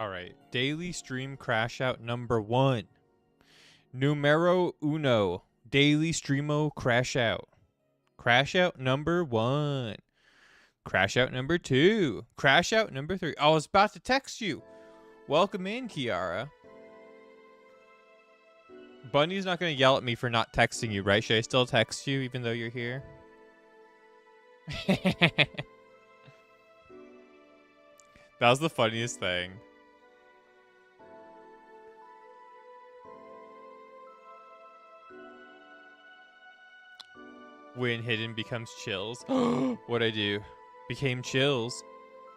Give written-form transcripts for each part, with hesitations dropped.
All right. Daily stream crash out number 1. Numero uno. Daily streamo crash out. Crash out number 1. Crash out number 2. Crash out number 3. I was about to text you. Welcome in, Kiara. Bunny's not going to yell at me for not texting you, right? Should I still text you even though you're here? That was the funniest thing. When hidden becomes chills. What'd I do? Became chills.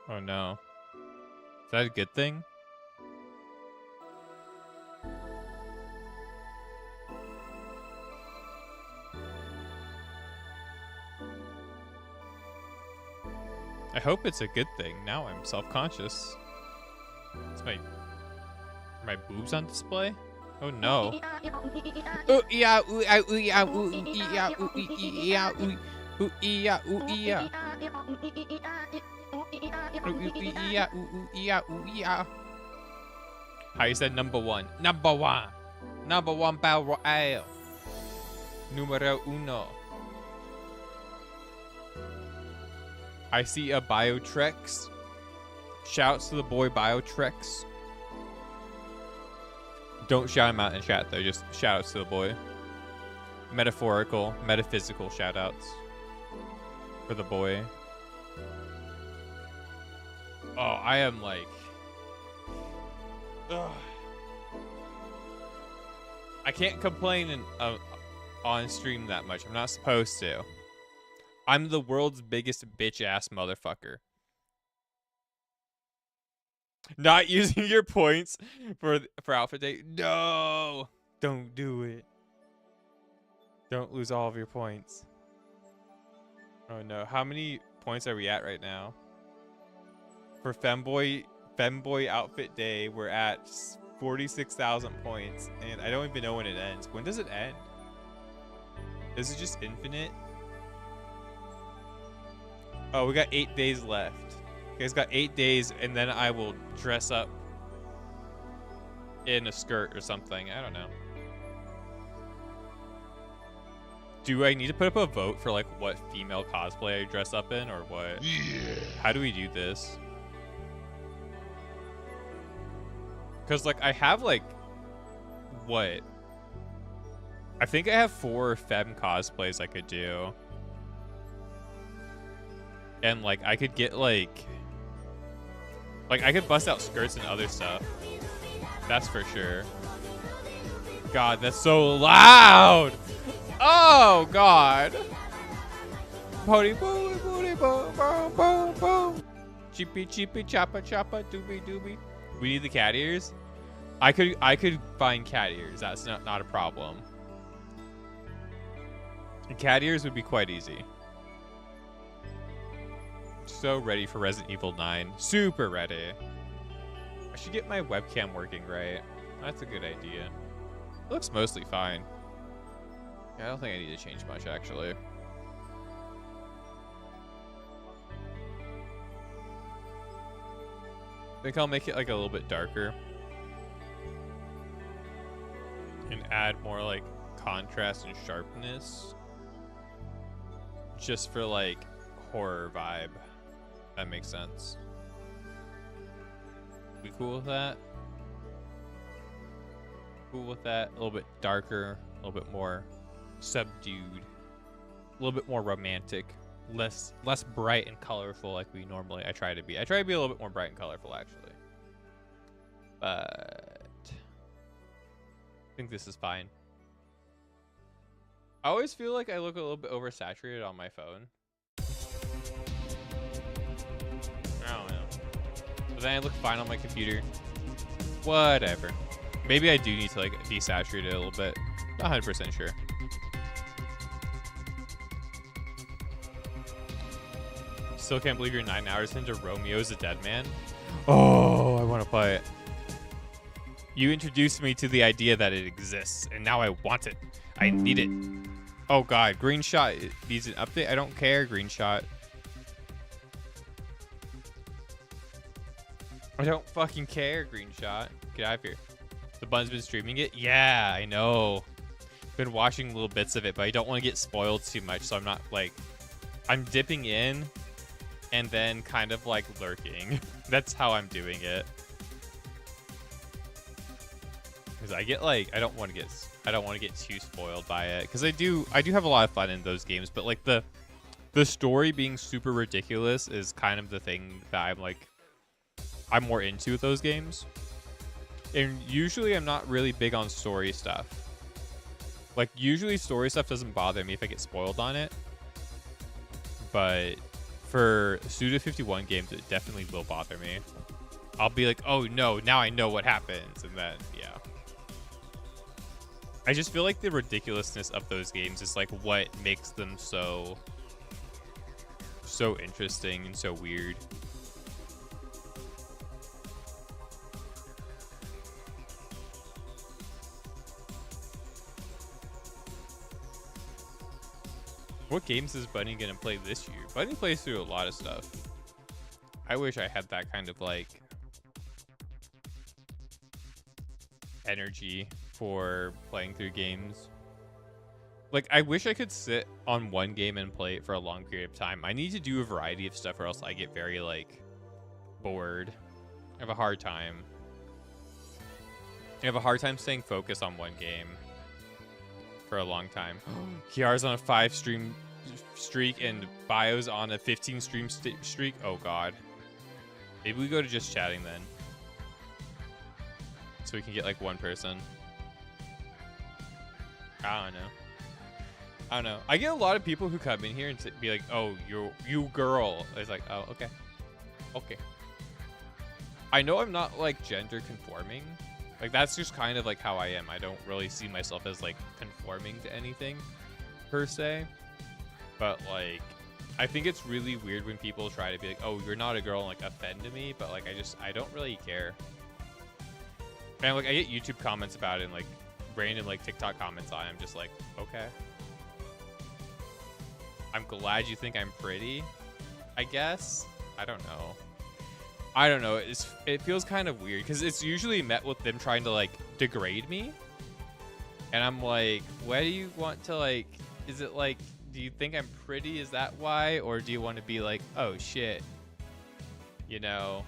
Oh no. Is that a good thing? I hope it's a good thing. Now I'm self-conscious. Is my boobs on display? Oh no. Ooh yeah, ooh ah, ooh yeah, ooh yeah, ooh yeah, ooh yeah, ooh yeah. Ooh yeah. How you said number 1? Number 1. Number 1 battle royale. Numero uno. I see a Biotrex. Shouts to the boy Biotrex. Don't shout him out in chat though, just shout outs to the boy. Metaphorical, metaphysical shout outs for the boy. Oh, I am like... Ugh. I can't complain on stream that much. I'm not supposed to. I'm the world's biggest bitch-ass motherfucker. Not using your points for outfit day. No! Don't do it. Don't lose all of your points. Oh no. How many points are we at right now? For Femboy outfit day, we're at 46,000 points. And I don't even know when it ends. When does it end? Is it just infinite? Oh, we got 8 days left. You guys got 8 days, and then I will dress up in a skirt or something. I don't know. Do I need to put up a vote for like what female cosplay I dress up in, or what? Yeah. How do we do this? Because like I have like what? I think I have 4 femme cosplays I could do. And like I could get like I could bust out skirts and other stuff. That's for sure. God, that's so loud. Oh God. Pony boom boom boom boom boom boom. Cheepy cheepy choppa choppa doobie doobie. We need the cat ears. I could find cat ears. That's not a problem. And cat ears would be quite easy. So ready for Resident Evil 9. Super ready. I should get my webcam working right. That's a good idea. It looks mostly fine. Yeah, I don't think I need to change much, actually. I think I'll make it like a little bit darker. And add more like contrast and sharpness. Just for like horror vibe. That makes sense. We cool with that? Cool with that? A little bit darker, a little bit more subdued, a little bit more romantic, less bright and colorful like I try to be. I try to be a little bit more bright and colorful actually. But I think this is fine. I always feel like I look a little bit oversaturated on my phone. I don't know. But then I look fine on my computer. Whatever. Maybe I do need to like desaturate it a little bit. Not 100% sure. Still can't believe you're 9 hours into Romeo's a Dead Man. Oh, I want to play it. You introduced me to the idea that it exists, and now I want it. I need it. Oh God, Green Shot needs an update. I don't care, Green Shot. I don't fucking care, Green Shot. Get out of here. The Bun's been streaming it? Yeah, I know. Been watching little bits of it, but I don't want to get spoiled too much, so I'm not like... I'm dipping in and then kind of like lurking. That's how I'm doing it. Because I get like... I don't want to get too spoiled by it. Because I do have a lot of fun in those games, but like the story being super ridiculous is kind of the thing that I'm more into with those games. And usually I'm not really big on story stuff. Like, usually story stuff doesn't bother me if I get spoiled on it. But for Suda51 games, it definitely will bother me. I'll be like, oh no, now I know what happens. And then, yeah. I just feel like the ridiculousness of those games is like what makes them so interesting and so weird. What games is Bunny gonna play this year? Bunny plays through a lot of stuff. I wish I had that kind of like energy for playing through games. Like, I wish I could sit on one game and play it for a long period of time. I need to do a variety of stuff or else I get very like bored. I have a hard time. I have a hard time staying focused on one game for a long time. Kiara's on a 5 stream streak and Bio's on a 15 stream streak. Oh god. Maybe we go to just chatting then. So we can get like one person. I don't know. I get a lot of people who come in here and be like, oh, you girl. It's like, oh, okay. Okay. I know I'm not like gender conforming. Like, that's just kind of like how I am. I don't really see myself as like conforming to anything per se. But like, I think it's really weird when people try to be like, oh, you're not a girl and like offend me. But like, I don't really care. And like, I get YouTube comments about it and like random like TikTok comments on it. I'm just like, okay. I'm glad you think I'm pretty, I guess. I don't know. It feels kind of weird because it's usually met with them trying to like degrade me. And I'm like, why do you want to like, is it like, do you think I'm pretty? Is that why? Or do you want to be like, oh shit, you know,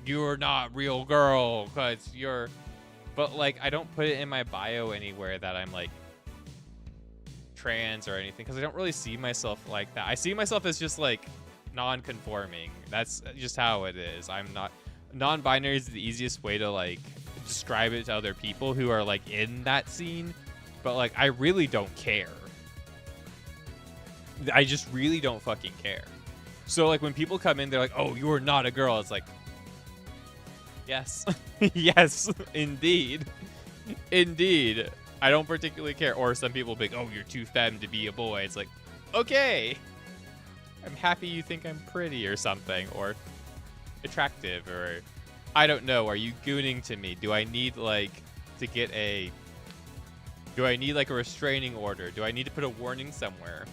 you're not real girl because you're, but like, I don't put it in my bio anywhere that I'm like trans or anything because I don't really see myself like that. I see myself as just like non-conforming. That's just how it is. I'm not non-binary is the easiest way to like describe it to other people who are like in that scene, but like I really don't care. I just really don't fucking care. So like when people come in, they're like, oh, you are not a girl. It's like, yes. Yes, indeed. Indeed. I don't particularly care. Or some people be like, oh, you're too femme to be a boy. It's like, okay. I'm happy you think I'm pretty or something. Or attractive. Or I don't know. Are you gooning to me? Do I need like to get a... Do I need like a restraining order? Do I need to put a warning somewhere?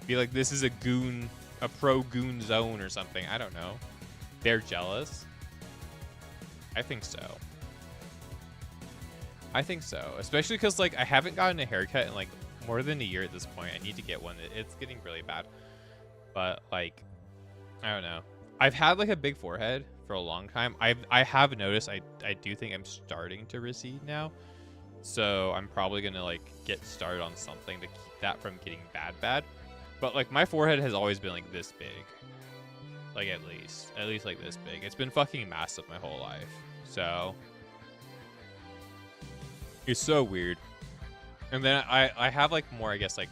Be like, this is a goon, a pro-goon zone or something. I don't know. They're jealous. I think so. I think so. Especially because, like, I haven't gotten a haircut in, like, more than a year at this point. I need to get one. It's getting really bad. But, like, I don't know. I've had, like, a big forehead for a long time. I have noticed I do think I'm starting to recede now. So I'm probably going to, like, get started on something to keep that from getting bad. But, like, my forehead has always been, like, this big. Like, at least, like, this big. It's been fucking massive my whole life. So... It's so weird. And then I have like more, I guess, like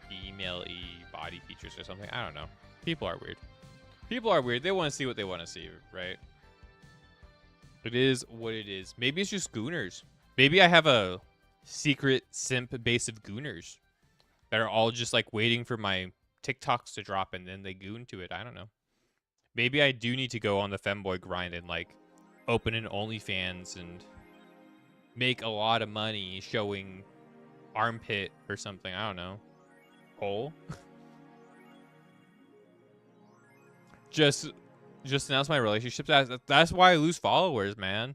female-y body features or something. I don't know. People are weird. People are weird. They want to see what they want to see, right? It is what it is. Maybe it's just gooners. Maybe I have a secret simp base of gooners that are all just like waiting for my TikToks to drop and then they goon to it. I don't know. Maybe I do need to go on the femboy grind and like open an OnlyFans and make a lot of money showing armpit or something. I don't know. Hole. Just Just announced my relationship. That's why I lose followers, man.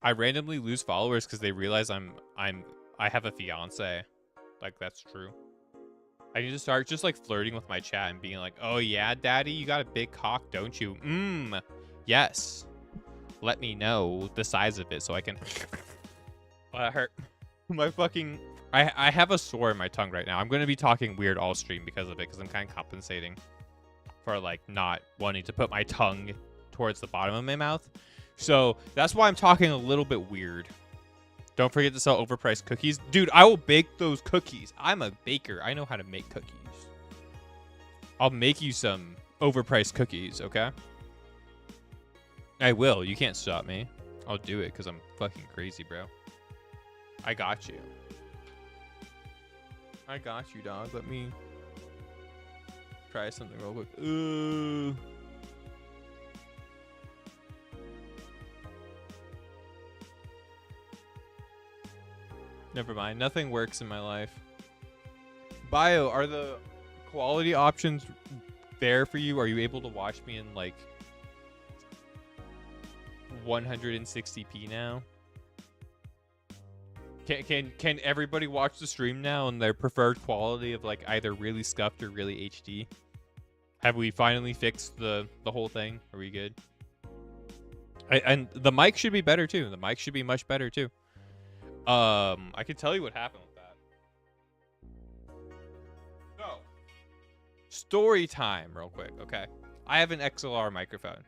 I randomly lose followers because they realize I have a fiance. Like, that's true. I need to start just like flirting with my chat and being like, oh yeah, daddy, you got a big cock, don't you? Yes. Let me know the size of it so I can. Oh, that hurt. My fucking. I have a sore in my tongue right now. I'm going to be talking weird all stream because of it, because I'm kind of compensating for like not wanting to put my tongue towards the bottom of my mouth. So that's why I'm talking a little bit weird. Don't forget to sell overpriced cookies. Dude, I will bake those cookies. I'm a baker. I know how to make cookies. I'll make you some overpriced cookies, okay? I will. You can't stop me. I'll do it because I'm fucking crazy, bro. I got you. I got you, dog. Let me try something real quick. Never mind. Nothing works in my life. Bio, are the quality options there for you? Are you able to watch me in like 160p now? Can everybody watch the stream now in their preferred quality of like either really scuffed or really HD? Have we finally fixed the whole thing? Are we good? And the mic should be better too. The mic should be much better too. I can tell you what happened with that. So, story time real quick, okay? I have an XLR microphone.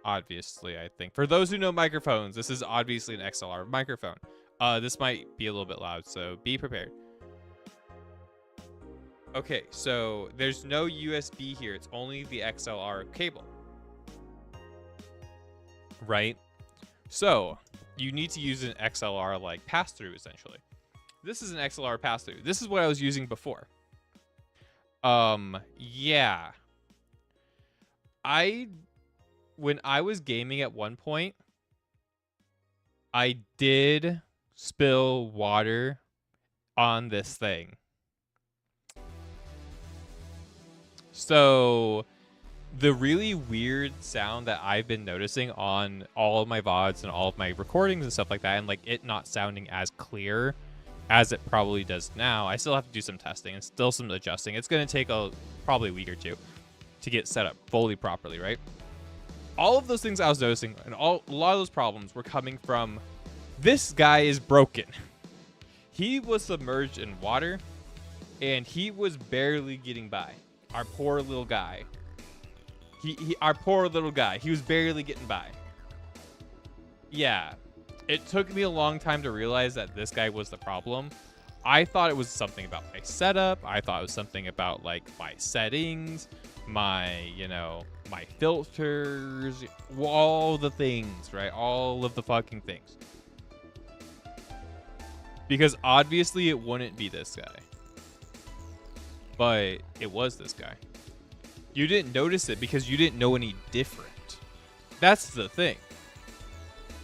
Obviously, I think. For those who know microphones, this is obviously an XLR microphone. This might be a little bit loud, so be prepared. Okay, so there's no USB here. It's only the XLR cable. Right? So, you need to use an XLR like pass-through, essentially. This is an XLR pass-through. This is what I was using before. Yeah. When I was gaming at one point, I did spill water on this thing. So the really weird sound that I've been noticing on all of my VODs and all of my recordings and stuff like that, and like it not sounding as clear as it probably does now, I still have to do some testing and still some adjusting. It's going to take probably a week or two to get set up fully properly, right? All of those things I was noticing and a lot of those problems were coming from this guy is broken. He was submerged in water and he was barely getting by. Our poor little guy. Our poor little guy. He was barely getting by. Yeah. It took me a long time to realize that this guy was the problem. I thought it was something about my setup. I thought it was something about like my settings, my filters, all the things, right? All of the fucking things. Because obviously it wouldn't be this guy. But it was this guy. You didn't notice it because you didn't know any different. That's the thing.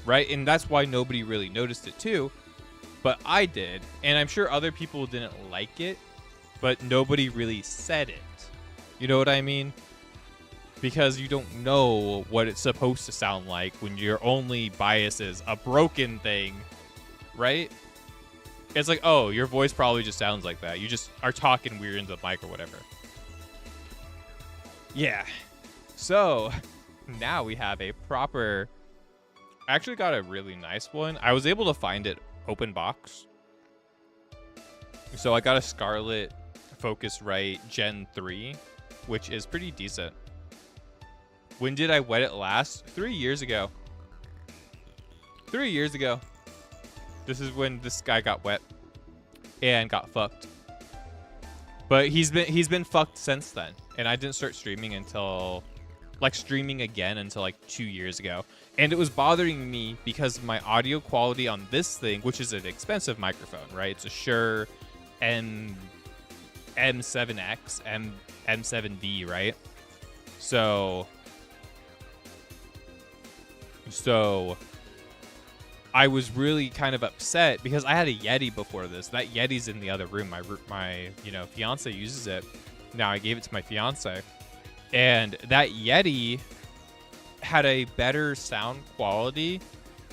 Right? And that's why nobody really noticed it too. But I did. And I'm sure other people didn't like it. But nobody really said it. You know what I mean? Because you don't know what it's supposed to sound like when your only bias is a broken thing. Right? It's like, oh, your voice probably just sounds like that. You just are talking weird into the mic or whatever. Yeah. So now we have a proper... I actually got a really nice one. I was able to find it open box. So I got a Scarlett Focusrite Gen 3, which is pretty decent. When did I wet it last? 3 years ago. 3 years ago. This is when this guy got wet and got fucked. But he's been fucked since then. And I didn't start streaming until like 2 years ago. And it was bothering me because my audio quality on this thing, which is an expensive microphone, right? It's a Shure M7X, M7V, right? So I was really kind of upset because I had a Yeti before this. That Yeti's in the other room. My fiance uses it. Now I gave it to my fiance. And that Yeti had a better sound quality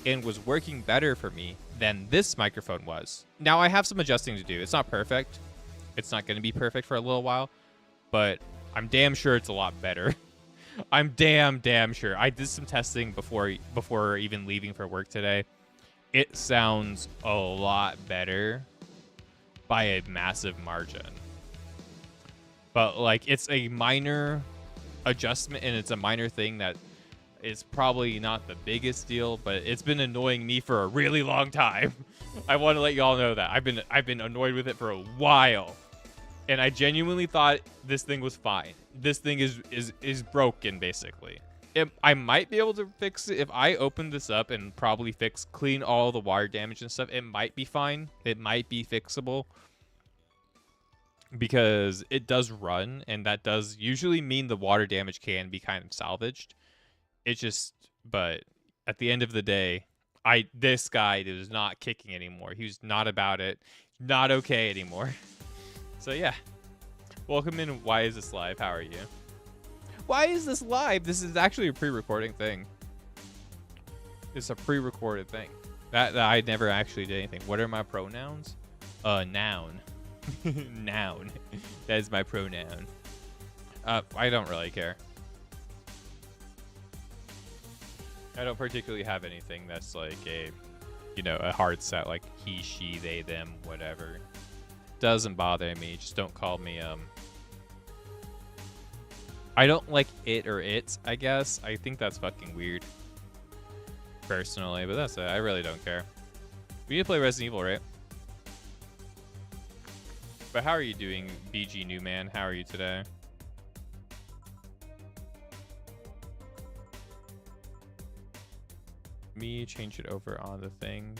and was working better for me than this microphone was. Now I have some adjusting to do. It's not perfect. It's not going to be perfect for a little while, but I'm damn sure it's a lot better. I'm damn sure. I did some testing before even leaving for work today. It sounds a lot better by a massive margin. But like, it's a minor adjustment and it's a minor thing that is probably not the biggest deal, but it's been annoying me for a really long time. I want to let you all know that I've been annoyed with it for a while. And I genuinely thought this thing was fine. This thing is broken, basically. I might be able to fix it if I open this up and probably clean all the wire damage and stuff. It might be fine. It might be fixable. Because it does run, and that does usually mean the water damage can be kind of salvaged. It's just, but at the end of the day, this guy is not kicking anymore. He was not about it. Not okay anymore. So yeah, welcome in. Why is this live? How are you? Why is this live? This is actually a pre-recording thing. It's a pre-recorded thing. That I never actually did anything. What are my pronouns? Noun. Noun. That is my pronoun. I don't really care. I don't particularly have anything that's like a, a hard set, like he, she, they, them, whatever. Doesn't bother me. Just don't call me I don't like it or its, I guess. I think that's fucking weird, personally, but that's it. I really don't care. We need to play Resident Evil, right? But how are you doing, BG Newman? How are you today? Me change it over on the thing.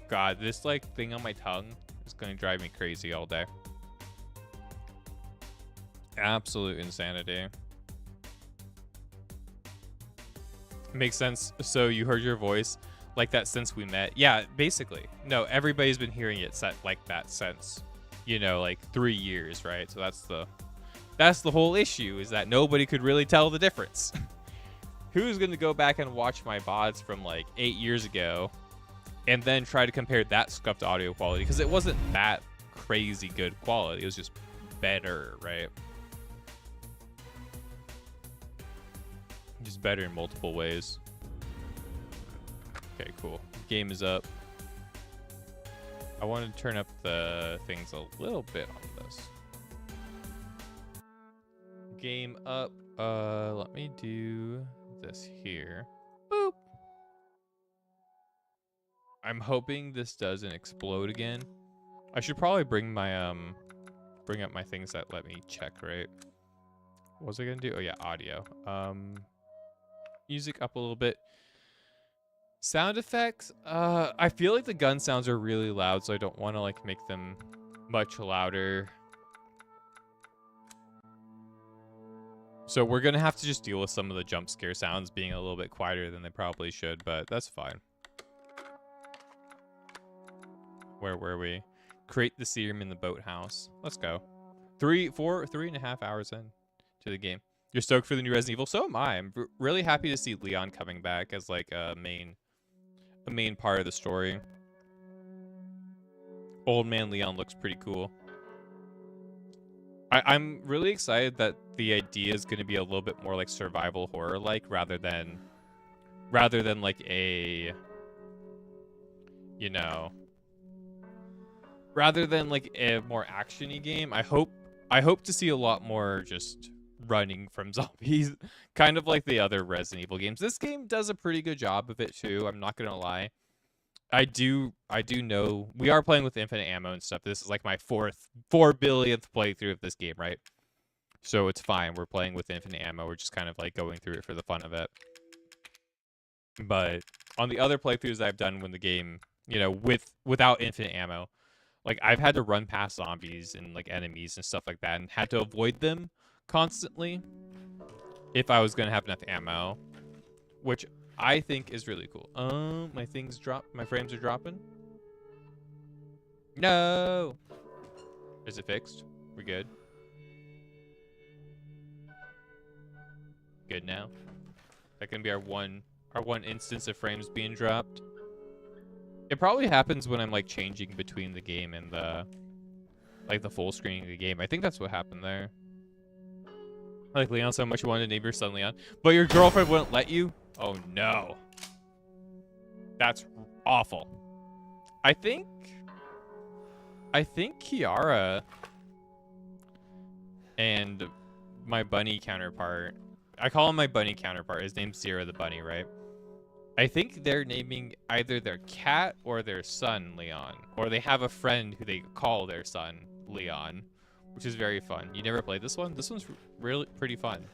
God, this like thing on my tongue is gonna drive me crazy all day. Absolute insanity. Makes sense. So you heard your voice like that since we met? Yeah, basically. No, everybody's been hearing it set like that since, like 3 years, right? So that's the whole issue, is that nobody could really tell the difference. Who's going to go back and watch my VODs from like 8 years ago and then try to compare that scuffed audio quality? Because it wasn't that crazy good quality. It was just better, right? Just better in multiple ways. Okay, cool. Game is up. I want to turn up the things a little bit on this. Game up. Let me do this here. Boop. I'm hoping this doesn't explode again. I should probably bring my bring up my things that let me check, right? What was I gonna do? Oh yeah, audio. Music up a little bit. Sound effects. I feel like the gun sounds are really loud, so I don't want to like make them much louder. So we're gonna have to just deal with some of the jump scare sounds being a little bit quieter than they probably should, but that's fine. Where were we? Create the serum in the boathouse. Let's go. 3.5 hours in to the game. You're stoked for the new Resident Evil? So am I. I'm really happy to see Leon coming back as like a main part of the story. Old man Leon looks pretty cool. I'm really excited that the idea is going to be a little bit more like survival horror like rather than like a rather than like a more actiony game. I hope to see a lot more just running from zombies, kind of like the other Resident Evil games. This game does a pretty good job of it too, I'm not gonna lie. I do know we are playing with infinite ammo and stuff. This is like my 4 billionth playthrough of this game, right? So it's fine. We're playing with infinite ammo. We're just kind of like going through it for the fun of it. But on the other playthroughs I've done when the game, without infinite ammo, like I've had to run past zombies and like enemies and stuff like that and had to avoid them constantly if I was gonna have enough ammo, which I think is really cool. My things drop. My frames are dropping. No. Is it fixed? We good? good now. That can be our one instance of frames being dropped. It probably happens when I'm like changing between the game and the full screen of the game. I think that's what happened there. Like Leon so much you wanted to name your son Leon, but your girlfriend wouldn't let you? Oh no. That's awful. I think Kiara and my bunny counterpart, I call him my bunny counterpart. His name's Zero the bunny, right? I think they're naming either their cat or their son Leon, or they have a friend who they call their son Leon, which is very fun. You never played this one? This one's really pretty fun.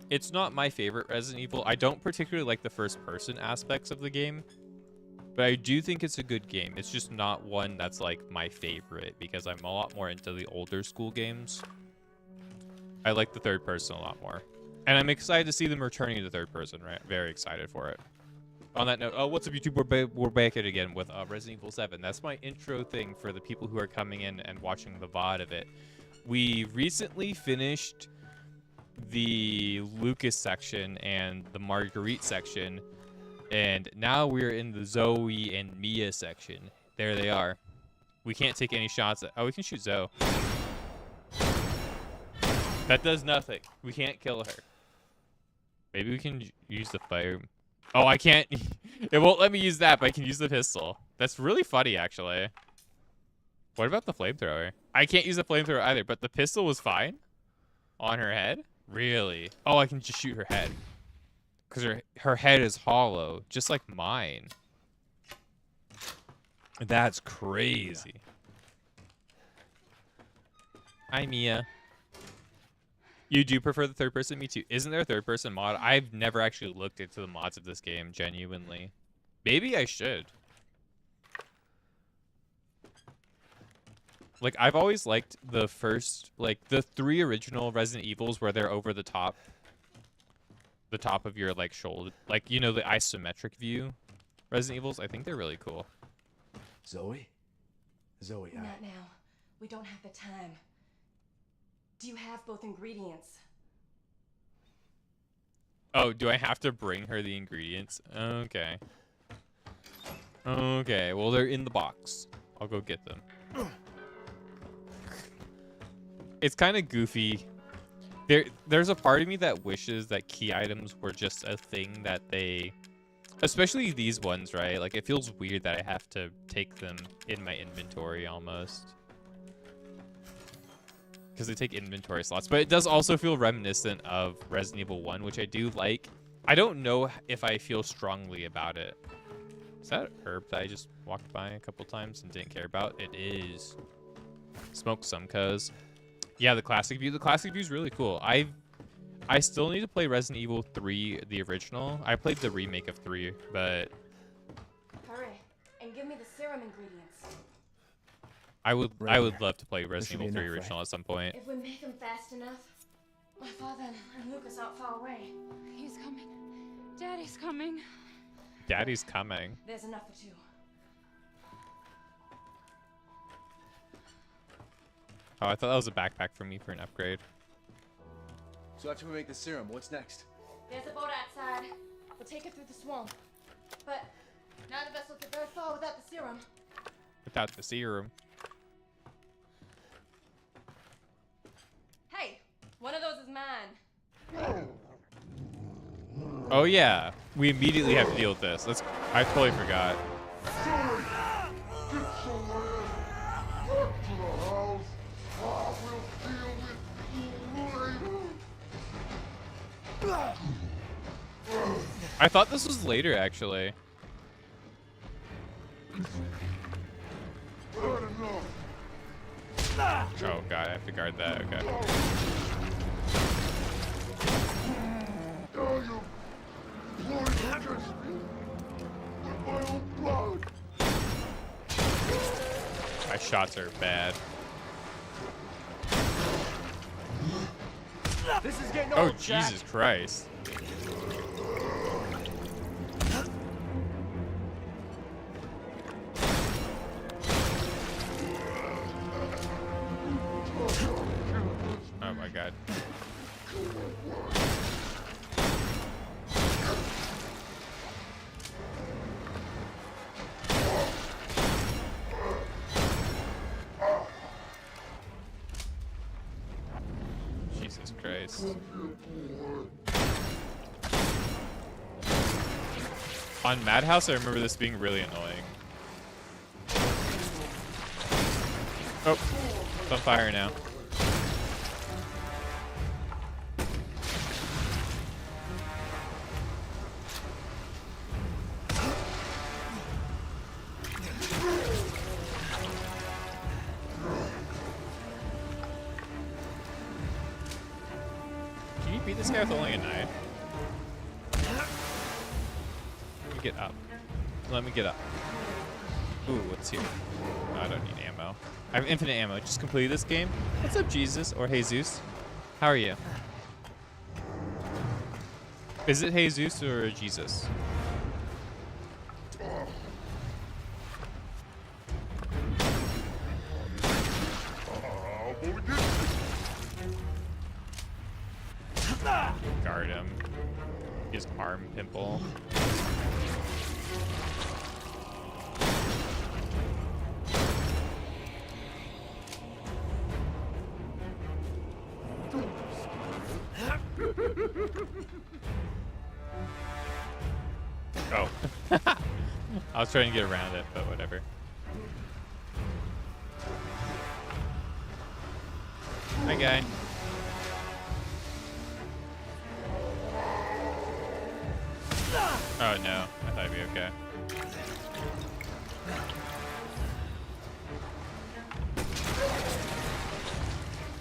It's not my favorite Resident Evil. I don't particularly like the first person aspects of the game, but I do think it's a good game. It's just not one that's like my favorite because I'm a lot more into the older school games. I like the third person a lot more. And I'm excited to see them returning to third person, right? Very excited for it. On that note, oh, what's up, YouTube? We're back at it again with Resident Evil 7. That's my intro thing for the people who are coming in and watching the VOD of it. We recently finished the Lucas section and the Marguerite section, and now we're in the Zoe and Mia section. There they are. We can't take any shots at... Oh, we can shoot Zoe. That does nothing. We can't kill her. Maybe we can use the fire. Oh, I can't. It won't let me use that, but I can use the pistol. That's really funny, actually. What about the flamethrower? I can't use the flamethrower either, but the pistol was fine on her head? Really? Oh, I can just shoot her head. Because her head is hollow, just like mine. That's crazy. Hi, Mia. You do prefer the third person? Me too. Isn't there a third person mod? I've never actually looked into the mods of this game, genuinely. Maybe I should. Like, I've always liked the first, like, the 3 original Resident Evils where they're over the top of your, like, shoulder. Like, you know, the isometric view Resident Evils. I think they're really cool. Zoe? Zoe, Not now. We don't have the time. Do you have both ingredients? Oh, do I have to bring her the ingredients? Okay. Okay, well, they're in the box. I'll go get them. It's kind of goofy. There's a part of me that wishes that key items were just a thing that they... Especially these ones, right? Like, it feels weird that I have to take them in my inventory almost. Because they take inventory slots. But it does also feel reminiscent of Resident Evil 1, which I do like. I don't know if I feel strongly about it. Is that an herb that I just walked by a couple times and didn't care about? It is. Smoke some, cuz. Yeah, the classic view. The classic view is really cool. I still need to play Resident Evil 3, the original. I played the remake of 3, but... Hurry, and give me the serum ingredients. I would love to play Resident Evil 3 original at some point. If we make them fast enough, my father and Lucas aren't far away. He's coming. Daddy's coming. Daddy's coming. There's enough for 2. Oh, I thought that was a backpack for me for an upgrade. So after we make the serum, what's next? There's a boat outside. We'll take it through the swamp. But none of us will get very far without the serum. Without the serum. Hey, one of those is mine. Oh yeah, we immediately have to deal with this. I totally forgot. I thought this was later, actually. Oh god, I have to guard that. Okay. My shots are bad. This is getting Oh, old, Jack. Jesus Christ. Oh my god. Jesus Christ. On Madhouse, I remember this being really annoying. Oh, it's on fire now. Can you beat this guy with only a knife? Let me get up. Let me get up. Ooh, what's here? No, I don't need ammo. I have infinite ammo. Just completed this game. What's up, Jesus? Or Jesus? How are you? Is it Jesus or Jesus? Guard him. His arm pimple. Oh. I was trying to get around it, but whatever. Hi, guy. Oh no, I thought you'd be okay.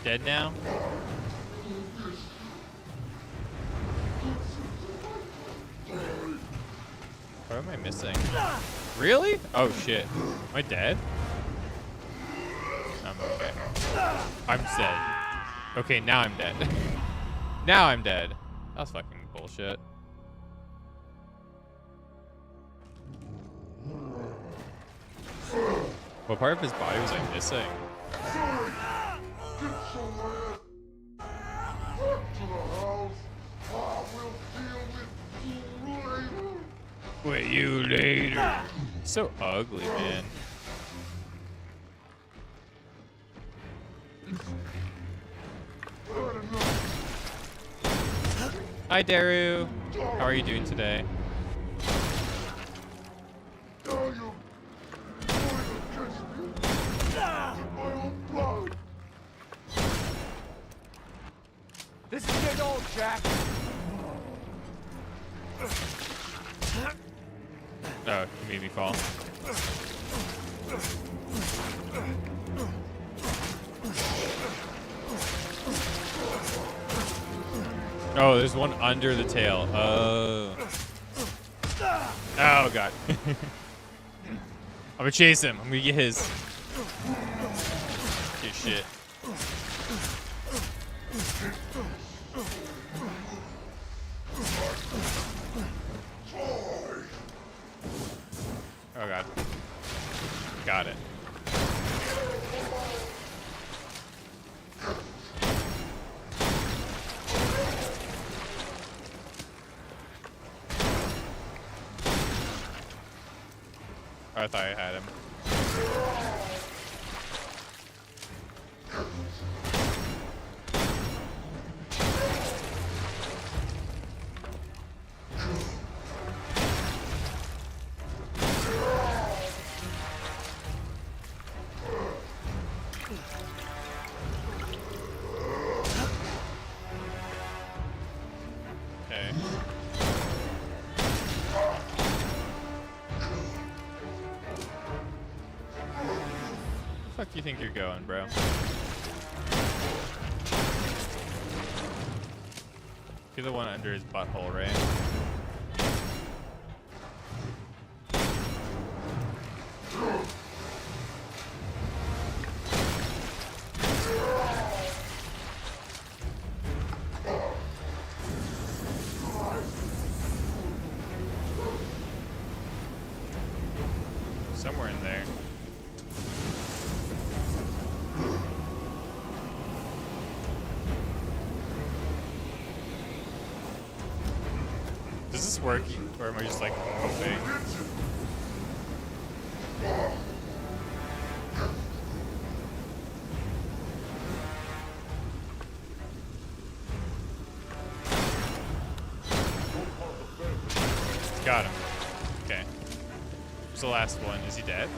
Dead now? What am I missing? Really? Oh shit. Am I dead? I'm okay. I'm dead. Okay, now I'm dead. Now I'm dead. That was fucking bullshit. What part of his body was I missing? With you later. So ugly, man. Hi, Daru. How are you doing today? This is getting old, Jack. Oh, you made me fall. Oh, there's one under the tail. Oh. Oh, God. I'm gonna chase him. I'm gonna get his. Get shit. Oh, God. Got it. I thought I had him. Okay. Where the fuck do you think you're going, bro? You're the one under his butthole, right? Somewhere in there. Does this work, or am I just like hoping? Got him. Okay. Who's the last one? Is he dead?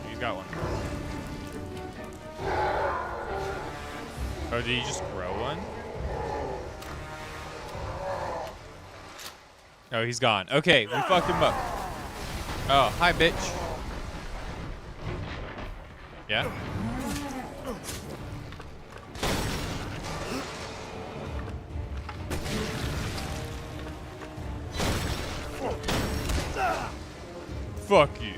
He's got one. Oh, did he just grow one? Oh, he's gone. Okay, we fucked him up. Oh, hi, bitch. Yeah? Fuck you.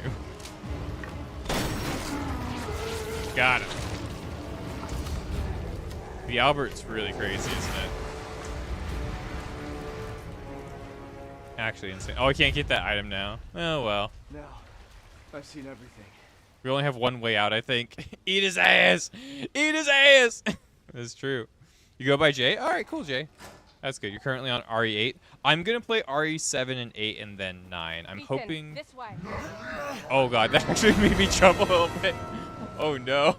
Got him. The Albert's really crazy, isn't it? Actually insane. Oh, I can't get that item now. Oh, well. Now, I've seen everything. We only have one way out, I think. Eat his ass! Eat his ass! That's true. You go by Jay? All right, cool, Jay. That's good. You're currently on RE8. I'm going to play RE7 and 8 and then 9. I'm hoping... This way. Oh, God. That actually made me jump a little bit. Oh, no.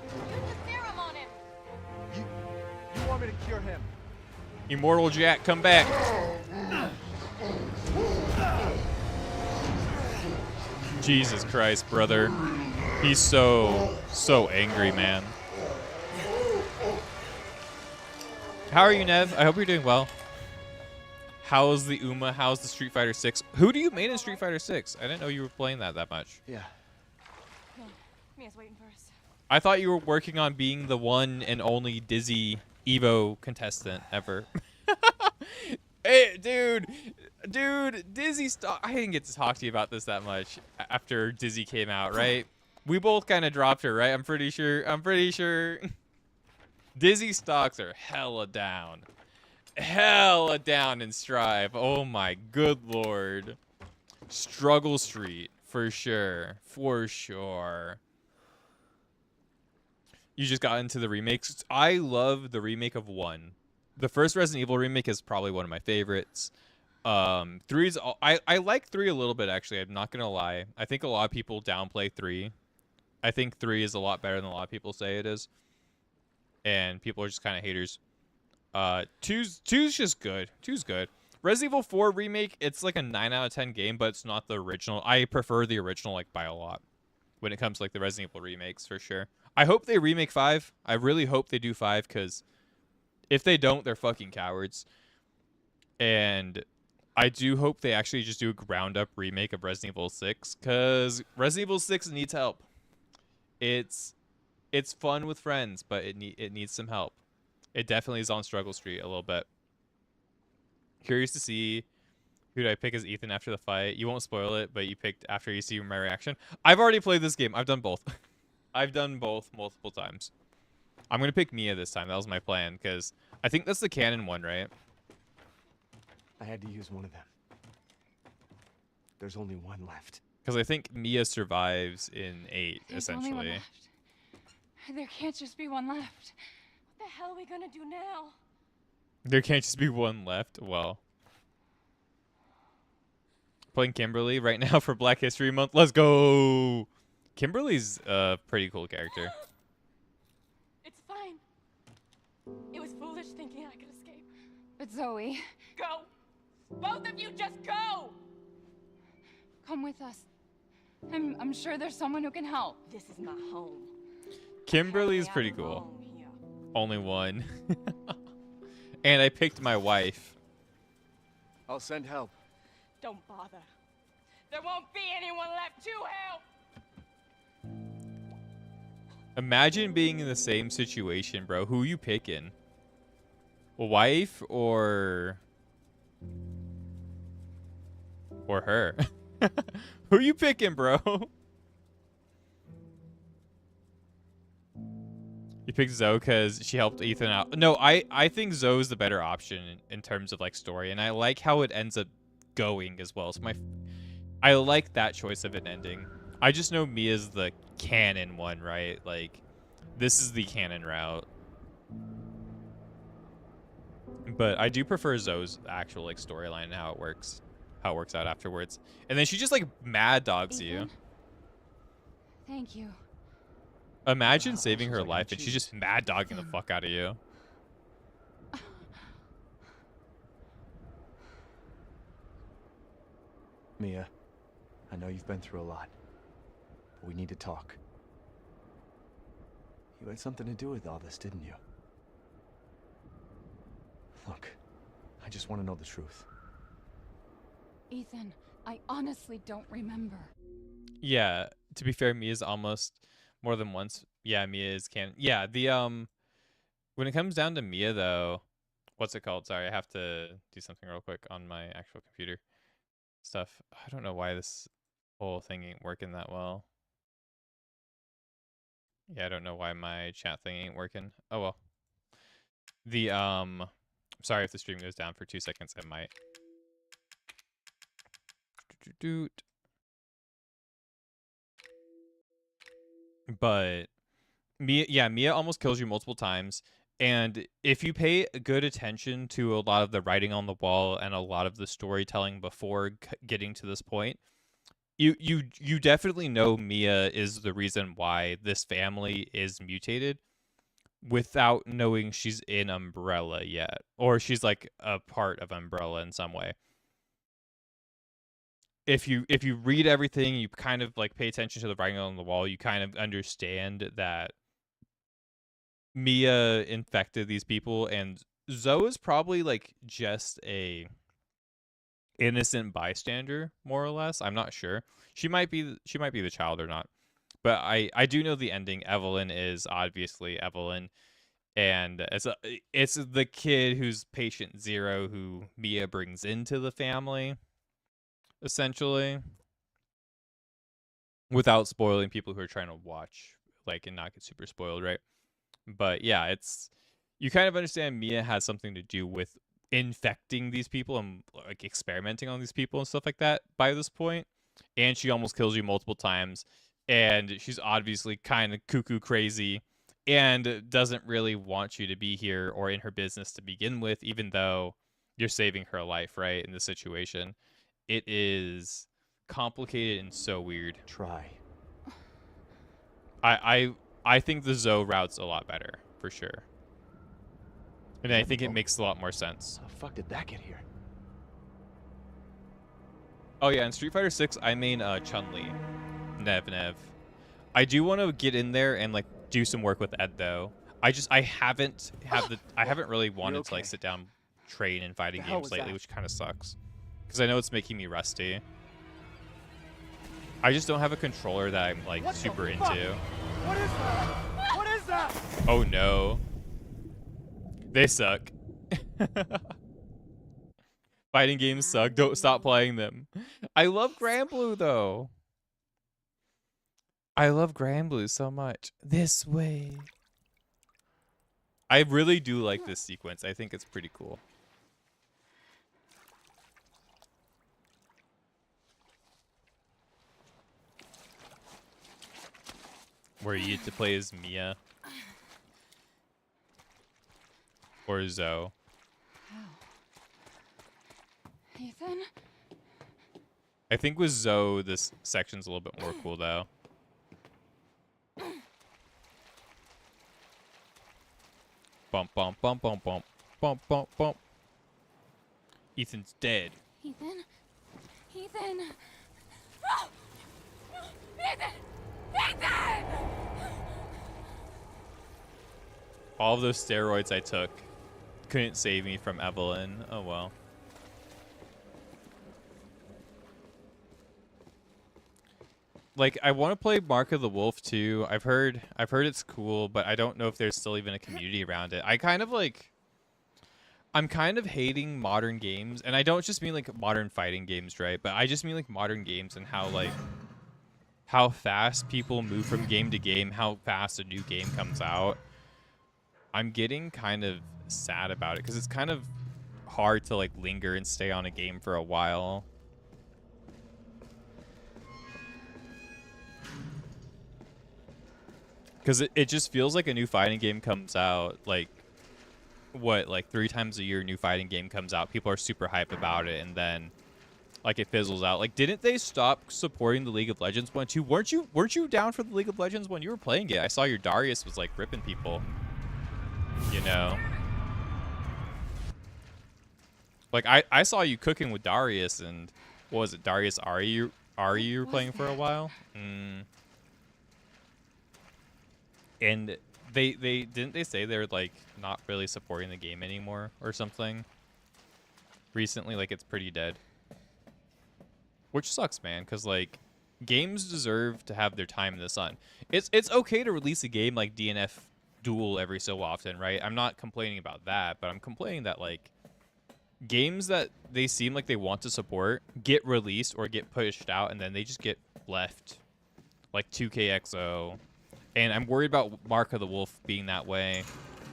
Use the serum on him. You want me to cure him? Immortal Jack, come back. Jesus Christ, brother. He's so angry, man. How are you, Nev? I hope you're doing well. How's the Uma? How's the Street Fighter 6? Who do you main in Street Fighter 6? I didn't know you were playing that much. Yeah. Mia's waiting for us. I thought you were working on being the one and only Dizzy Evo contestant ever. Hey, dude, Dizzy I didn't get to talk to you about this that much after Dizzy came out, right? We both kind of dropped her, right? I'm pretty sure. Dizzy stocks are hella down in Strive. Oh my good lord. Struggle Street for sure. You just got into the remakes. I love the remake of 1. The first Resident Evil remake is probably one of my favorites. 3's I like 3 a little bit, actually. I'm not gonna lie. I think a lot of people downplay 3. I think 3 is a lot better than a lot of people say it is, and people are just kind of haters. 2's just good. 2's good. Resident Evil 4 remake, it's like a 9 out of 10 game, but it's not the original. I prefer the original like by a lot when it comes to like the Resident Evil remakes for sure. I hope they remake 5. I really hope they do 5, because if they don't, they're fucking cowards. And I do hope they actually just do a ground-up remake of Resident Evil 6, because Resident Evil 6 needs help. It's fun with friends, but it needs some help. It definitely is on Struggle Street a little bit. Curious to see who do I pick as Ethan after the fight. You won't spoil it, but you picked after you see my reaction. I've already played this game. I've done both. I've done both multiple times. I'm going to pick Mia this time. That was my plan, because I think that's the canon one, right? I had to use one of them. There's only one left. Because I think Mia survives in 8, There's only one essentially. left. There can't just be one left. What the hell are we gonna do now? There can't just be one left. Well. Playing Kimberly right now for Black History Month. Let's go! Kimberly's a pretty cool character. It's fine. It was foolish thinking I could escape. But Zoe... Go! Both of you just go! Come with us. I'm sure there's someone who can help. This is my home. Kimberly's pretty cool. Only one. And I picked my wife. I'll send help. Don't bother. There won't be anyone left to help! Imagine being in the same situation, bro. Who you picking? A wife or her? Who you picking, bro? You picked Zoe because she helped Ethan out. No, I think Zoe's the better option in terms of like story, and I like how it ends up going as well. So I like that choice of an ending. I just know Mia's the canon one, right? Like, this is the canon route. But I do prefer Zoe's actual like storyline and how it works out afterwards. And then she just like mad dogs you. Ethan? Thank you. Imagine Wow, saving this her looks like life a and she's just cheese. mad dogging the fuck out of you. Mia, I know you've been through a lot, but we need to talk. You had something to do with all this, didn't you? Look, I just want to know the truth. Ethan, I honestly don't remember. Yeah, to be fair, Mia's almost more than once. Yeah, Mia is canon. Yeah, the when it comes down to Mia though, what's it called? Sorry, I have to do something real quick on my actual computer stuff. I don't know why this whole thing ain't working that well. Yeah, I don't know why my chat thing ain't working. Oh well. The sorry if the stream goes down for 2 seconds, it might. But Mia almost kills you multiple times. And if you pay good attention to a lot of the writing on the wall and a lot of the storytelling before getting to this point, you definitely know Mia is the reason why this family is mutated without knowing she's in Umbrella yet, or she's like a part of Umbrella in some way. If you read everything, you kind of like pay attention to the writing on the wall, you kind of understand that Mia infected these people, and Zoe is probably like just a innocent bystander, more or less. I'm not sure. She might be the child or not, but I do know the ending. Evelyn is obviously Evelyn, and it's the kid who's patient zero who Mia brings into the family, essentially, without spoiling people who are trying to watch, like, and not get super spoiled, right? But yeah, it's you kind of understand Mia has something to do with infecting these people and like experimenting on these people and stuff like that by this point. And she almost kills you multiple times. And she's obviously kind of cuckoo crazy and doesn't really want you to be here or in her business to begin with, even though you're saving her life, right? In this situation, it is complicated and so weird. Try. I think the Zoe route's a lot better for sure, and I think it Oh. makes a lot more sense. How the fuck did that get here? Oh yeah, in Street Fighter 6, I main Chun-Li, Nev. I do want to get in there and like do some work with Ed though. I haven't really wanted to like sit down, train in fighting The hell games was lately, that? which kind of sucks, because I know it's making me rusty. I just don't have a controller that I'm like super into. What is that? What is that? Oh no. They suck. Fighting games suck. Don't stop playing them. I love Granblue though. I love Granblue so much. This way. I really do like this sequence. I think it's pretty cool. Where you get to play as Mia or Zoe. Ethan? I think with Zoe, this section's a little bit more cool though. Bump, bump, bump, bump, bump, bump, bump, bump. Ethan's dead. Ethan? Ethan! No! Ethan! Ethan! All of those steroids I took couldn't save me from Evelyn. Oh well. Like, I want to play Mark of the Wolf too. I've heard it's cool, but I don't know if there's still even a community around it. I'm kind of hating modern games, and I don't just mean like modern fighting games, right? But I just mean like modern games and how fast people move from game to game, how fast a new game comes out. I'm getting kind of sad about it because it's kind of hard to like linger and stay on a game for a while. Because it just feels like a new fighting game comes out, like, what, like 3 times a year, a new fighting game comes out. People are super hype about it, and then like it fizzles out. Like, didn't they stop supporting the League of Legends one too? Weren't you down for the League of Legends when you were playing it? I saw your Darius was like ripping people. You know. Like I saw you cooking with Darius, and what was it, Darius Ari you were playing for a while? And they didn't they say they're like not really supporting the game anymore or something recently, like it's pretty dead. Which sucks, man, cuz like games deserve to have their time in the sun. It's okay to release a game like DNF Duel every so often, right? I'm not complaining about that, but I'm complaining that like games that they seem like they want to support get released or get pushed out, and then they just get left, like 2KXO. And I'm worried about Mark of the Wolf being that way.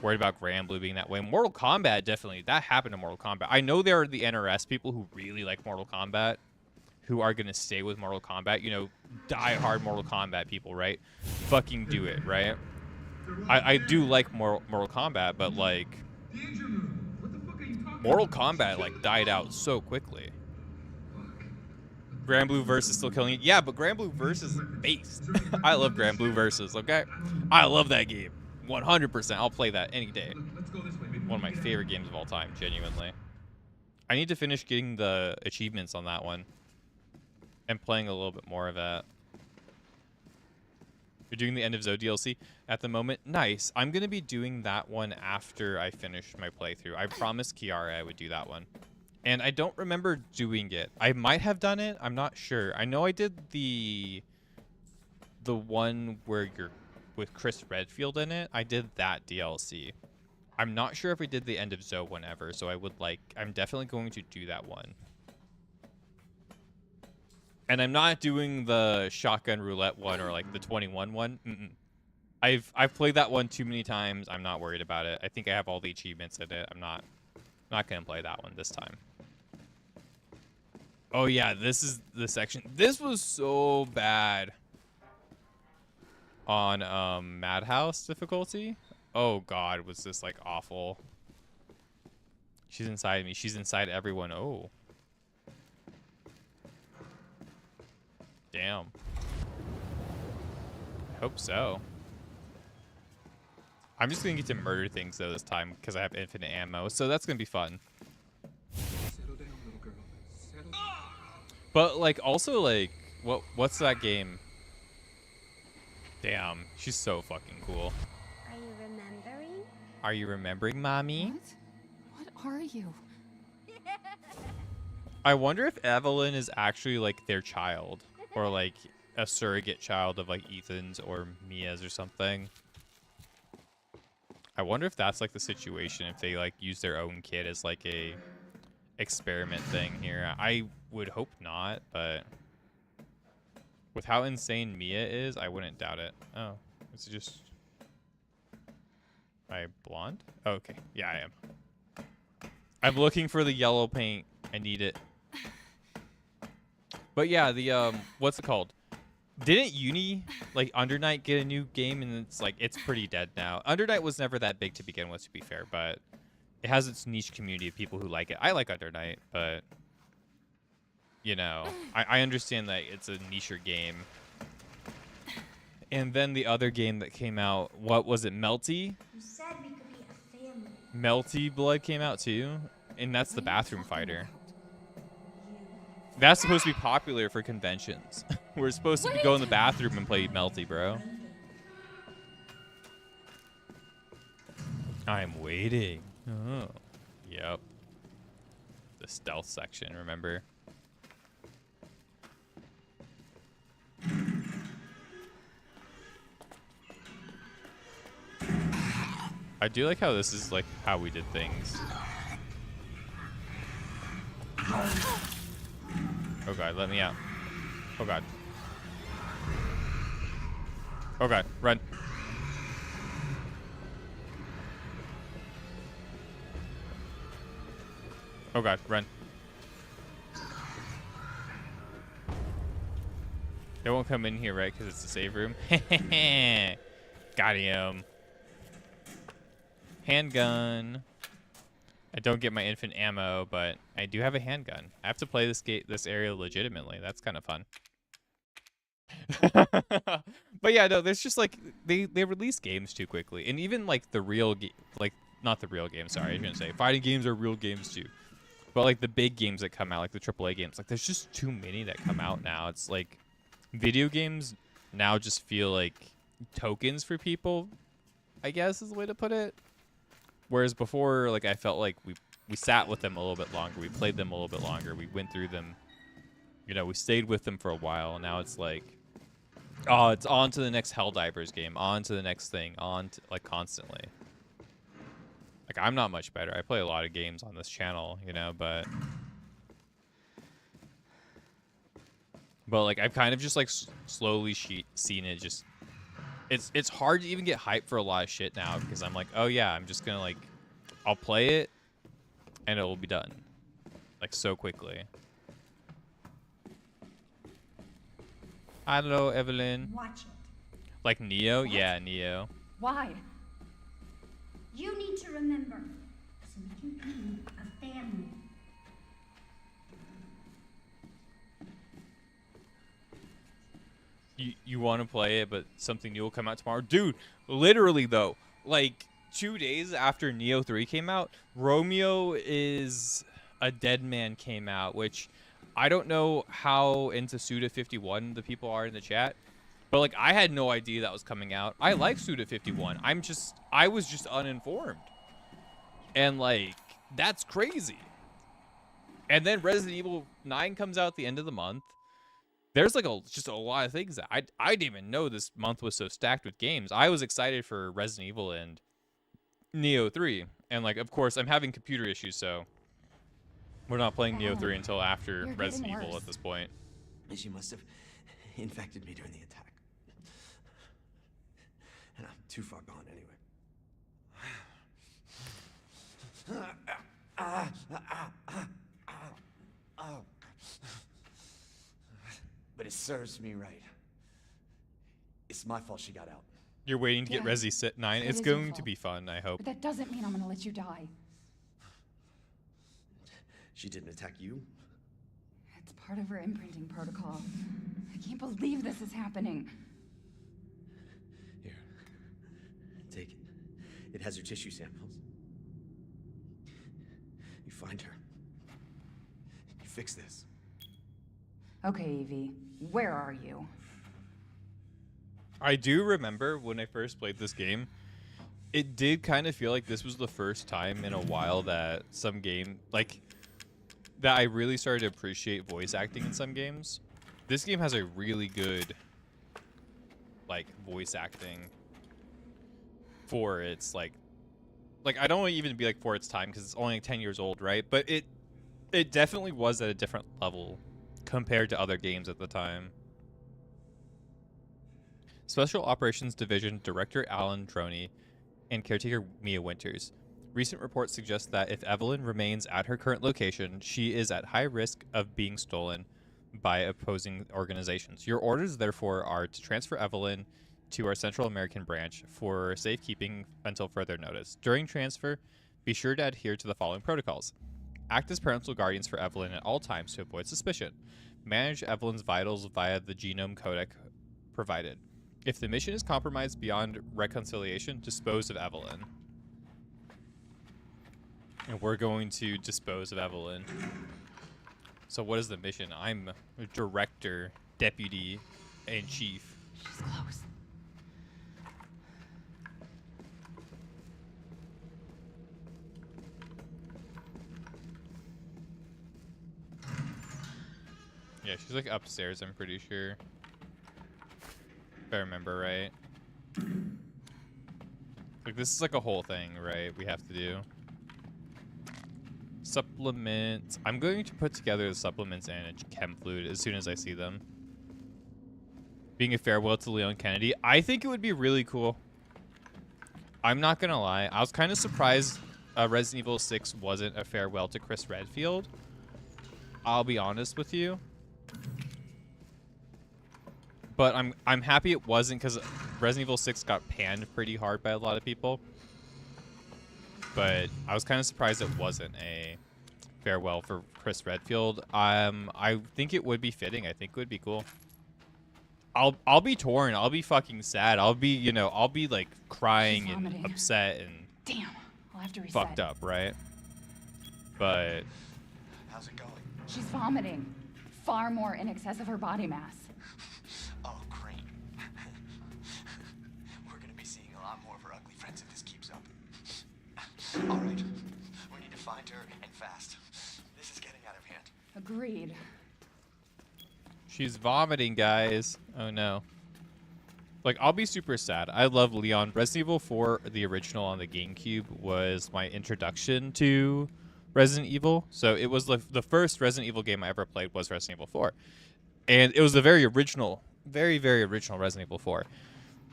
Worried about Granblue being that way. Mortal Kombat, definitely. That happened to Mortal Kombat. I know there are the NRS people who really like Mortal Kombat, who are going to stay with Mortal Kombat. You know, die-hard Mortal Kombat people, right? Fucking do it, right? I do like Mortal Kombat, but, like, Mortal Kombat, like, died out so quickly. Granblue Verse is still killing it. Yeah, but Granblue Verse is based. I love Granblue Versus, okay? I love that game. 100%. I'll play that any day. One of my favorite games of all time, genuinely. I need to finish getting the achievements on that one. And playing a little bit more of that. You're doing the End of Zoe DLC at the moment? Nice. I'm going to be doing that one after I finish my playthrough. I promised Kiara I would do that one. And I don't remember doing it. I might have done it. I'm not sure. I know I did the one where you're with Chris Redfield in it. I did that DLC. I'm not sure if we did the End of Zoe one ever, so I'm definitely going to do that one. And I'm not doing the Shotgun Roulette one or like the 21 one. I've played that one too many times. I'm not worried about it. I think I have all the achievements in it. I'm not going to play that one this time. Oh yeah, this is the section. This was so bad on Madhouse difficulty. Oh god, was this like awful. She's inside me. She's inside everyone. Oh. Damn. I hope so. I'm just gonna get to murder things though this time because I have infinite ammo, so that's gonna be fun. Settle down, little girl. Settle down. But like also like what's that game? Damn, she's so fucking cool. Are you remembering? Are you remembering, mommy? What are you? I wonder if Evelyn is actually like their child, or like a surrogate child of like Ethan's or Mia's or something. I wonder if that's like the situation, if they like use their own kid as like a experiment thing here. I would hope not, but with how insane Mia is, I wouldn't doubt it. Oh, is it just... Am I blonde? Oh, okay. Yeah, I am. I'm looking for the yellow paint. I need it. But yeah, the, what's it called? Didn't Uni, like, Undernight get a new game? And it's, like, it's pretty dead now. Undernight was never that big to begin with, to be fair, but it has its niche community of people who like it. I like Undernight, but, you know, I understand that it's a nicher game. And then the other game that came out, what was it, Melty? You said we could be a family. Melty Blood came out too, and that's the bathroom fighter. That's supposed to be popular for conventions. We're supposed to go in the bathroom and play Melty, bro. I'm waiting. Oh, yep. The stealth section, remember? I do like how this is like how we did things. Oh god, let me out. Oh god. Oh god, run. Oh god, run. They won't come in here, right? Because it's a save room. Got him. Handgun. I don't get my infinite ammo, but I do have a handgun. I have to play this area legitimately. That's kind of fun. But yeah, no, there's just like they release games too quickly, and even like the real like not the real games. Sorry, I was gonna say fighting games are real games too, but like the big games that come out, like the AAA games, like there's just too many that come out now. It's like video games now just feel like tokens for people, I guess is the way to put it. Whereas before, like I felt like we sat with them a little bit longer, we played them a little bit longer, we went through them. You know, we stayed with them for a while. Now it's like, oh, it's on to the next Helldivers game, on to the next thing, on to, like constantly. Like I'm not much better. I play a lot of games on this channel, you know, but like I've kind of just like slowly seen it. Just it's hard to even get hyped for a lot of shit now because I'm like, oh yeah, I'm just gonna like, I'll play it and it will be done, like so quickly. I don't know, Evelyn. Watch it. Like Neo? What? Yeah, Neo. Why? You need to remember, so we can be a family. You want to play it, but something new will come out tomorrow? Dude, literally though, like 2 days after Neo 3 came out, Romeo is a Dead Man came out, which I don't know how into Suda51 the people are in the chat, but like I had no idea that was coming out. I like Suda51. I was just uninformed. And like that's crazy. And then Resident Evil 9 comes out at the end of the month. There's like just a lot of things that I didn't even know this month was so stacked with games. I was excited for Resident Evil and Neo 3. And like of course I'm having computer issues, so we're not playing Neo 3 until after Resident Evil at this point. She must have infected me during the attack. And I'm too far gone anyway. But it serves me right. It's my fault she got out. You're waiting to get Resi 9. It's going to be fun, I hope. But that doesn't mean I'm gonna let you die. She didn't attack you? It's part of her imprinting protocol. I can't believe this is happening. Here. Take it. It has her tissue samples. You find her. You fix this. Okay, Evie. Where are you? I do remember when I first played this game, it did kind of feel like this was the first time in a while that some game, like, that I really started to appreciate voice acting in some games. This game has a really good, like, voice acting for its, like I don't want to even be like for its time because it's only like 10 years old, right? But it definitely was at a different level compared to other games at the time. Special Operations Division Director Alan Droney and caretaker Mia Winters. Recent reports suggest that if Evelyn remains at her current location, she is at high risk of being stolen by opposing organizations. Your orders, therefore, are to transfer Evelyn to our Central American branch for safekeeping until further notice. During transfer, be sure to adhere to the following protocols. Act as parental guardians for Evelyn at all times to avoid suspicion. Manage Evelyn's vitals via the genome codec provided. If the mission is compromised beyond reconciliation, dispose of Evelyn. And we're going to dispose of Evelyn. So what is the mission? I'm director, deputy, and chief. She's close. Yeah, she's like upstairs, I'm pretty sure. If I remember right. Like this is like a whole thing, right? We have to do. Supplements. I'm going to put together the supplements and a chem fluid as soon as I see them. Being a farewell to Leon Kennedy. I think it would be really cool. I'm not gonna lie. I was kind of surprised Resident Evil 6 wasn't a farewell to Chris Redfield. I'll be honest with you. But I'm happy it wasn't because Resident Evil 6 got panned pretty hard by a lot of people. but I was kind of surprised it wasn't a farewell for Chris Redfield. I think it would be fitting. I think it would be cool. I'll be torn. I'll be fucking sad. I'll be, you know, I'll be like crying and upset and Damn, I'll have to reset. fucked up, right? But How's it going? She's vomiting. Far more in excess of her body mass. Oh, great. We're gonna be seeing a lot more of her ugly friends if this keeps up. All right, we need to find her and fast. This is getting out of hand. Agreed. she's vomiting, guys. Oh no. Like, I'll be super sad. I love Leon. Resident Evil 4, the original on the GameCube, was my introduction to Resident Evil. So it was the first Resident Evil game I ever played was Resident Evil 4. And it was the very original, very, very original Resident Evil 4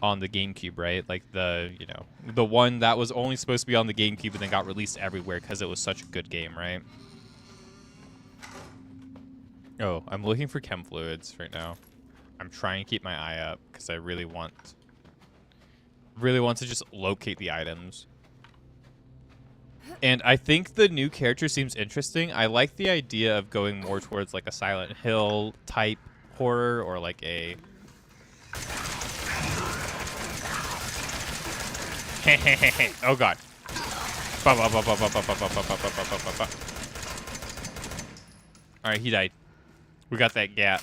on the GameCube, right? Like the one that was only supposed to be on the GameCube and then got released everywhere because it was such a good game, right? Oh, I'm looking for chem fluids right now. I'm trying to keep my eye up because I really want to just locate the items. And I think the new character seems interesting. I like the idea of going more towards like a Silent Hill type horror or like a... Oh god. Alright, he died. We got that gap.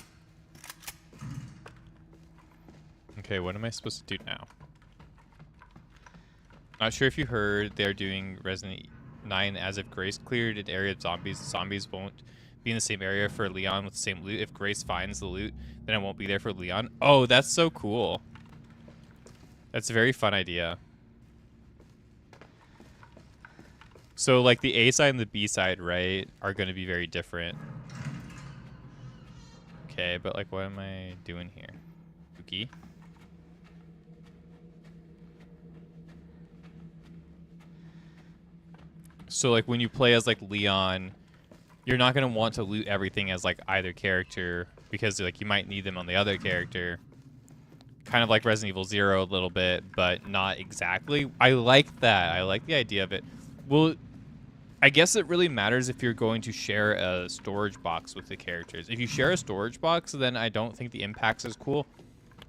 Okay, what am I supposed to do now? Not sure if you heard they're doing Resident 9 as if Grace cleared an area of zombies. Zombies won't be in the same area for Leon with the same loot. If Grace finds the loot, then it won't be there for Leon. Oh, that's so cool. That's a very fun idea. So, like, the A side and the B side, right, are going to be very different. Okay, but, like, what am I doing here? Cookie? So, like, when you play as, like, Leon, you're not going to want to loot everything as, like, either character because, like, you might need them on the other character. Kind of like Resident Evil 0 a little bit, but not exactly. I like that. I like the idea of it. Well, I guess it really matters if you're going to share a storage box with the characters. If you share a storage box, then I don't think the impact's as cool.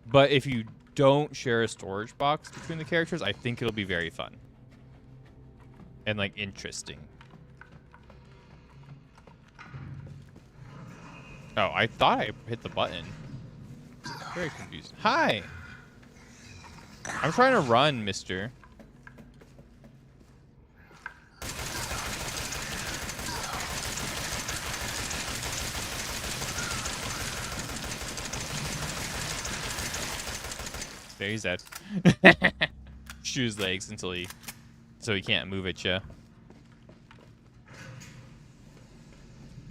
But if you don't share a storage box between the characters, I think it'll be very fun. And, like, interesting. Oh, I thought I hit the button. Very confused. Hi! I'm trying to run, mister. There, he's dead. Shoot his legs until so he can't move at you.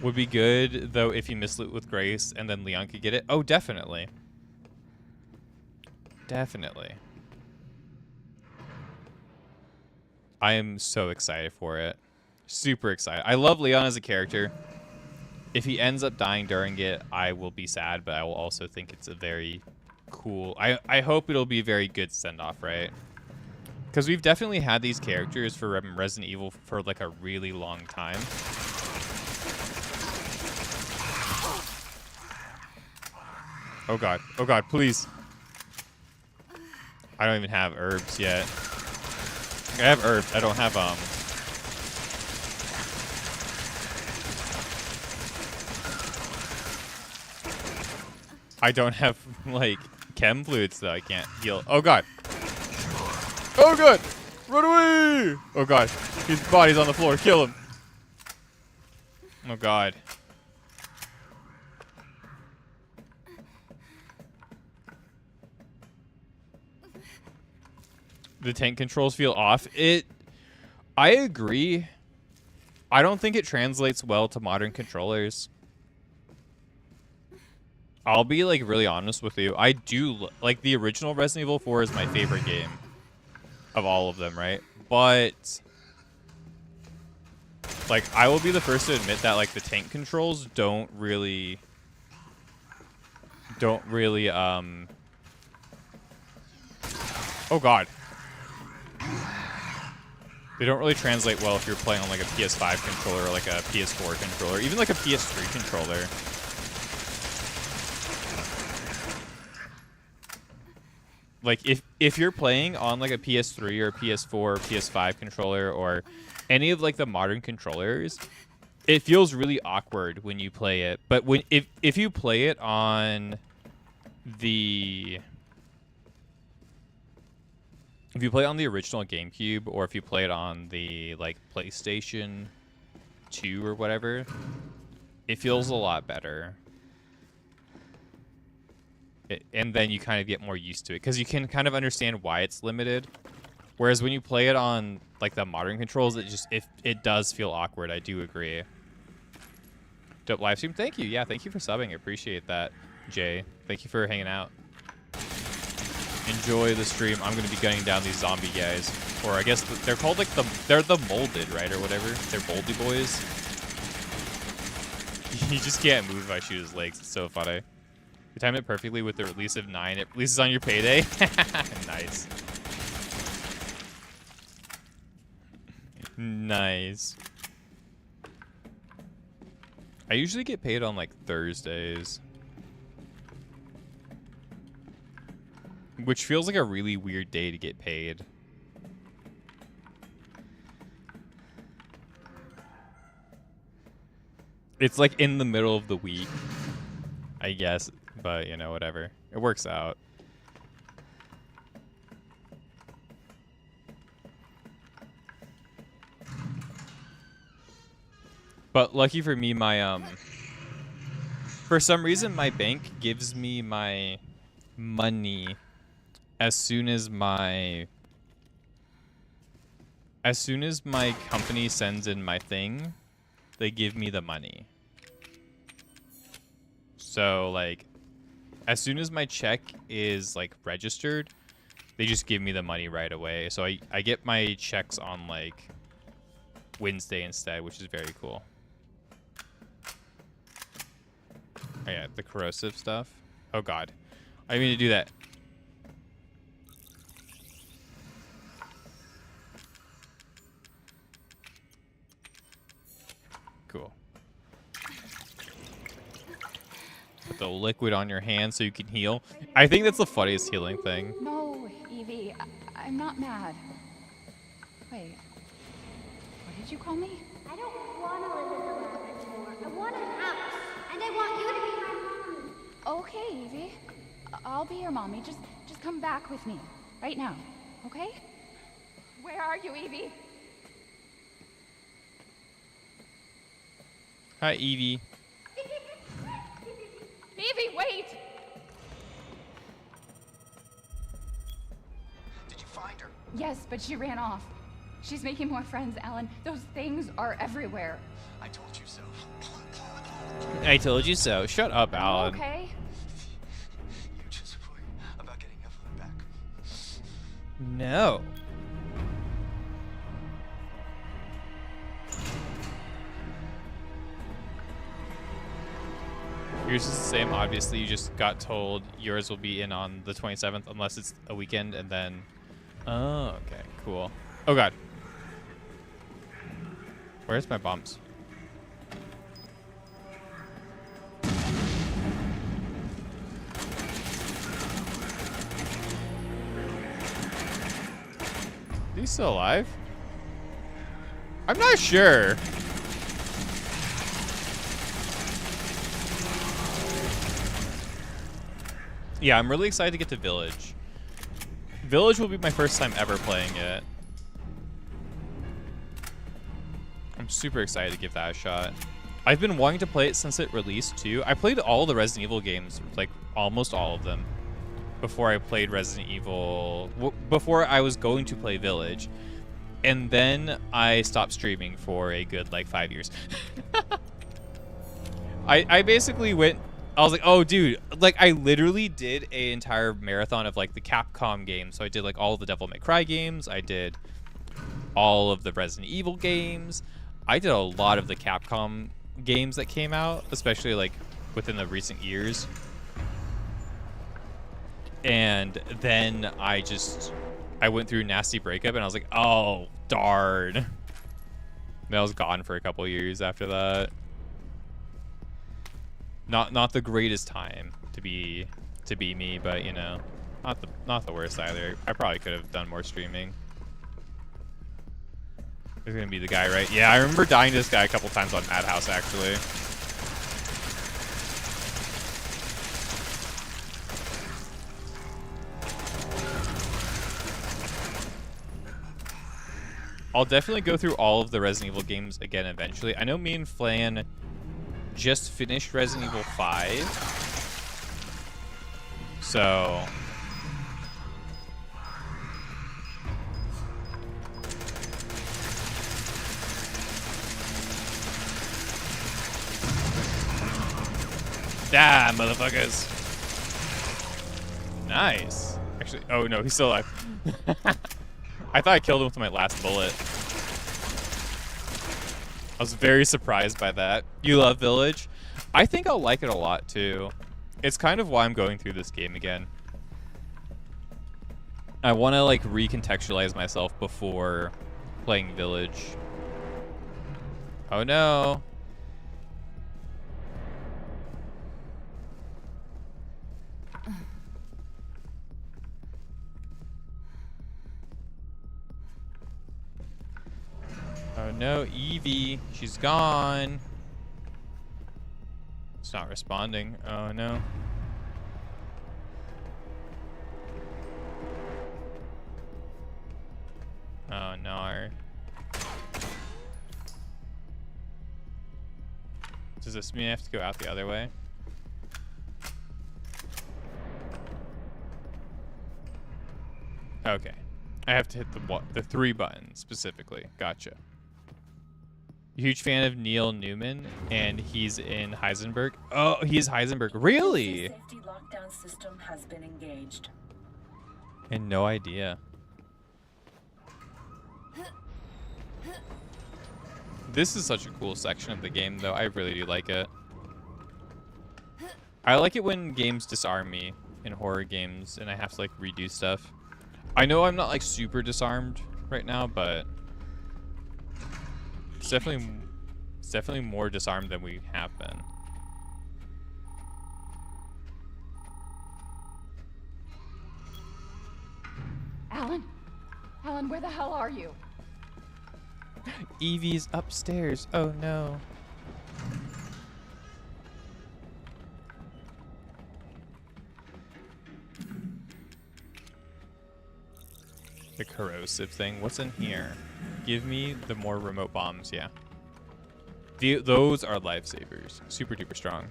Would be good, though, if you misloot with Grace and then Leon could get it. Oh, definitely. Definitely. I am so excited for it. Super excited. I love Leon as a character. If he ends up dying during it, I will be sad, but I will also think it's a very cool... I hope it'll be a very good send-off, right? Because we've definitely had these characters for Resident Evil for, like, a really long time. Oh god. Oh god, please. I don't even have herbs yet. I have herbs. I don't have, I don't have, like, chem fluids, though. I can't heal. Oh god. Oh god! Run away! Oh god. His body's on the floor. Kill him. Oh god. The tank controls feel off. I agree. I don't think it translates well to modern controllers. I'll be, like, really honest with you. I do, like, the original Resident Evil 4 is my favorite game of all of them, right? But, like, I will be the first to admit that, like, the tank controls don't really, oh god. They don't really translate well if you're playing on like a PS5 controller or like a PS4 controller, even like a PS3 controller. Like if you're playing on like a PS3 or PS4 or PS5 controller or any of like the modern controllers, it feels really awkward when you play it. But when if you play it on the original GameCube, or if you play it on the like PlayStation 2 or whatever, it feels a lot better. And then you kind of get more used to it because you can kind of understand why it's limited. Whereas when you play it on like the modern controls, it does feel awkward. I do agree. Dope live stream. Thank you. Yeah, thank you for subbing. I appreciate that, Jay. Thank you for hanging out. Enjoy the stream. I'm going to be gunning down these zombie guys. Or I guess they're called like they're the molded, right? Or whatever. They're moldy boys. You just can't move if I shoot his legs. It's so funny. You timed it perfectly with the release of 9. It releases on your payday. Nice. Nice. I usually get paid on like Thursdays. Which feels like a really weird day to get paid. It's like in the middle of the week, I guess. But, you know, whatever. It works out. But lucky for me, my, for some reason, my bank gives me my money as soon as my company sends in my thing, they give me the money. So, like, as soon as my check is like registered, they just give me the money right away. So I get my checks on like Wednesday instead, which is very cool. Oh yeah, the corrosive stuff. Oh god, I didn't mean to do that. Cool. Put the liquid on your hand so you can heal. I think that's the funniest healing thing. No, Evie, I'm not mad. Wait, what did you call me? I don't want to live in the lab anymore. I want a house, and I want you to be my mommy. Okay, Evie. I'll be your mommy. Just come back with me right now, okay? Where are you, Evie? Hi, Evie. Evie, wait! Did you find her? Yes, but she ran off. She's making more friends, Alan. Those things are everywhere. I told you so. I told you so. Shut up, Alan. Okay? You just worry about getting Evelyn back. No. Yours is the same. Obviously, you just got told yours will be in on the 27th, unless it's a weekend, and then... Oh, okay. Cool. Oh, God. Where's my bombs? Is he still alive? I'm not sure. Yeah, I'm really excited to get to Village. Village will be my first time ever playing it. I'm super excited to give that a shot. I've been wanting to play it since it released too. I played all the Resident Evil games, like almost all of them, before I played Resident Evil, before I was going to play Village. And then I stopped streaming for a good like 5 years. I basically went, I was like, oh dude, like I literally did an entire marathon of like the Capcom games. So I did like all of the Devil May Cry games. I did all of the Resident Evil games. I did a lot of the Capcom games that came out, especially like within the recent years. And then I just I went through a nasty breakup and I was like, oh, darn. And I was gone for a couple years after that. Not the greatest time to be me, but you know, not the worst either. I probably could have done more streaming. There's gonna be the guy, right? Yeah, I remember dying to this guy a couple times on Madhouse, actually. I'll definitely go through all of the Resident Evil games again eventually. I know me and Flan just finished Resident Evil 5. So... Ah, motherfuckers. Nice. Actually, oh no, he's still alive. I thought I killed him with my last bullet. I was very surprised by that. You love Village? I think I'll like it a lot too. It's kind of why I'm going through this game again. I want to like recontextualize myself before playing Village. Oh no. Oh no, Evie, she's gone. It's not responding. Oh no. Oh no. Does this mean I have to go out the other way? Okay. I have to hit the 3 buttons specifically. Gotcha. Huge fan of Neil Newman, and he's in Heisenberg. Oh, he's Heisenberg. Really? Safety lockdown system has been engaged. And no idea. This is such a cool section of the game, though. I really do like it. I like it when games disarm me in horror games, and I have to like redo stuff. I know I'm not like super disarmed right now, but it's definitely more disarmed than we have been. Alan? Alan, where the hell are you? Evie's upstairs. Oh no. The corrosive thing. What's in here? Give me the more remote bombs. Yeah. Those are lifesavers. Super duper strong.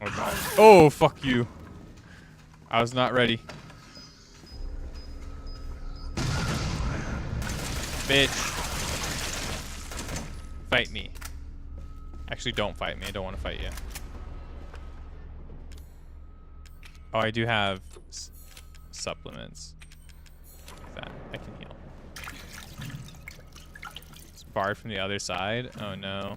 Oh god. Oh, fuck you. I was not ready. Bitch. Fight me. Actually, don't fight me. I don't want to fight you. Oh, I do have supplements. Like that. I can heal. It's barred from the other side. Oh no.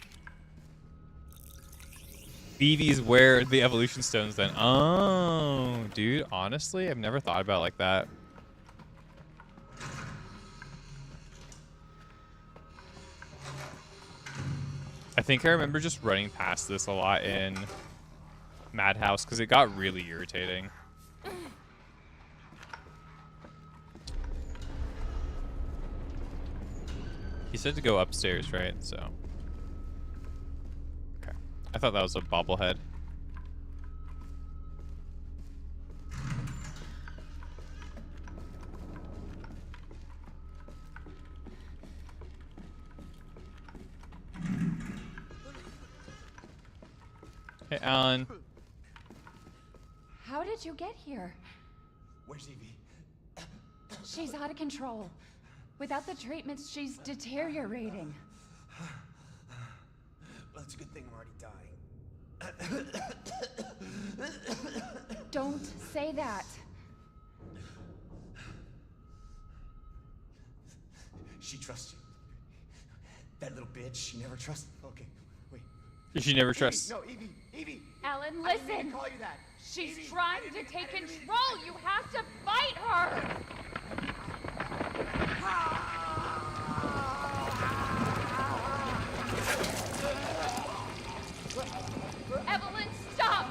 Evie's where the evolution stones then. Oh, dude. Honestly, I've never thought about it like that. I think I remember just running past this a lot in Madhouse because it got really irritating. He said to go upstairs, right? So. Okay. I thought that was a bobblehead. Hey, Alan. How did you get here? Where's Evie? She's out of control. Without the treatments, she's deteriorating. Well, it's a good thing I'm already dying. Don't say that. She trusts you. That little bitch, she never trusted. Okay, wait. She never trusts. No, Evie. Ellen, I didn't mean listen. to call you that. She's Evie, trying I to didn't- take I didn't mean- control. You have to fight her. Evelyn, stop!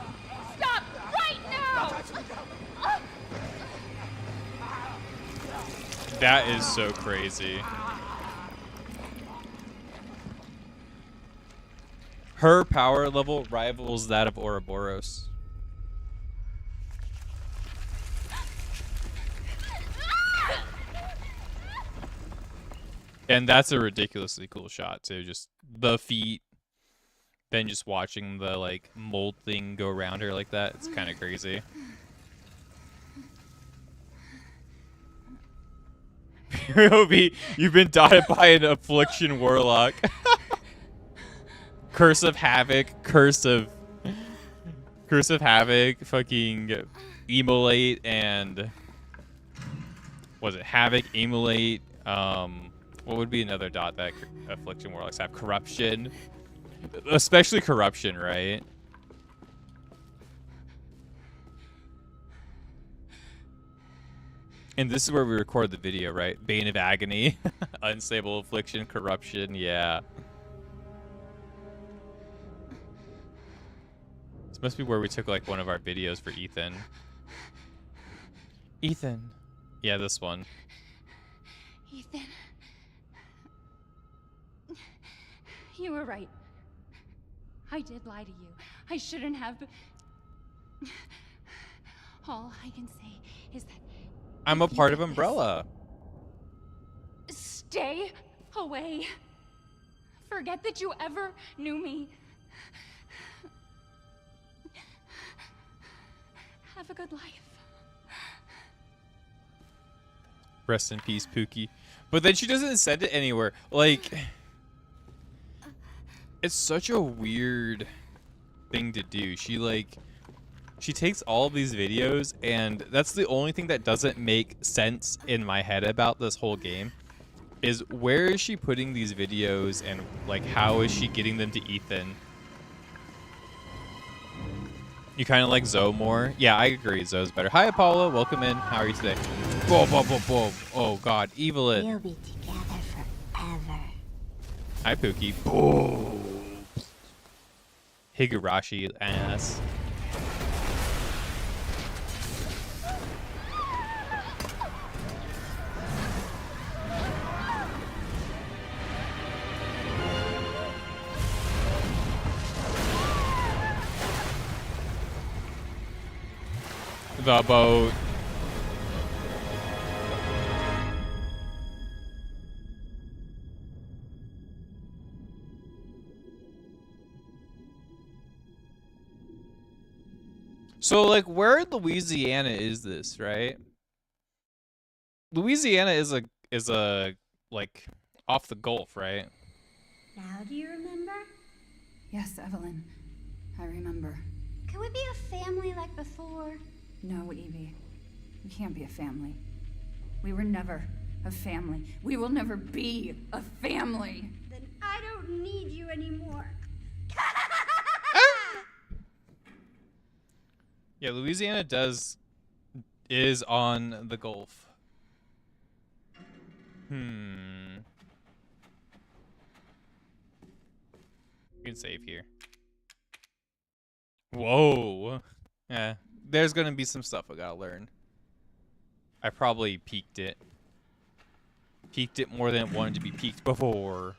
Stop right now! That is so crazy. Her power level rivals that of Ouroboros. And that's a ridiculously cool shot too. Just the feet, then just watching the like mold thing go around her like that. It's kind of crazy. Obi, you've been dotted by an affliction warlock. Curse of Havoc, Curse of Havoc, fucking Emulate, and was it Havoc, Emulate, what would be another dot that affliction warlocks have? Corruption. Especially corruption, right? And this is where we record the video, right? Bane of Agony, Unstable Affliction, Corruption, yeah. This must be where we took like one of our videos for Ethan. Ethan. Yeah, this one. Ethan. You were right. I did lie to you. I shouldn't have. All I can say is that I'm a if you part of get this, Umbrella. stay away. Forget that you ever knew me. Have a good life. Rest in peace, Pookie. But then she doesn't send it anywhere. Like, it's such a weird thing to do. She takes all of these videos, and that's the only thing that doesn't make sense in my head about this whole game, is where is she putting these videos, and like how is she getting them to Ethan? You kind of like Zoe more? Yeah, I agree. Zoe's better. Hi, Apollo. Welcome in. How are you today? Whoa, whoa, whoa, whoa. Oh, God. Evelyn. We'll be together forever. Hi, Pookie. Boom. Higurashi ass. The boat. So, like, where in Louisiana is this, right? Louisiana is a like off the Gulf, right? Now do you remember? Yes, Evelyn. I remember. Can we be a family like before? No, Evie. We can't be a family. We were never a family. We will never be a family. Then I don't need you anymore. Yeah, Louisiana is on the Gulf. You can save here. Whoa. Yeah, there's gonna be some stuff I gotta learn. I probably peaked it. Peaked it more than it wanted to be peaked before.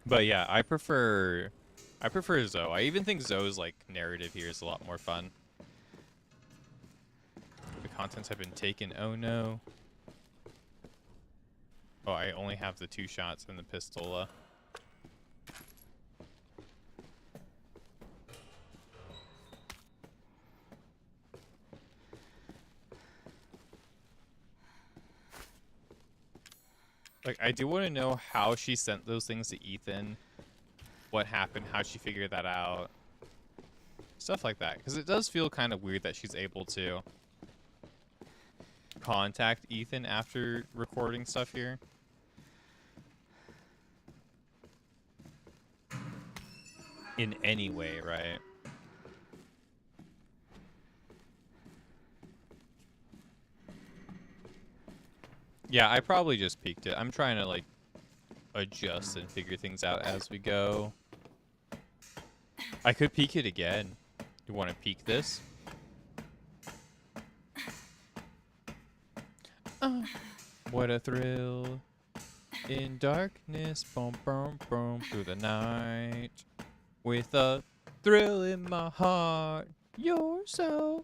But yeah, I prefer Zoe. I even think Zoe's like narrative here is a lot more fun. The contents have been taken. Oh no. Oh, I only have the 2 shots and the pistola. Like, I do want to know how she sent those things to Ethan. What happened, how she figured that out. Stuff like that. Because it does feel kind of weird that she's able to contact Ethan after recording stuff here. In any way, right? Yeah, I probably just peeked it. I'm trying to like adjust and figure things out as we go. I could peek it again. You want to peek this? What a thrill in darkness, boom, boom, boom, through the night. With a thrill in my heart, you're so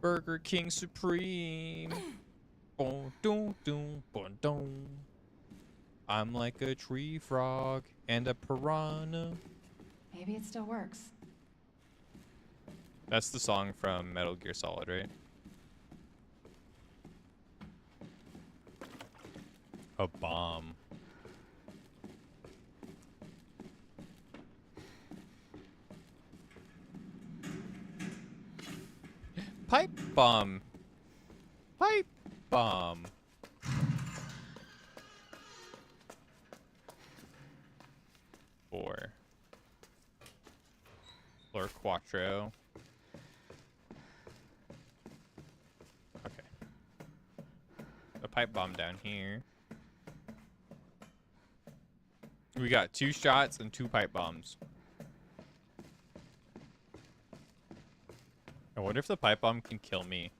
Burger King Supreme. Boom, doom, doom, boom, doom. I'm like a tree frog and a piranha. Maybe it still works. That's the song from Metal Gear Solid, right? A bomb. Pipe bomb. Pipe bomb. Four. Floor quattro. Okay. A pipe bomb down here. We got 2 shots and 2 pipe bombs. I wonder if the pipe bomb can kill me.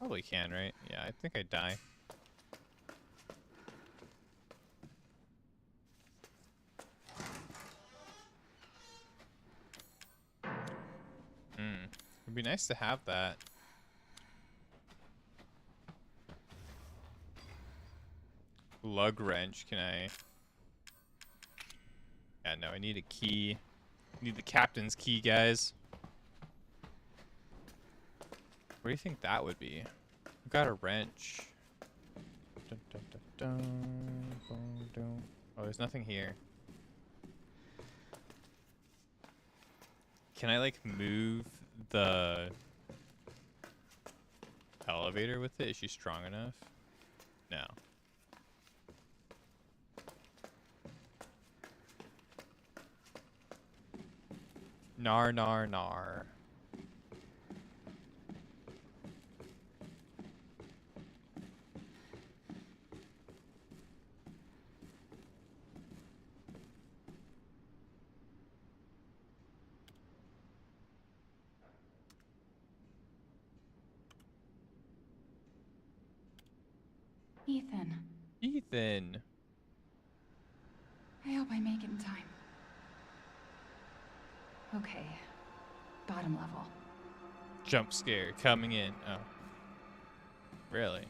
Probably can, right? Yeah, I think I'd die. It'd be nice to have that. Lug wrench, can I? Yeah, no, I need a key. I need the captain's key, guys. What do you think that would be? I've got a wrench. Dun, dun, dun, dun, dun, dun. Oh, there's nothing here. Can I, like, move the elevator with it? Is she strong enough? No. Nar, nar, nar. Ethan. Ethan. I hope I make it in time. Okay. Bottom level. Jump scare coming in. Oh. Really?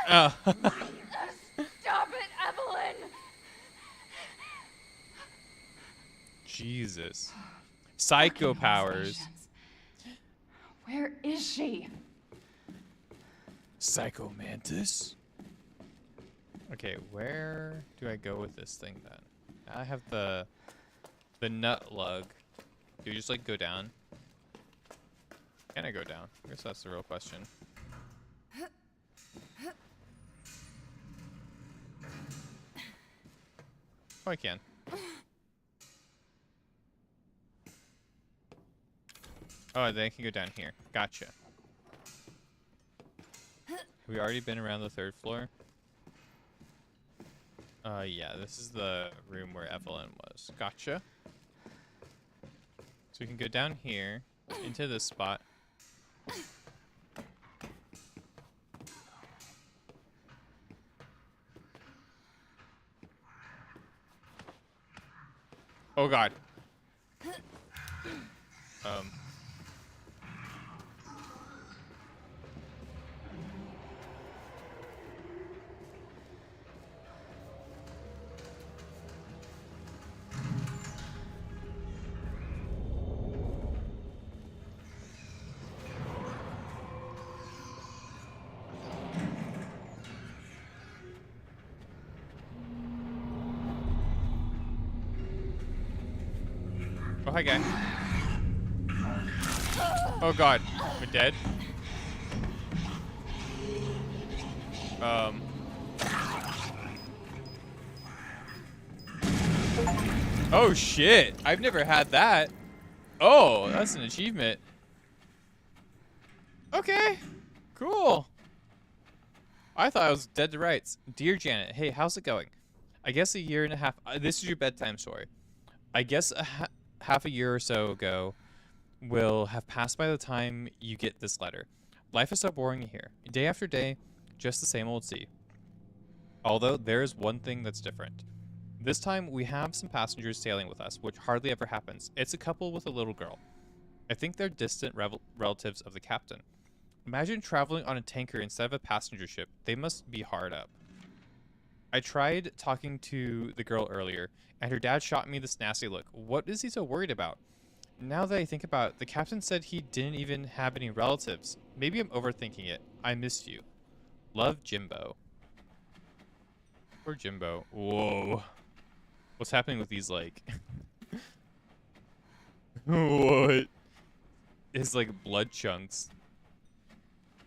Oh. Stop it, Evelyn! Jesus. Psycho powers. Where is she? Psycho Mantis. Okay, where do I go with this thing then? I have the nut lug. Do you just like go down? Can I go down? I guess that's the real question. Oh, I can. Oh, then I can go down here. Gotcha. Have we already been around the 3rd floor? Yeah, this is the room where Evelyn was. Gotcha. So we can go down here, into this spot. Oh god. Oh, hi, guy. Oh, God. We're dead. Um. Oh shit! I've never had that. Oh, that's an achievement. Okay, cool. I thought I was dead to rights. Dear Janet, hey, how's it going? I guess a year and a half. This is your bedtime story. I guess half a year or so ago will have passed by the time you get this letter. Life is so boring here. Day after day, just the same old sea. Although there is one thing that's different. This time we have some passengers sailing with us, which hardly ever happens. It's a couple with a little girl. I think they're distant relatives of the captain. Imagine traveling on a tanker instead of a passenger ship. They must be hard up. I tried talking to the girl earlier, and her dad shot me this nasty look. What is he so worried about? Now that I think about it, the captain said he didn't even have any relatives. Maybe I'm overthinking it. I miss you. Love, Jimbo. Poor Jimbo. Whoa. What's happening with these, like... what? His, like, blood chunks.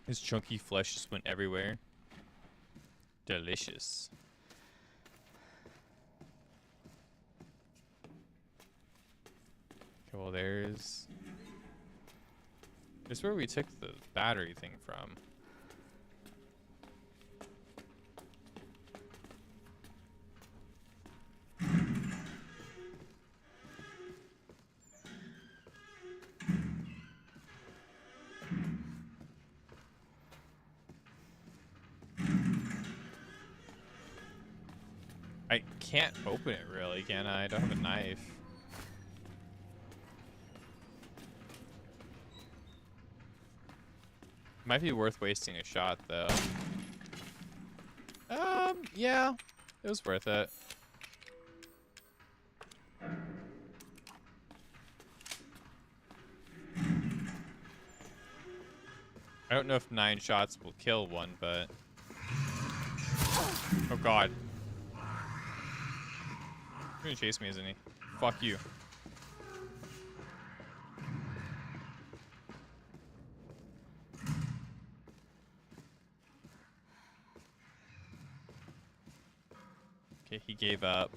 His chunky flesh just went everywhere. Delicious. Okay, well, there's where we took the battery thing from. I can't open it really, can I? I don't have a knife. Might be worth wasting a shot though. Yeah, it was worth it. I don't know if 9 shots will kill one, but... Oh god. He's gonna chase me, isn't he? Fuck you. Okay, he gave up.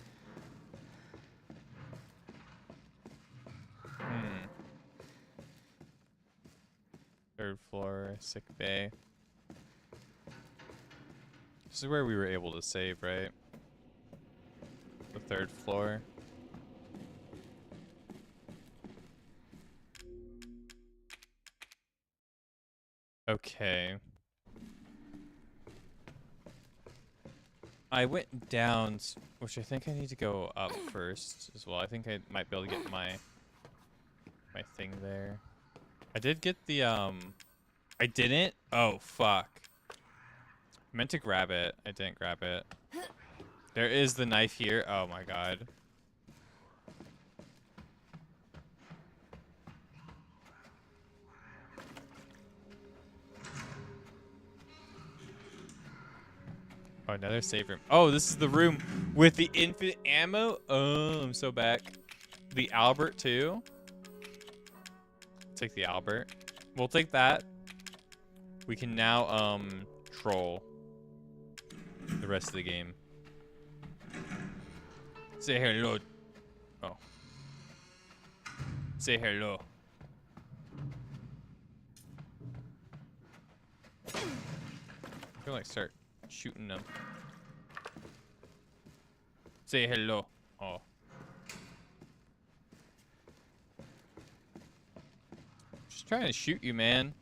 Third floor, sick bay. This is where we were able to save, right? The 3rd floor. Okay. I went down, which I think I need to go up first as well. I think I might be able to get my thing there. I did get the I didn't? Oh fuck. I meant to grab it. I didn't grab it. There is the knife here. Oh my god. Oh, another save room. Oh, this is the room with the infinite ammo. Oh, I'm so back. The Albert too. Take the Albert. We'll take that. We can now troll the rest of the game. Say hello. Oh. Say hello. I'm gonna like start shooting them. Say hello. Oh. Just trying to shoot you, man.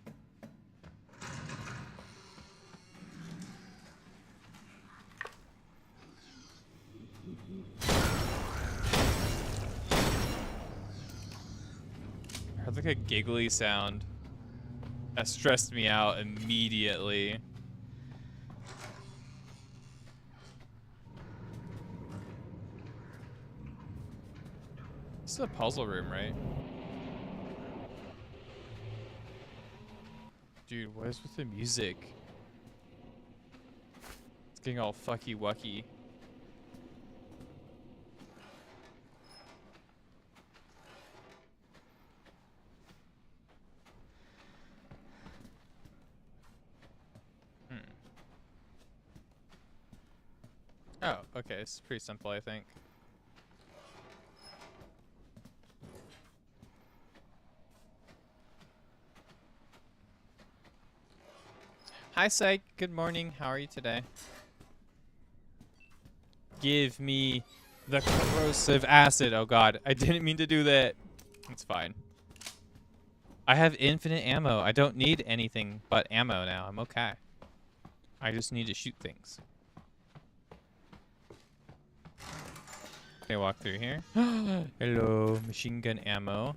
I heard like a giggly sound. That stressed me out immediately. This is a puzzle room, right? Dude, what is with the music? It's getting all fucky wucky. Oh, okay. It's pretty simple, I think. Hi, Psych. Good morning. How are you today? Give me the corrosive acid. Oh, God. I didn't mean to do that. It's fine. I have infinite ammo. I don't need anything but ammo now. I'm okay. I just need to shoot things. Okay, walk through here. Hello, machine gun ammo.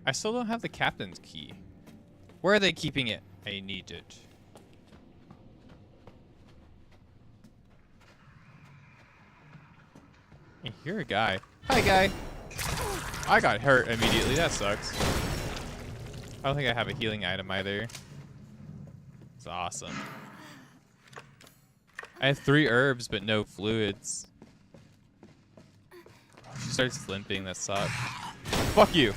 I still don't have the captain's key. Where are they keeping it? I need it. I hear a guy. Hi, guy. I got hurt immediately. That sucks. I don't think I have a healing item either. It's awesome. I have 3 herbs, but no fluids. She starts limping. That sucks. Fuck you.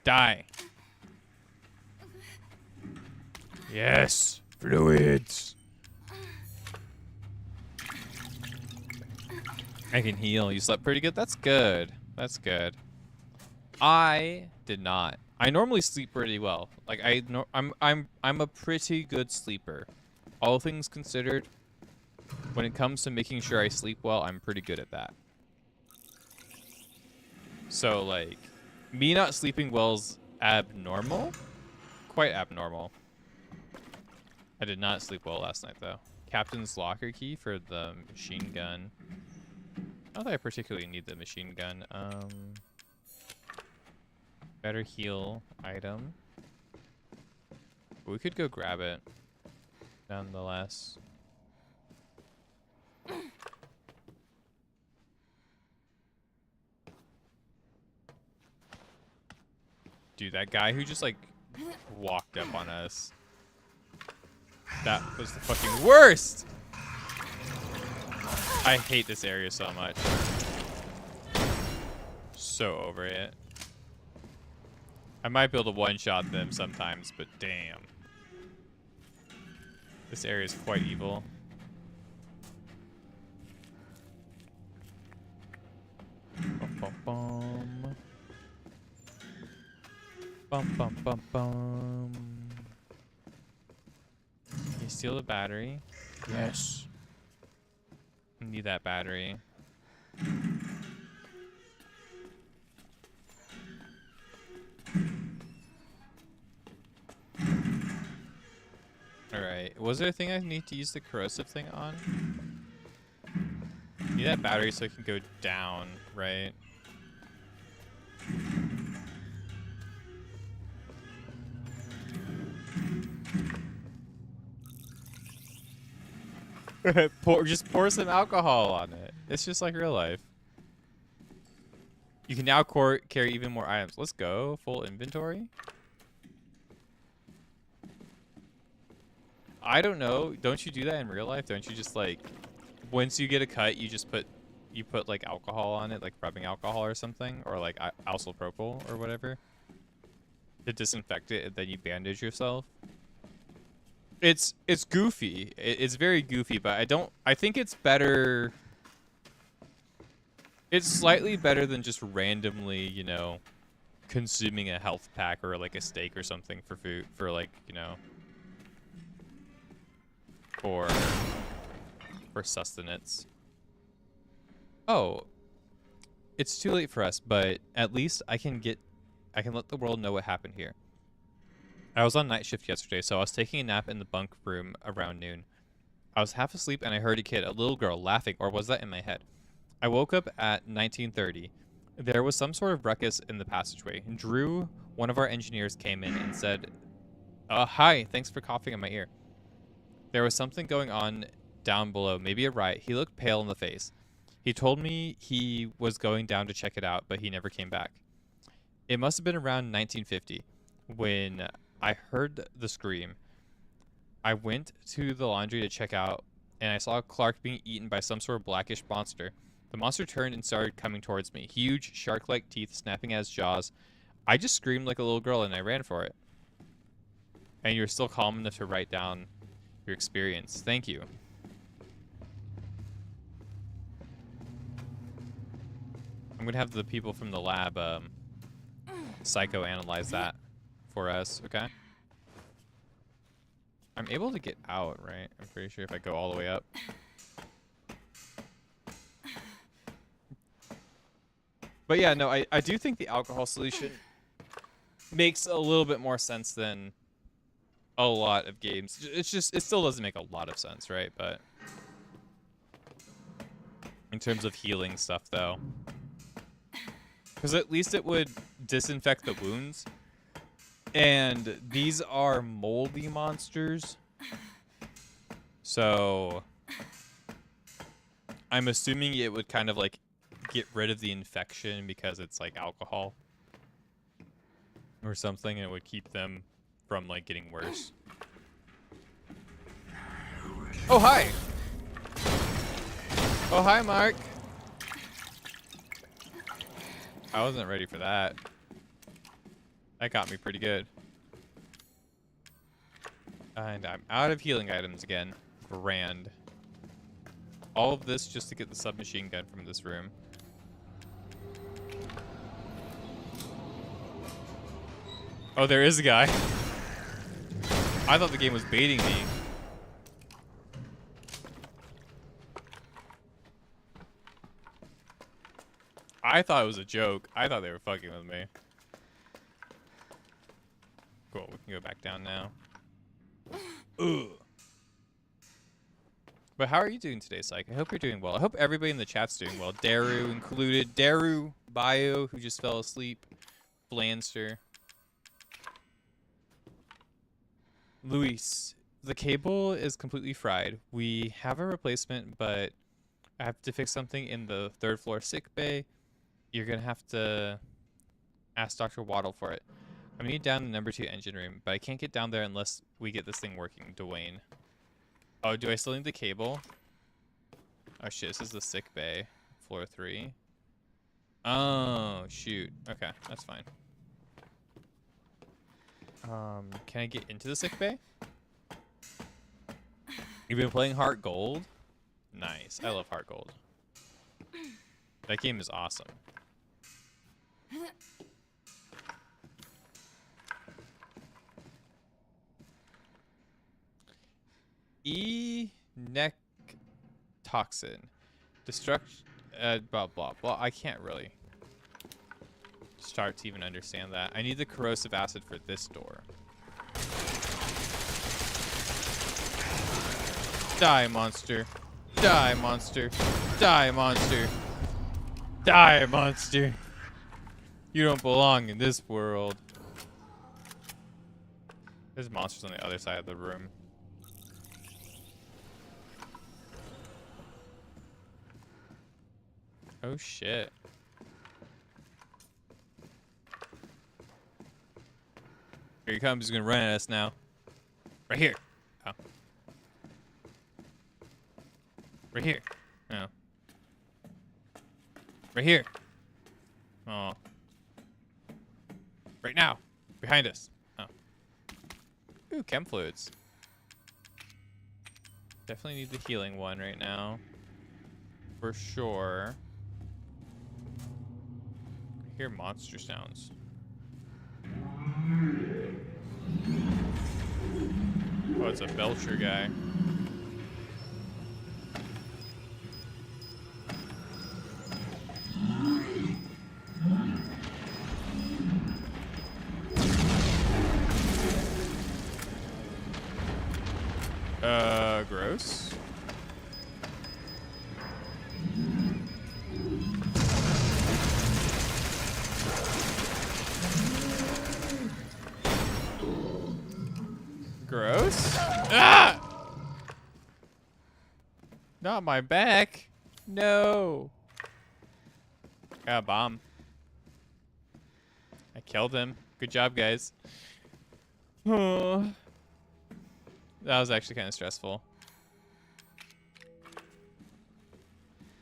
Die. Yes. Fluids. I can heal. You slept pretty good? That's good. That's good. I did not. I normally sleep pretty well. Like I'm a pretty good sleeper. All things considered, when it comes to making sure I sleep well, I'm pretty good at that. So like me not sleeping well is abnormal. Quite abnormal. I did not sleep well last night though. Captain's locker key for the machine gun. Not that I particularly need the machine gun. Better heal item. We could go grab it. Nonetheless. Dude, that guy who just like walked up on us. That was the fucking worst! I hate this area so much. So over it. I might be able to one-shot them sometimes, but damn. This area is quite evil. Bum, bum, bum. Bum, bum, bum, bum. Can you steal the battery? Yes. Need that battery. Alright. Was there a thing I need to use the corrosive thing on? Need that battery so it can go down, right? Just pour some alcohol on it. It's just like real life. You can now carry even more items. Let's go. Full inventory. I don't know. Don't you do that in real life? Don't you just like, once you get a cut, you just put like alcohol on it, like rubbing alcohol or something, or like isopropyl or whatever, to disinfect it, and then you bandage yourself. It's goofy. It's very goofy, but I think it's better. It's slightly better than just randomly, you know, consuming a health pack or like a steak or something for food, for like, you know, for sustenance. Oh, it's too late for us, but at least I can let the world know what happened here. I was on night shift yesterday, so I was taking a nap in the bunk room around noon. I was half asleep and I heard a little girl, laughing, or was that in my head? I woke up at 19:30. There was some sort of ruckus in the passageway. Drew, one of our engineers, came in and said, hi, thanks for coughing in my ear. There was something going on down below, maybe a riot. He looked pale in the face. He told me he was going down to check it out, but he never came back. It must have been around 1950 when I heard the scream. I went to the laundry to check out, and I saw Clark being eaten by some sort of blackish monster. The monster turned and started coming towards me, huge, shark-like teeth snapping at his jaws. I just screamed like a little girl, and I ran for it. And you're still calm enough to write down your experience. Thank you. I'm gonna have the people from the lab psychoanalyze that for us, okay? I'm able to get out, right? I'm pretty sure if I go all the way up. But yeah, no, I do think the alcohol solution makes a little bit more sense than a lot of games. It's just, it still doesn't make a lot of sense, right? But in terms of healing stuff, though. Because at least it would disinfect the wounds. And these are moldy monsters. So I'm assuming it would kind of like get rid of the infection because it's like alcohol or something, and it would keep them from like getting worse. Oh, hi. Oh, hi, Mark. I wasn't ready for that. That got me pretty good. And I'm out of healing items again. Grand. All of this just to get the submachine gun from this room. Oh, there is a guy. I thought the game was baiting me. I thought it was a joke. I thought they were fucking with me. Cool, we can go back down now. Ugh. But how are you doing today, Psych? I hope you're doing well. I hope everybody in the chat's doing well. Daru included. Daru, Bio, who just fell asleep. Flanster. Luis, the cable is completely fried. We have a replacement, but I have to fix something in the 3rd floor sick bay. You're going to have to ask Dr. Waddle for it. I'm going to need down the number 2 engine room, but I can't get down there unless we get this thing working, Dwayne. Oh, do I still need the cable? Oh, shit, this is the sick bay. Floor 3. Oh, shoot. Okay, that's fine. Can I get into the sick bay? You've been playing Heart Gold? Nice. I love Heart Gold. That game is awesome. Neck toxin. Destruct blah blah blah. I can't really start to even understand that. I need the corrosive acid for this door. Die, monster. Die, monster. Die, monster. Die, monster. You don't belong in this world. There's monsters on the other side of the room. Oh shit. Here he comes, he's gonna run at us now. Right here. Oh. Right here. Oh. Right here. Oh. Right now. Behind us. Oh. Ooh, chem fluids. Definitely need the healing one right now. For sure. I hear monster sounds. Oh, it's a Belcher guy. Gross. Gross. Ah! Not my back. No. Got a bomb. I killed him. Good job, guys. Oh. That was actually kind of stressful.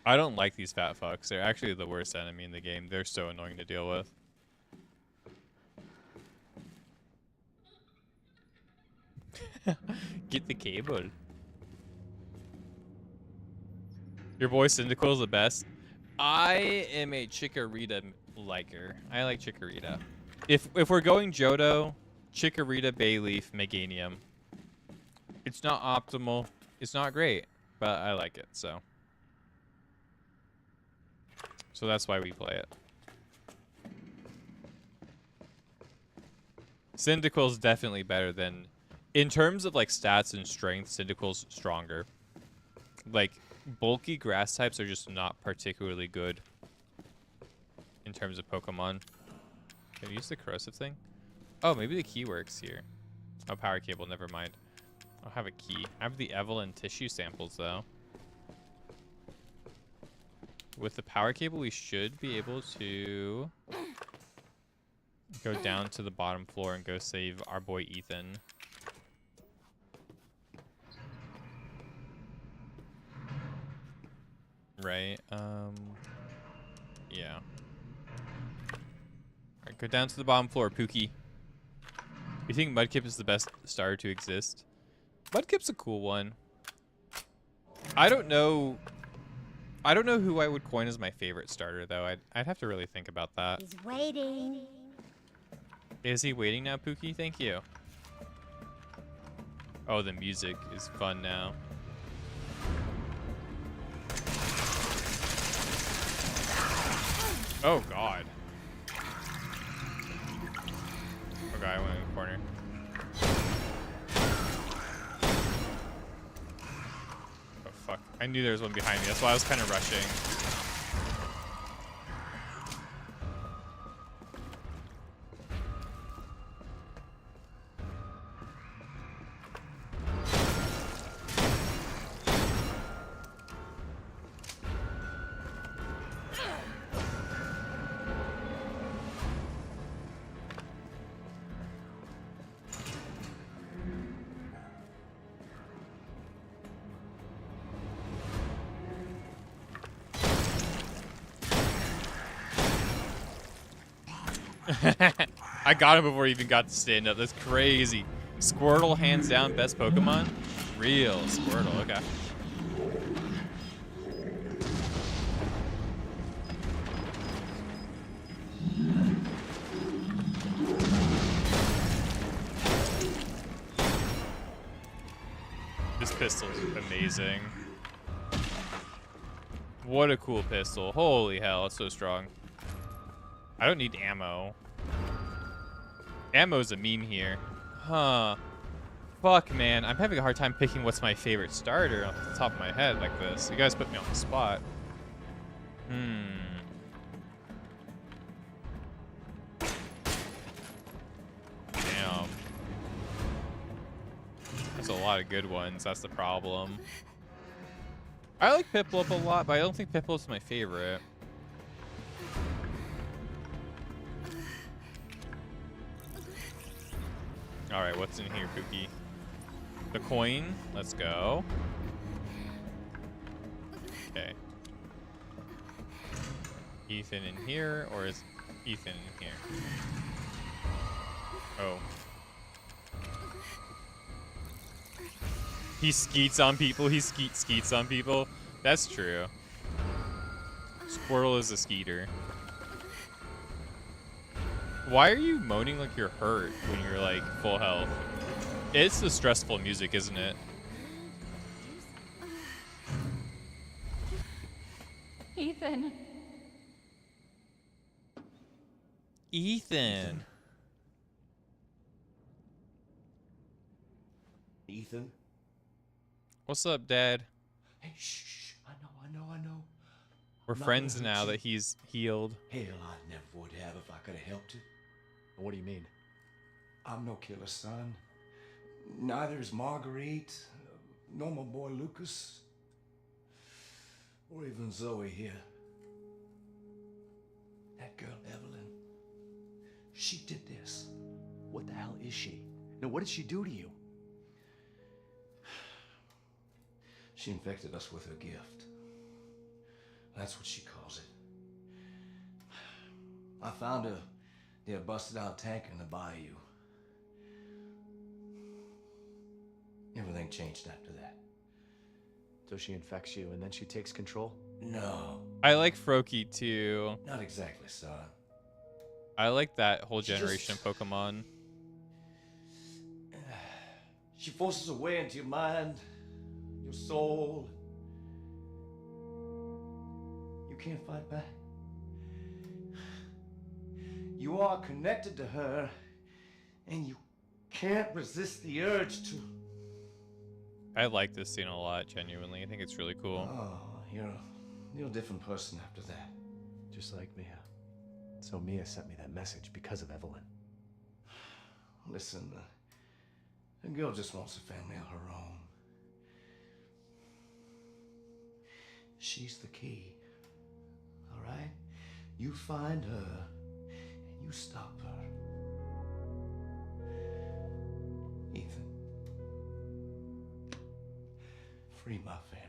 I don't like these fat fucks. They're actually the worst enemy in the game. They're so annoying to deal with. Get the cable. Your boy Syndical is the best. I am a Chikorita liker. I like Chikorita. If we're going Johto, Chikorita, Bayleaf, Meganium. It's not optimal. It's not great, but I like it, so. So that's why we play it. Cyndaquil's definitely better than... In terms of, like, stats and strength, Cyndaquil's stronger. Like, bulky grass types are just not particularly good in terms of Pokemon. Can we use the corrosive thing? Oh, maybe the key works here. Oh, power cable, never mind. I'll have a key. I have the Evelyn tissue samples, though. With the power cable, we should be able to go down to the bottom floor and go save our boy Ethan. Right, yeah. Alright, go down to the bottom floor, Pookie. You think Mudkip is the best starter to exist? Mudkip's a cool one. I don't know who I would coin as my favorite starter, though. I'd have to really think about that. He's waiting. Is he waiting now, Pookie? Thank you. Oh, the music is fun now. Oh, God. Okay, I went in the corner. Oh, fuck. I knew there was one behind me. That's why I was kind of rushing. I got him before he even got to stand up. That's crazy. Squirtle, hands down, best Pokemon. Real Squirtle, okay. This pistol's amazing. What a cool pistol. Holy hell, it's so strong. I don't need ammo. Ammo's a meme here. Huh. Fuck, man. I'm having a hard time picking what's my favorite starter off the top of my head like this. You guys put me on the spot. Damn. There's a lot of good ones. That's the problem. I like Piplup a lot, but I don't think Piplup's my favorite. Alright, what's in here, Pookie? The coin. Let's go. Okay. Ethan in here, or is Ethan in here? Oh. He skeets on people. He skeets on people. That's true. Squirtle is a skeeter. Why are you moaning like you're hurt when you're like full health? It's the stressful music, isn't it? Ethan. Ethan. Ethan? What's up, Dad? Hey, shh. I know. We're friends now that he's healed. Hell, I never would have if I could have helped you. What do you mean? I'm no killer, son. Neither is Marguerite, nor my boy Lucas, or even Zoe here. That girl, Evelyn, she did this. What the hell is she? Now, what did she do to you? She infected us with her gift. That's what she calls it. I found her near a busted out tank in the bayou. Everything changed after that. So she infects you and then she takes control? No, I like Froakie too. not exactly, son. I like that whole She generation just- of Pokemon. She forces her way into your mind, your soul. You can't fight back. You are connected to her, and you can't resist the urge to. I like this scene a lot, genuinely. I think it's really cool. Oh, you're a different person after that. Just like Mia. So Mia sent me that message because of Evelyn. Listen, the girl just wants a family of her own. She's the key. All right? You find her, and you stop her. Ethan. Free my family.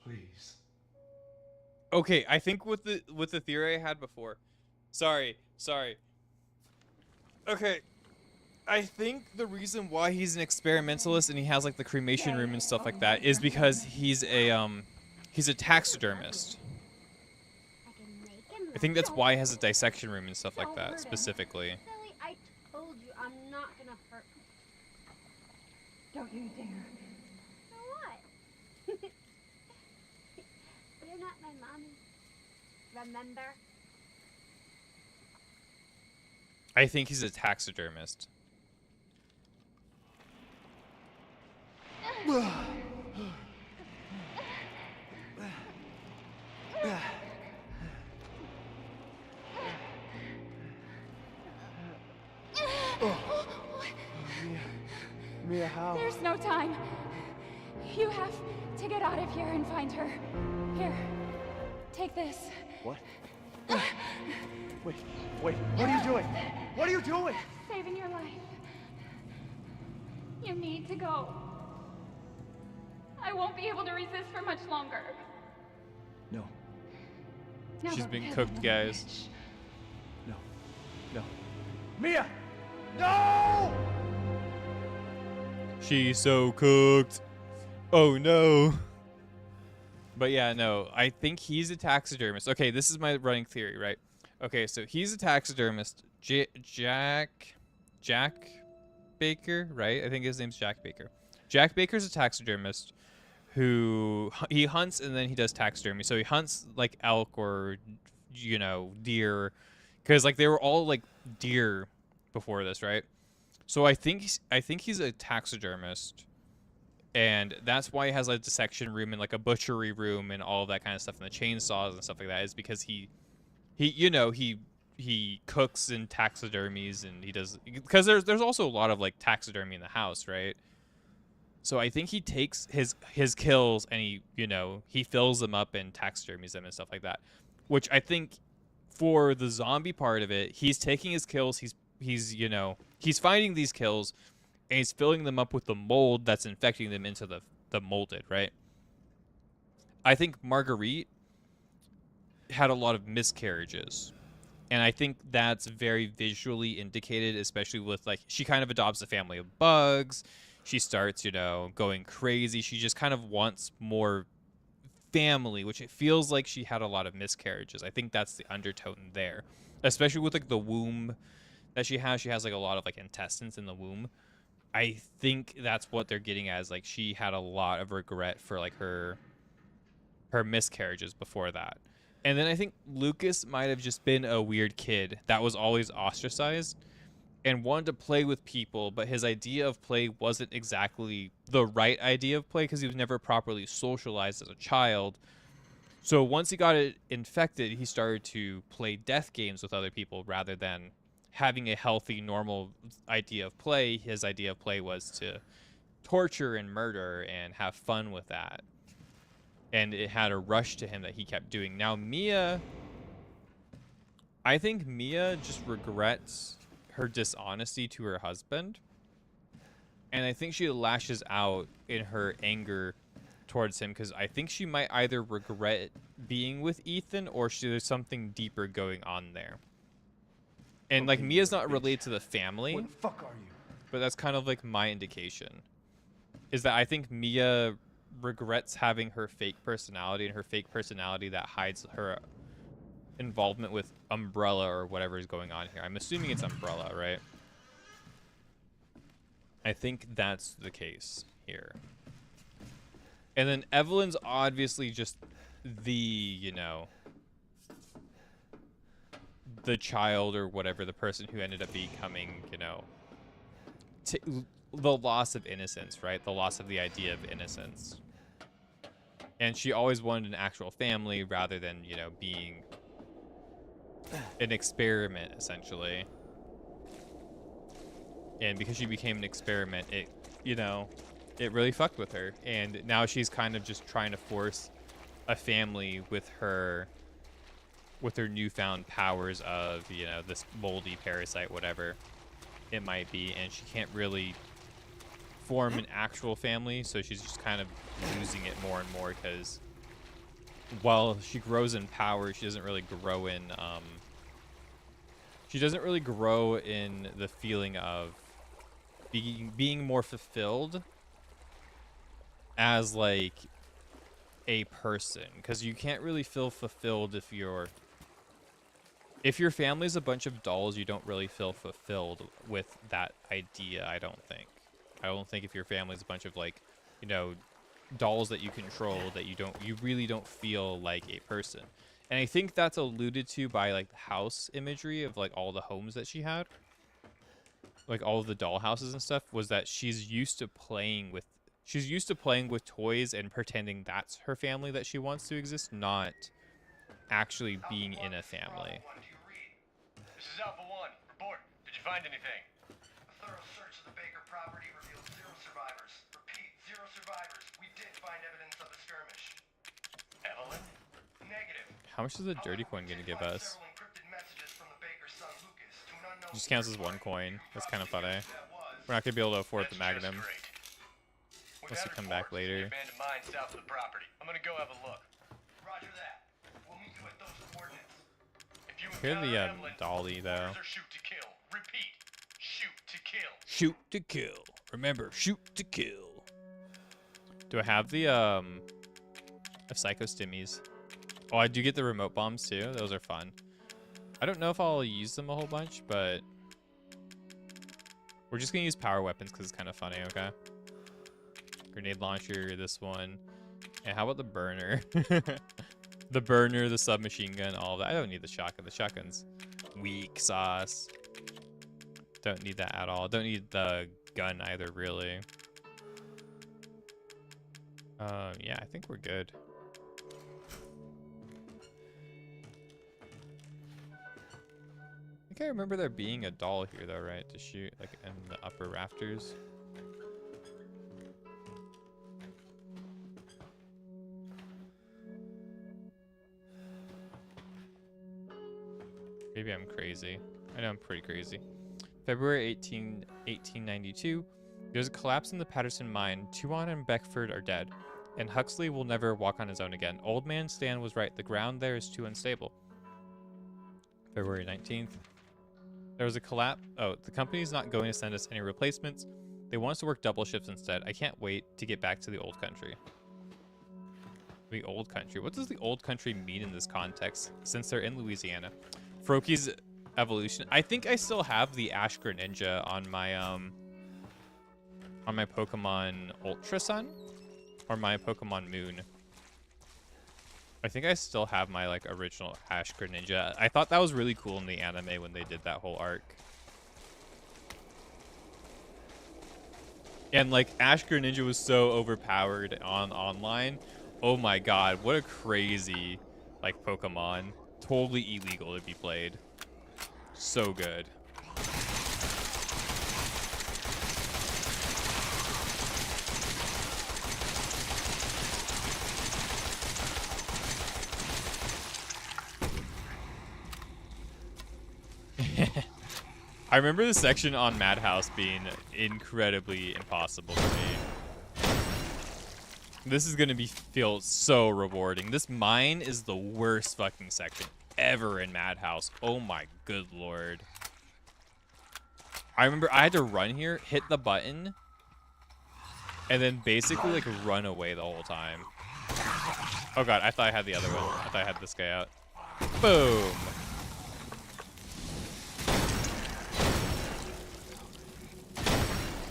Please. Okay, I think with the theory I had before. Sorry. Okay. I think the reason why he's an experimentalist and he has like the cremation room and stuff like that is because he's a taxidermist. I think that's why he has a dissection room and stuff like that specifically. Silly, I told you I'm not gonna hurt you. Don't you dare. For what? You're not my mommy. Remember? I think he's a taxidermist. Mia, how? There's no time. You have to get out of here and find her. Here, take this. What? Wait, what are you doing? What are you doing? Saving your life. You need to go. I won't be able to resist for much longer. No, She's being cooked, guys. no. Mia! No! She's so cooked. Oh no. But yeah, no, I think he's a taxidermist. Okay, this is my running theory, right? Okay, so he's a taxidermist. Jack Baker, right? I think his name's Jack Baker. Jack Baker's a taxidermist who he hunts and then he does taxidermy. So he hunts like elk or deer, because like they were all like deer before this, right? So I think he's a taxidermist, and that's why he has like a dissection room and like a butchery room and all of that kind of stuff and the chainsaws and stuff like that, is because he cooks in taxidermies and he does, because there's also a lot of like taxidermy in the house, right? So I think he takes his kills and he fills them up and taxidermies them and stuff like that, which I think for the zombie part of it, he's taking his kills, he's finding these kills and he's filling them up with the mold that's infecting them into the molded, right? I think Marguerite had a lot of miscarriages, and I think that's very visually indicated, especially with like she kind of adopts a family of bugs. She starts, going crazy. She just kind of wants more family, which it feels like she had a lot of miscarriages. I think that's the undertone there, especially with like the womb that she has. She has like a lot of like intestines in the womb. I think that's what they're getting as, like she had a lot of regret for like her miscarriages before that. And then I think Lucas might have just been a weird kid that was always ostracized and wanted to play with people, but his idea of play wasn't exactly the right idea of play because he was never properly socialized as a child. So once he got it infected, he started to play death games with other people rather than having a healthy, normal idea of play. His idea of play was to torture and murder and have fun with that. And it had a rush to him that he kept doing. Now, I think Mia just regrets her dishonesty to her husband. And I think she lashes out in her anger towards him because I think she might either regret being with Ethan or there's something deeper going on there. And like Mia's not related to the family. What the fuck are you? But that's kind of like my indication. is that I think Mia regrets having her fake personality, and her fake personality that hides her involvement with Umbrella or whatever is going on here. I'm assuming it's Umbrella, right? I think that's the case here. And then Evelyn's obviously just the, you know, the child or whatever, the person who ended up becoming, you know, the loss of innocence, right? The loss of the idea of innocence. And she always wanted an actual family rather than, you know, being an experiment, essentially. And because she became an experiment, it, you know, it really fucked with her. And now she's kind of just trying to force a family with her newfound powers of, you know, this moldy parasite, whatever it might be. And she can't really form an actual family, so she's just kind of losing it more and more, because while she grows in power, she doesn't really grow in the feeling of being more fulfilled as like a person, because you can't really feel fulfilled if your family's a bunch of dolls. You don't really feel fulfilled with that idea, I don't think. I don't think if your family's a bunch of, like, you know, dolls that you control, that you really don't feel like a person. And I think that's alluded to by, like, the house imagery of, like, all the homes that she had. Like, all of the doll houses and stuff, was that she's used to playing with toys and pretending that's her family that she wants to exist, not actually being in a family. This is Alpha 1. Report. Did you find anything? A thorough search of the Baker property revealed 0 survivors. Repeat, 0 survivors. We did find evidence of a skirmish. Evelyn? Negative. How much is the dirty coin going to give us? Just counts as 1 coin. That's kind of funny. We're not going to be able to afford the Magnum. Unless we come back later. Abandoned mine south of the property. I'm going to go have a look. Roger that. We'll meet you at those coordinates. If you Hear the dolly though. Shoot to kill. Repeat. Shoot to kill. Shoot to kill. Remember, shoot to kill. Do I have the Psycho Stimmies? Oh, I do get the remote bombs too. Those are fun. I don't know if I'll use them a whole bunch, but we're just gonna use power weapons because it's kind of funny. Okay. Grenade launcher, this one. And how about the burner? The burner, the submachine gun, all of that. I don't need the shotgun. The shotgun's weak sauce. Don't need that at all. Don't need the gun either, really. Yeah, I think we're good. I think I remember there being a doll here, though, right? To shoot, like, in the upper rafters. Maybe I'm crazy. I know I'm pretty crazy. February 18, 1892. There's a collapse in the Patterson mine. Tuon and Beckford are dead, and Huxley will never walk on his own again. Old man Stan was right. The ground there is too unstable. February 19th. There was a collapse. Oh, the company's not going to send us any replacements. They want us to work double shifts instead. I can't wait to get back to the old country. The old country. What does the old country mean in this context, since they're in Louisiana? Froakies evolution. I think I still have the Ash Greninja on my Pokemon Ultra Sun or my Pokemon Moon. I think I still have my, like, original Ash Greninja. I thought that was really cool in the anime when they did that whole arc. And, like, Ash Greninja was so overpowered online. Oh my god, what a crazy, like, Pokemon. Totally illegal to be played. So good. I remember the section on Madhouse being incredibly impossible for me. This is gonna feel so rewarding. This mine is the worst fucking section ever in Madhouse. Oh my good lord. I remember I had to run here, hit the button, and then basically like run away the whole time. Oh god, I thought I had the other one. I thought I had this guy out. Boom.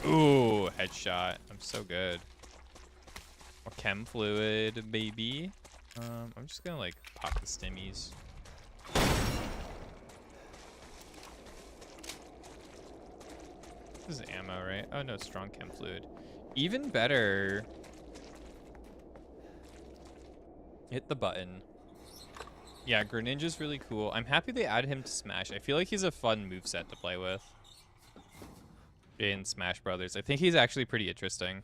Ooh, headshot. I'm so good. More chem fluid, baby. I'm just gonna like pop the stimmies. This is ammo, right? Oh no, strong chem fluid. Even better. Hit the button. Yeah, Greninja's really cool. I'm happy they added him to Smash. I feel like he's a fun moveset to play with in Smash Brothers. I think he's actually pretty interesting.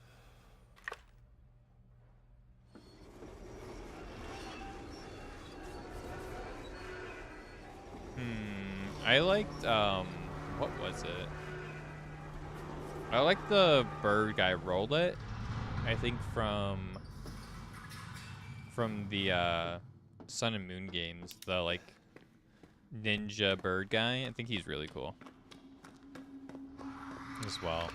I liked, what was it? I like the bird guy, Rollet. I think from the Sun and Moon games, the like ninja bird guy. I think he's really cool as well.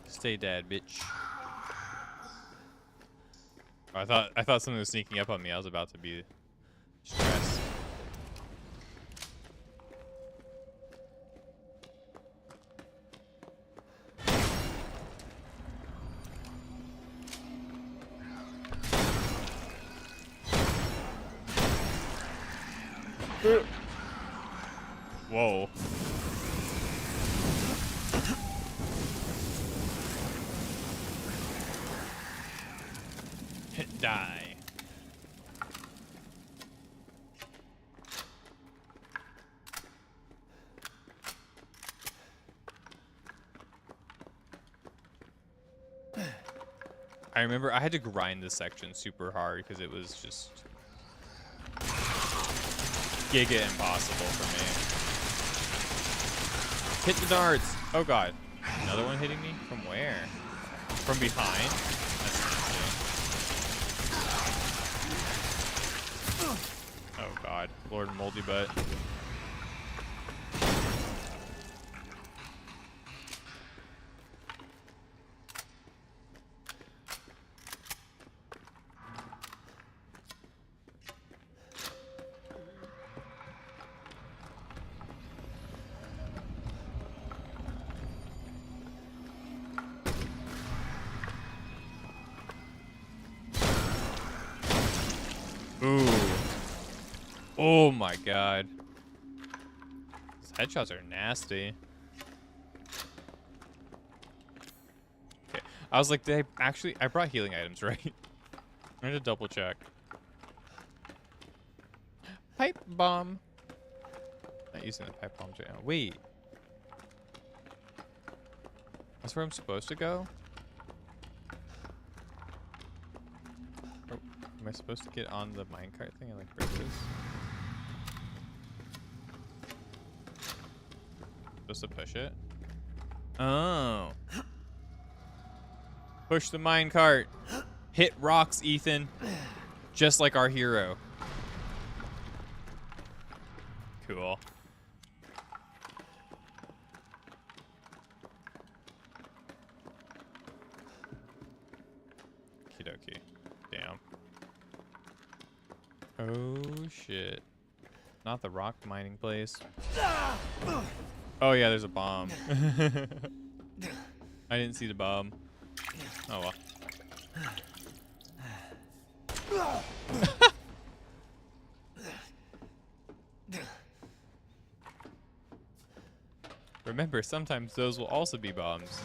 Stay dead, bitch. Oh, I thought something was sneaking up on me. I was about to be stressed. Whoa. Die. I remember I had to grind this section super hard because it was just giga impossible for me. Hit the darts. Oh god. Another one hitting me? From where? From behind? That's nasty. Oh god. Lord Moldy Butt. Ooh. Oh my god. These headshots are nasty. Okay. I was like, I brought healing items, right? I had to double check. Pipe bomb. Not using the pipe bombs right now. Wait. That's where I'm supposed to go? Am I supposed to get on the minecart thing and like break this? Supposed to push it? Oh. Push the minecart. Hit rocks, Ethan. Just like our hero. Cool. Okie dokie. Damn. Oh shit. Not the rock mining place. Oh yeah, there's a bomb. I didn't see the bomb. Oh well. Remember, sometimes those will also be bombs.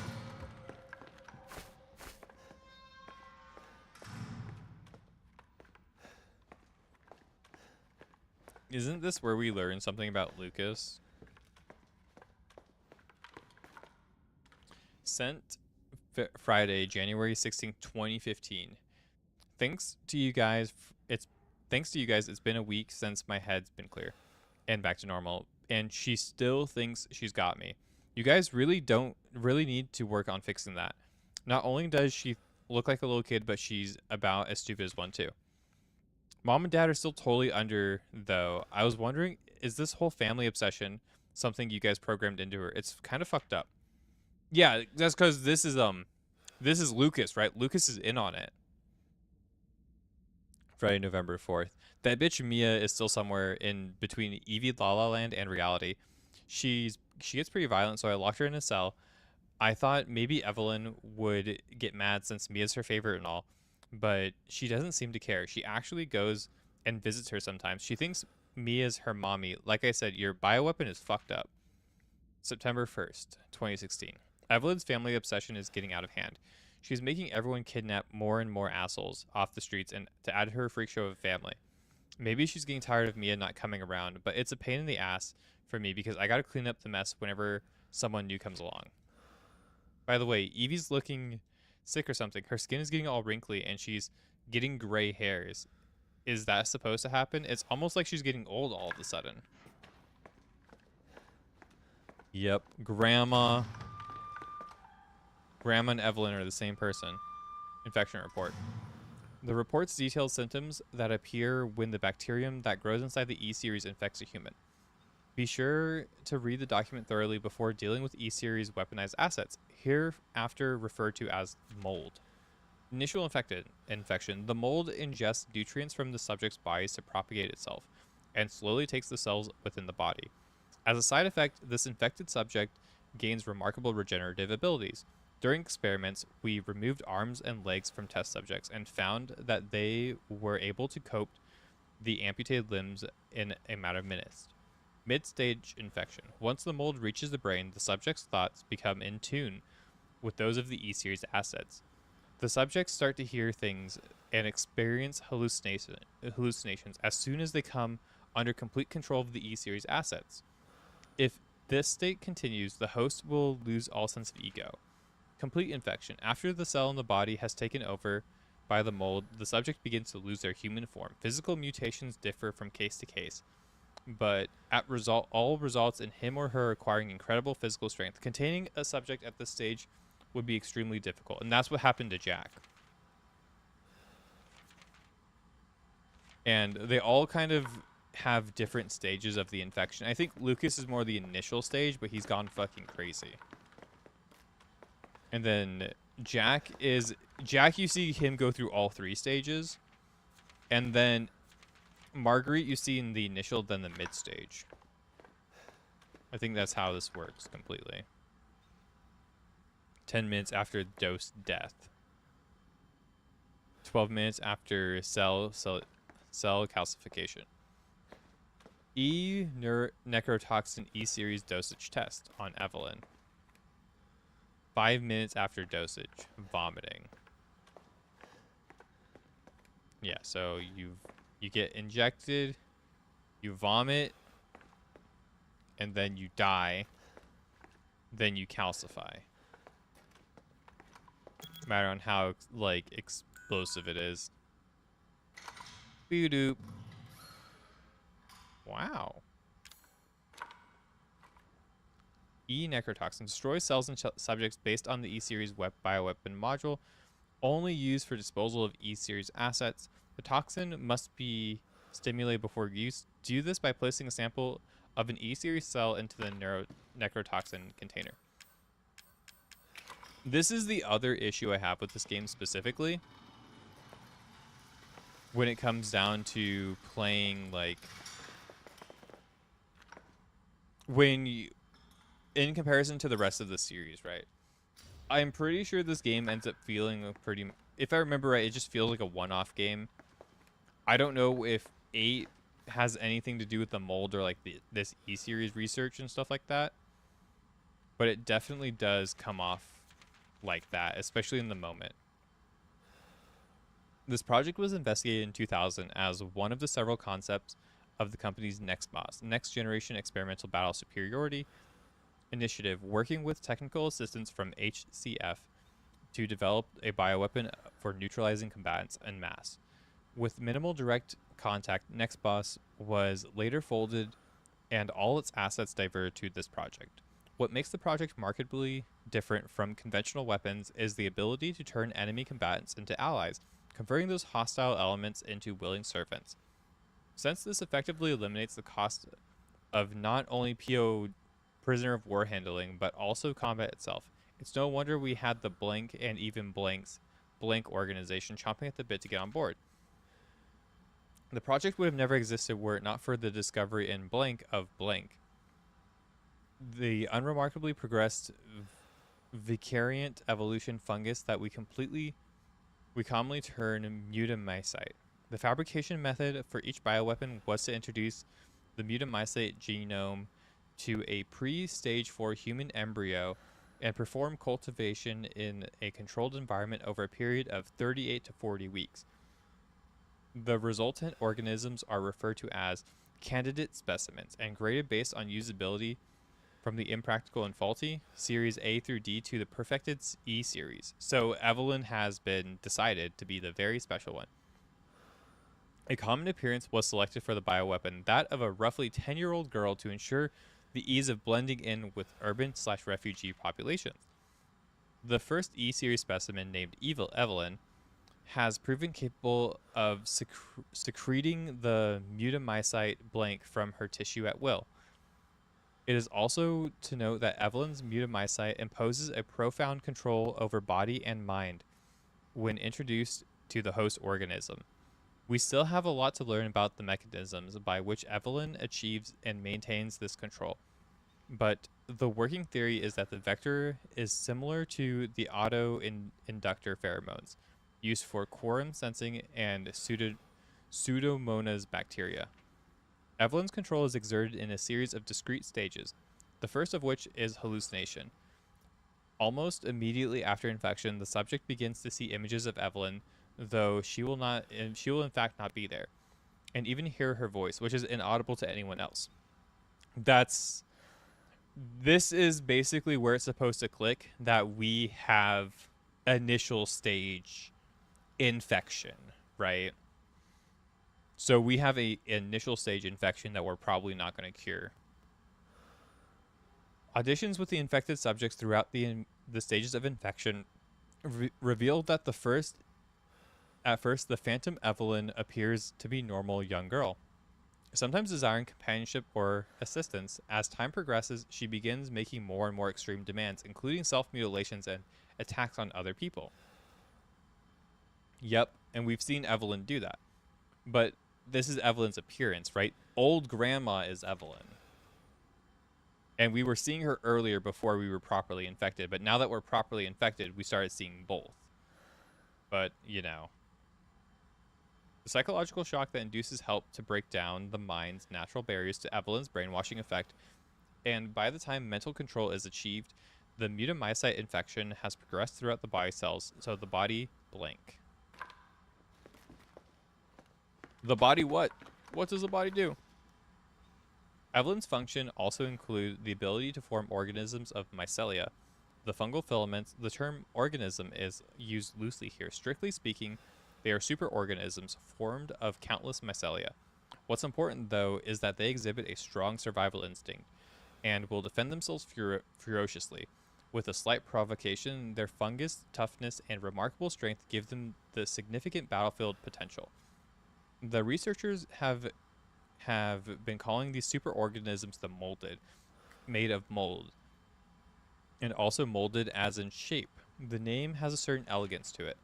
Isn't this where we learn something about Lucas? Sent Friday, January 16th, 2015. Thanks to you guys. It's been a week since my head's been clear and back to normal, and she still thinks she's got me. You guys really need to work on fixing that. Not only does she look like a little kid, but she's about as stupid as one too. Mom and Dad are still totally under, though. I was wondering, is this whole family obsession something you guys programmed into her. It's kind of fucked up. Yeah, that's because this is Lucas, right? Lucas is in on it. Friday, November 4th. That bitch Mia is still somewhere in between Evie La La Land and reality. She gets pretty violent, so I locked her in a cell. I thought maybe Evelyn would get mad since Mia's her favorite and all, but she doesn't seem to care. She actually goes and visits her sometimes. She thinks Mia's her mommy. Like I said, your bioweapon is fucked up. September 1st, 2016. Evelyn's family obsession is getting out of hand. She's making everyone kidnap more and more assholes off the streets and to add to her freak show of a family. Maybe she's getting tired of Mia not coming around, but it's a pain in the ass for me because I gotta clean up the mess whenever someone new comes along. By the way, Evie's looking sick or something. Her skin is getting all wrinkly and she's getting gray hairs. Is that supposed to happen? It's almost like she's getting old all of a sudden. Yep, Grandma and Evelyn are the same person. Infection report. The reports detail symptoms that appear when the bacterium that grows inside the E-series infects a human. Be sure to read the document thoroughly before dealing with E-series weaponized assets, hereafter referred to as mold. Initial infection. The mold ingests nutrients from the subject's bodies to propagate itself, and slowly takes the cells within the body. As a side effect, this infected subject gains remarkable regenerative abilities. During experiments, we removed arms and legs from test subjects and found that they were able to cope the amputated limbs in a matter of minutes. Mid-stage infection. Once the mold reaches the brain, the subject's thoughts become in tune with those of the E-series assets. The subjects start to hear things and experience hallucinations as soon as they come under complete control of the E-series assets. If this state continues, the host will lose all sense of ego. Complete infection. After the cell in the body has taken over by the mold, the subject begins to lose their human form. Physical mutations differ from case to case, but all results in him or her acquiring incredible physical strength. Containing a subject at this stage would be extremely difficult, and that's what happened to Jack. And they all kind of have different stages of the infection. I think Lucas is more the initial stage, but he's gone fucking crazy. And then Jack, you see him go through all three stages. And then Marguerite, you see in the initial, then the mid stage. I think that's how this works completely. 10 minutes after dose death. 12 minutes after cell calcification. Necrotoxin E-series dosage test on Evelyn. 5 minutes after dosage, vomiting. Yeah, so you get injected, you vomit, and then you die, then you calcify. Matter on how like explosive it is. Boo-doop. Wow. E-necrotoxin destroys cells and subjects based on the E-series bioweapon module, only used for disposal of E-series assets. The toxin must be stimulated before use. Do this by placing a sample of an E-series cell into the necrotoxin container. This is the other issue I have with this game specifically. When it comes down to playing, like, in comparison to the rest of the series, right? I'm pretty sure this game ends up feeling if I remember right, it just feels like a one-off game. I don't know if 8 has anything to do with the mold or like this E-series research and stuff like that. But it definitely does come off like that, especially in the moment. This project was investigated in 2000 as one of the several concepts of the company's next generation experimental battle superiority initiative, working with technical assistance from HCF to develop a bioweapon for neutralizing combatants en masse. With minimal direct contact, NextBoss was later folded and all its assets diverted to this project. What makes the project markedly different from conventional weapons is the ability to turn enemy combatants into allies, converting those hostile elements into willing servants. Since this effectively eliminates the cost of not only prisoner of war handling, but also combat itself. It's no wonder we had the Blank and even Blank's Blank organization chomping at the bit to get on board. The project would have never existed were it not for the discovery in Blank of Blank, the unremarkably progressed vicariant evolution fungus that we commonly term mutamycete. The fabrication method for each bioweapon was to introduce the mutamycete genome to a pre-stage 4 human embryo and perform cultivation in a controlled environment over a period of 38 to 40 weeks. The resultant organisms are referred to as candidate specimens and graded based on usability from the impractical and faulty, series A through D, to the perfected E series. So Evelyn has been decided to be the very special one. A common appearance was selected for the bioweapon, that of a roughly 10-year-old girl, to ensure the ease of blending in with urban/refugee populations. The first E series specimen, named Evelyn, has proven capable of secreting the mutamycete Blank from her tissue at will. It is also to note that Evelyn's mutamycete imposes a profound control over body and mind when introduced to the host organism. We still have a lot to learn about the mechanisms by which Evelyn achieves and maintains this control, but the working theory is that the vector is similar to the auto-inductor pheromones used for quorum sensing and Pseudomonas bacteria. Evelyn's control is exerted in a series of discrete stages, the first of which is hallucination. Almost immediately after infection, the subject begins to see images of Evelyn, though she will in fact not be there, and even hear her voice, which is inaudible to anyone else. This is basically where it's supposed to click that we have initial stage infection, right? So we have a initial stage infection that we're probably not going to cure. Auditions with the infected subjects throughout the stages of infection revealed that at first, the phantom Evelyn appears to be normal young girl, sometimes desiring companionship or assistance. As time progresses, she begins making more and more extreme demands, including self-mutilations and attacks on other people. Yep, and we've seen Evelyn do that. But this is Evelyn's appearance, right? Old grandma is Evelyn. And we were seeing her earlier before we were properly infected, but now that we're properly infected, we started seeing both. But, you know. The psychological shock that induces help to break down the mind's natural barriers to Evelyn's brainwashing effect, and by the time mental control is achieved, the mutamycete infection has progressed throughout the body cells, so the body blank. The body what? What does the body do? Evelyn's function also include the ability to form organisms of mycelia, the fungal filaments. The term organism is used loosely here. Strictly speaking, they are superorganisms formed of countless mycelia. What's important, though, is that they exhibit a strong survival instinct and will defend themselves ferociously. With a slight provocation, their fungus toughness and remarkable strength give them the significant battlefield potential. The researchers have been calling these superorganisms the molded, made of mold, and also molded as in shape. The name has a certain elegance to it.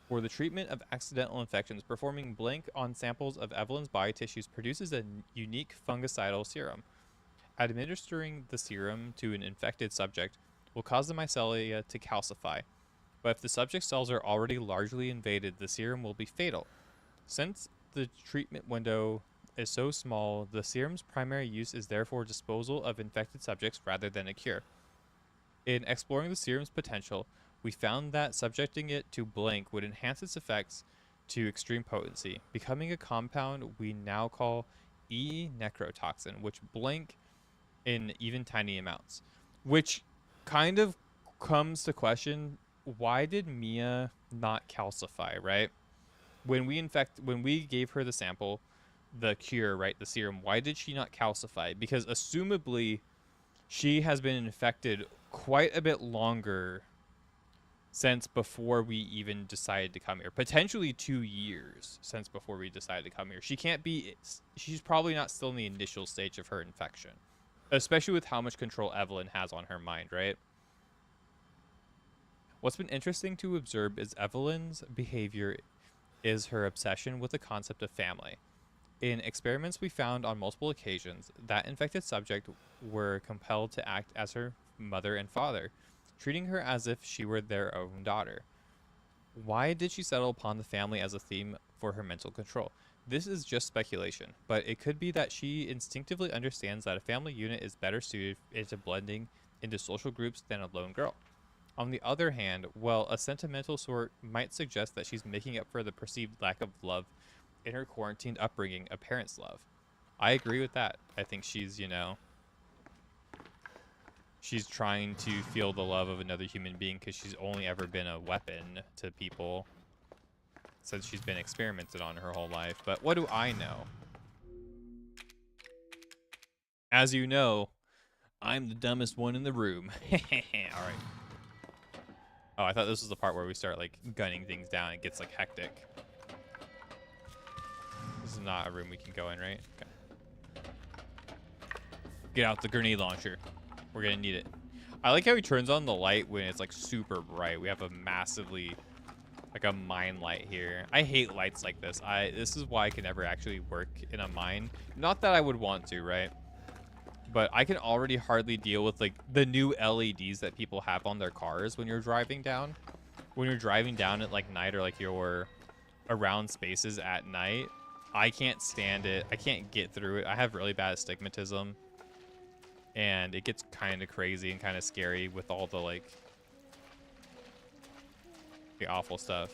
For the treatment of accidental infections, performing Blank on samples of Evelyn's body tissues produces a unique fungicidal serum. Administering the serum to an infected subject will cause the mycelia to calcify, but if the subject's cells are already largely invaded, the serum will be fatal. Since the treatment window is so small, the serum's primary use is therefore disposal of infected subjects rather than a cure. In exploring the serum's potential, we found that subjecting it to Blank would enhance its effects to extreme potency, becoming a compound we now call E-necrotoxin, which Blank in even tiny amounts. Which kind of comes to question, why did Mia not calcify, right? When we gave her the sample, the cure, right, the serum, why did she not calcify? Because assumably she has been infected quite a bit longer since before we even decided to come here. Potentially 2 years since before we decided to come here. She's probably not still in the initial stage of her infection. Especially with how much control Evelyn has on her mind, right? What's been interesting to observe is Evelyn's behavior is her obsession with the concept of family. In experiments we found on multiple occasions, that infected subject were compelled to act as her mother and father, treating her as if she were their own daughter. Why did she settle upon the family as a theme for her mental control? This is just speculation, but it could be that she instinctively understands that a family unit is better suited into blending into social groups than a lone girl. On the other hand, well, a sentimental sort might suggest that she's making up for the perceived lack of love in her quarantined upbringing of parents' love. I agree with that. I think she's, you know, she's trying to feel the love of another human being because she's only ever been a weapon to people since she's been experimented on her whole life. But what do I know? As you know, I'm the dumbest one in the room. All right. Oh, I thought this was the part where we start like gunning things down. It gets like hectic. This is not a room we can go in, right? Okay. Get out the grenade launcher. We're gonna need it. I like how he turns on the light when it's like super bright. We have a massively like a mine light here. I hate lights like this. This is why I can never actually work in a mine. Not that I would want to, right? But I can already hardly deal with like the new LEDs that people have on their cars when you're driving down. When you're driving down at like night or like you're around spaces at night, I can't stand it. I can't get through it. I have really bad astigmatism. And it gets kind of crazy and kind of scary with all the like the awful stuff.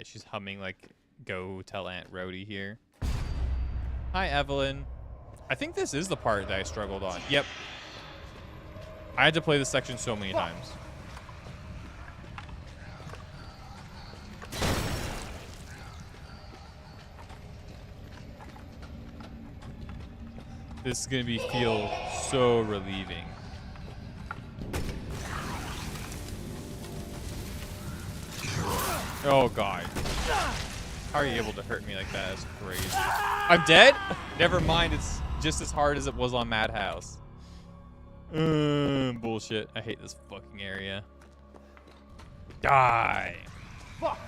She's humming like "Go Tell Aunt Rhodey" here. Hi, Evelyn. I think this is the part that I struggled on. Yep. I had to play this section so many times. This is gonna feel so relieving. Oh god. How are you able to hurt me like that? That's crazy. I'm dead? Never mind, it's just as hard as it was on Madhouse. Bullshit. I hate this fucking area. Die. Fuck.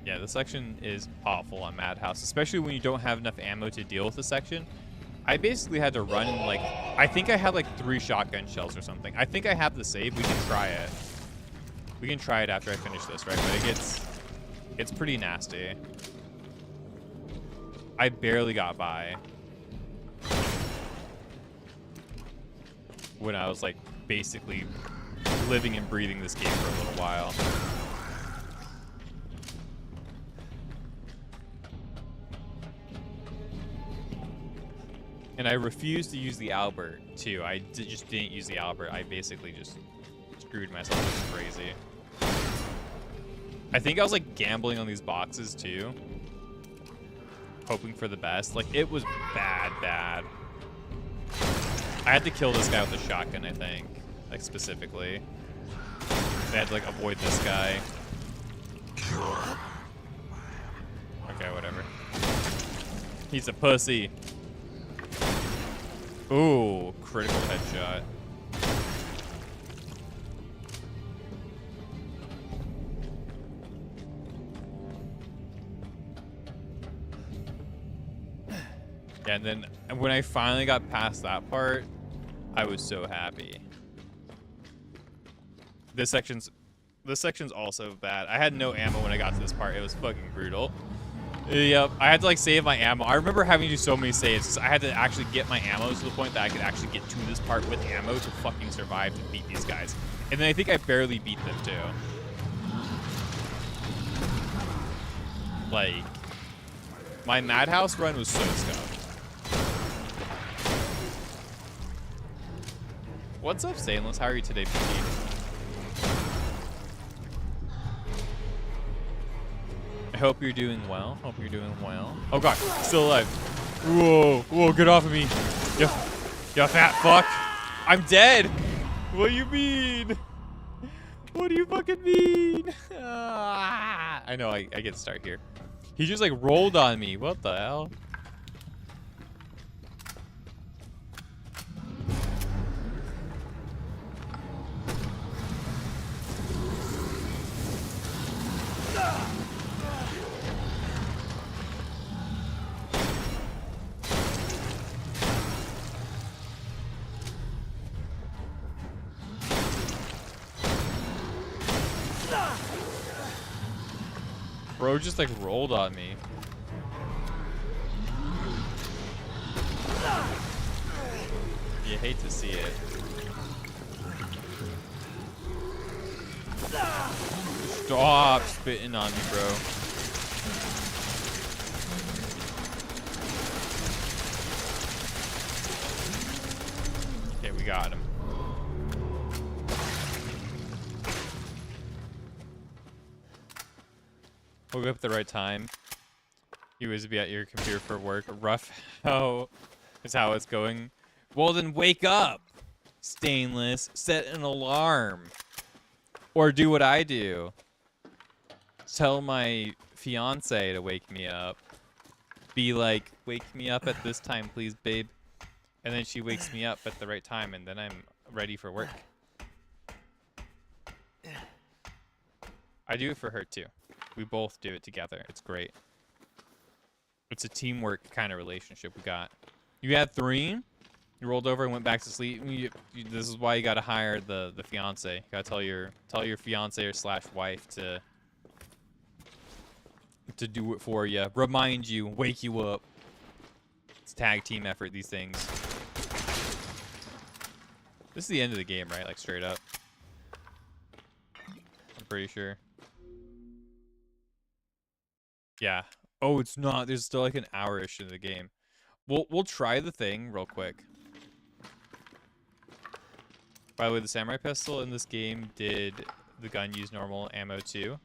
Yeah, this section is awful on Madhouse, especially when you don't have enough ammo to deal with the section. I basically had to run in like, I think I had like 3 shotgun shells or something. I think I have the save. We can try it. We can try it after I finish this, right? But it's pretty nasty. I barely got by when I was like basically living and breathing this game for a little while. And I refused to use the Albert, too. I just didn't use the Albert. I basically just screwed myself like crazy. I think I was, like, gambling on these boxes, too. Hoping for the best. Like, it was bad, bad. I had to kill this guy with a shotgun, I think. Like, specifically. I had to, like, avoid this guy. Okay, whatever. He's a pussy. Ooh, critical headshot. Yeah, and then when I finally got past that part, I was so happy. This section's also bad. I had no ammo when I got to this part. It was fucking brutal. Yep, I had to like save my ammo. I remember having to do so many saves because I had to actually get my ammo to the point that I could actually get to this part with ammo to fucking survive to beat these guys. And then I think I barely beat them too. Like, my Madhouse run was so scuffed. What's up, Stainless? How are you today, PT? I hope you're doing well. Oh god, still alive. Whoa, whoa, get off of me. You fat fuck. I'm dead. What do you mean? What do you fucking mean? Ah. I know, I get to start here. He just like rolled on me. What the hell? Bro just like rolled on me. You hate to see it. Stop spitting on me, bro. Okay, we got him. Woke up at the right time. You was be at your computer for work. Rough how is how it's going. Well then wake up. Stainless. Set an alarm. Or do what I do. Tell my fiance to wake me up. Be like, wake me up at this time, please, babe. And then she wakes me up at the right time, and then I'm ready for work. I do it for her too. We both do it together. It's great. It's a teamwork kind of relationship we got. You had 3. You rolled over and went back to sleep. This is why you gotta hire the fiance. You gotta tell your fiance or / wife to do it for you. Remind you, wake you up. It's a tag team effort. These things. This is the end of the game, right? Like straight up. I'm pretty sure. Yeah. Oh, it's not. There's still like an hour-ish in the game. We'll try the thing real quick. By the way, the samurai pistol in this game did the gun use normal ammo too.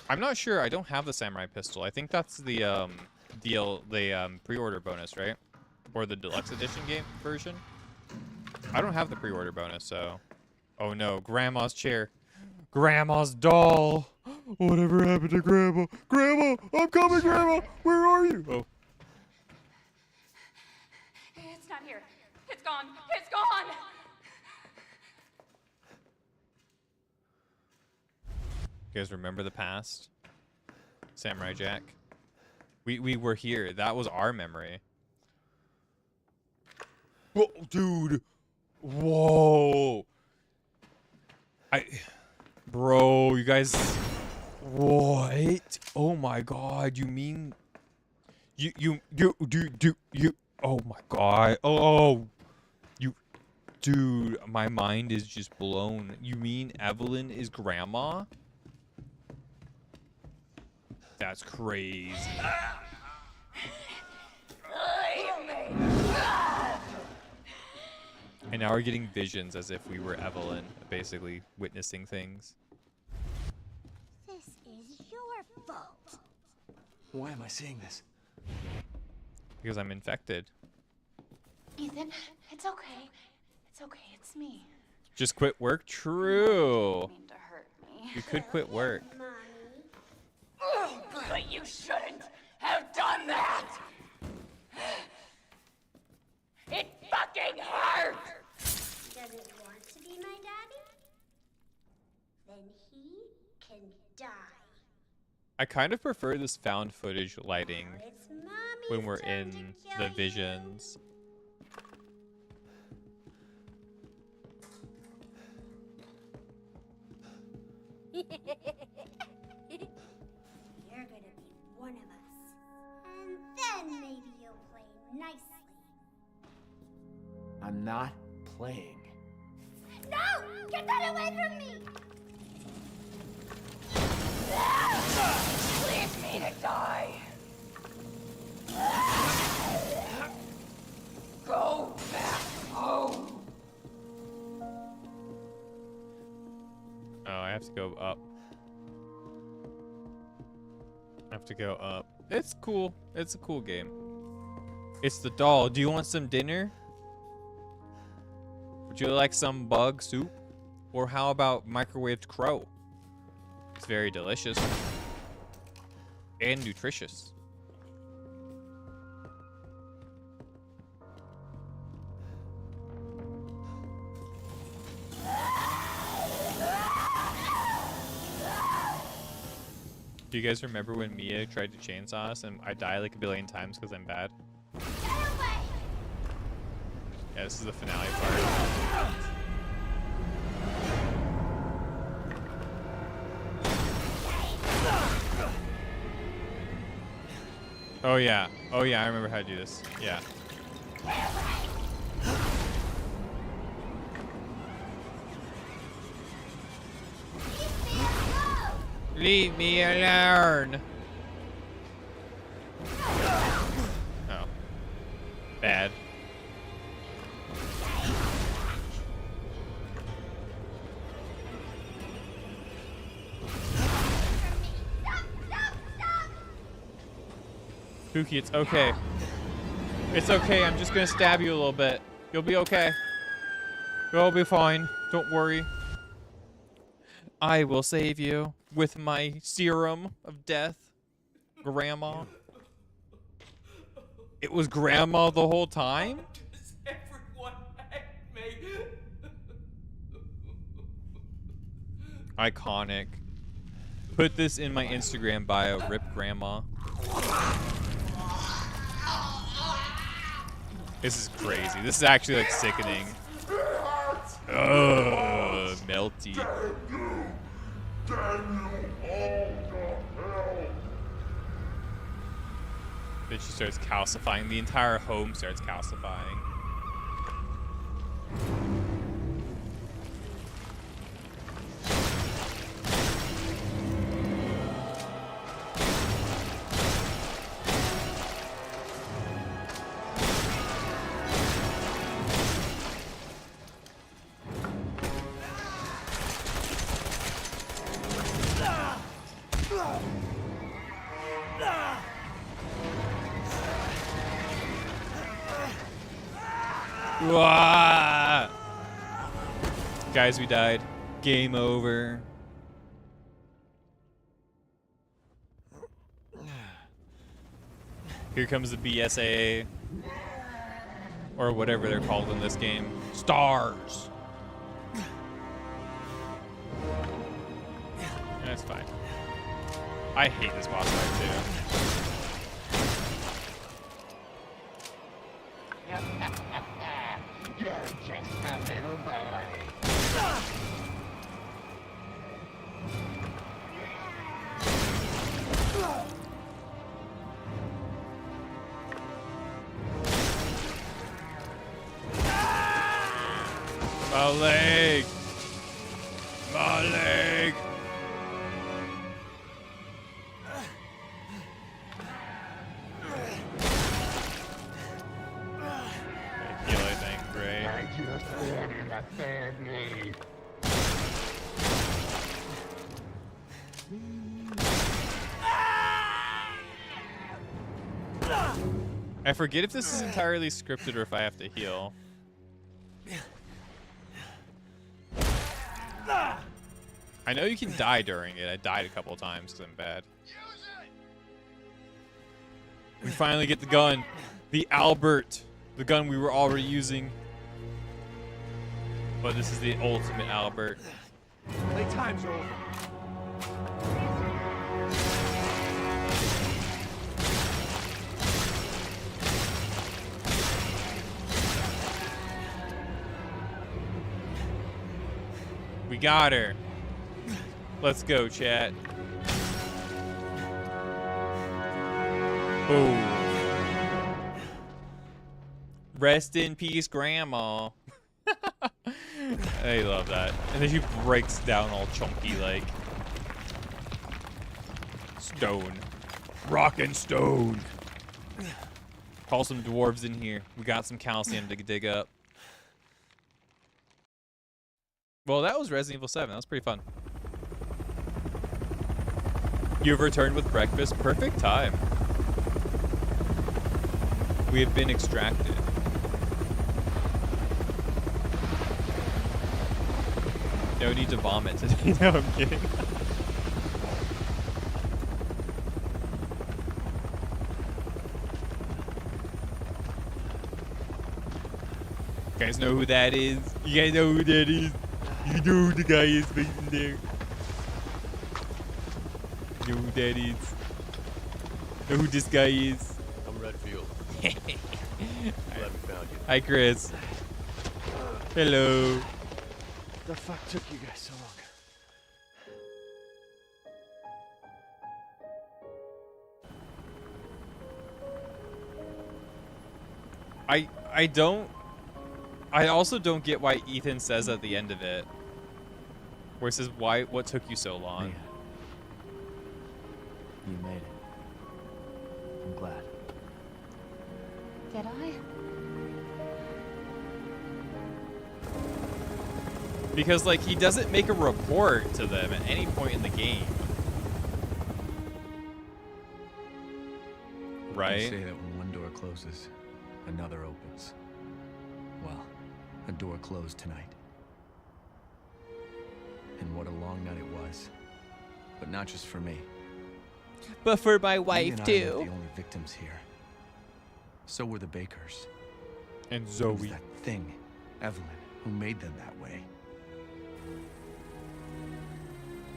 I'm not sure. I don't have the samurai pistol. I think that's the pre-order bonus, right? Or the deluxe edition game version. I don't have the pre-order bonus, so. Oh no, Grandma's chair. Grandma's doll. Whatever happened to Grandma? Grandma, I'm coming, Grandma. Where are you? Oh. It's not here. It's gone. It's gone. You guys remember the past? Samurai Jack. We were here. That was our memory. Whoa, dude. Whoa. Bro, you guys. What? Oh my God. You mean you oh my God. Oh. Dude, my mind is just blown. You mean Evelyn is grandma? That's crazy. And now we're getting visions as if we were Evelyn, basically witnessing things. This is your fault. Why am I seeing this? Because I'm infected. Ethan, it's okay. It's okay. It's me. Just quit work? True. I didn't mean to hurt me. You could quit work. But you shouldn't have done that! It fucking hurt! Doesn't want to be my daddy? Then he can die. I kind of prefer this found footage lighting It's Mommy's when we're turn in to kill the you. visions. You're gonna be one of us. And then maybe you'll play nicely. I'm not playing. No! Get that away from me! Leave me to die! Go back home! Oh, I have to go up. I have to go up. It's cool. It's a cool game. It's the doll. Do you want some dinner? Would you like some bug soup? Or how about microwaved crow? It's very delicious. And nutritious. Do you guys remember when Mia tried to chainsaw us and I die like a billion times because I'm bad? Yeah, this is the finale part. Oh yeah. Oh yeah, I remember how to do this. Yeah. Leave me alone. Oh. Bad. Pookie, it's okay. It's okay, I'm just gonna stab you a little bit. You'll be okay. You'll be fine. Don't worry. I will save you with my serum of death, Grandma. It was Grandma the whole time? Does everyone hate me? Iconic. Put this in my Instagram bio, Rip Grandma. This is crazy. This is actually like sickening. Ugh, melty. Then she starts calcifying. The entire home starts calcifying. Wah! Guys, we died. Game over. Here comes the BSAA. Or whatever they're called in this game. Stars! That's fine. I hate this boss fight too. You're just a little boy. My leg! My leg! I just wanted a family. I forget if this is entirely scripted or if I have to heal. I know you can die during it. I died a couple of times because I'm bad. We finally get the gun. The Albert. The gun we were already using. But this is the ultimate Albert. Playtime's over. We got her. Let's go, chat. Boom. Rest in peace, Grandma. I love that. And then she breaks down all chunky like. Stone. Rock and stone. Call some dwarves in here. We got some calcium to dig up. Well, that was Resident Evil 7. That was pretty fun. You've returned with breakfast. Perfect time. We have been extracted. No need to vomit today. No, I'm kidding. You guys know who that is? You guys know who that is? You know who the guy is right in there. You know who that is? Know who this guy is? I'm Redfield. Glad we found you. Hi, Chris. Hello. The fuck took you guys so long? I also don't get why Ethan says at the end of it, where it says, what took you so long? Mia, you made it. I'm glad. Did I? Because, like, he doesn't make a report to them at any point in the game. Right? They say that when one door closes, another opens. Well, a door closed tonight. And what a long night it was. But not just for me. But for my Me wife, and I too. weren't the only victims here. So were the Bakers. And It Zoe. was that thing, Evelyn, who made them that way.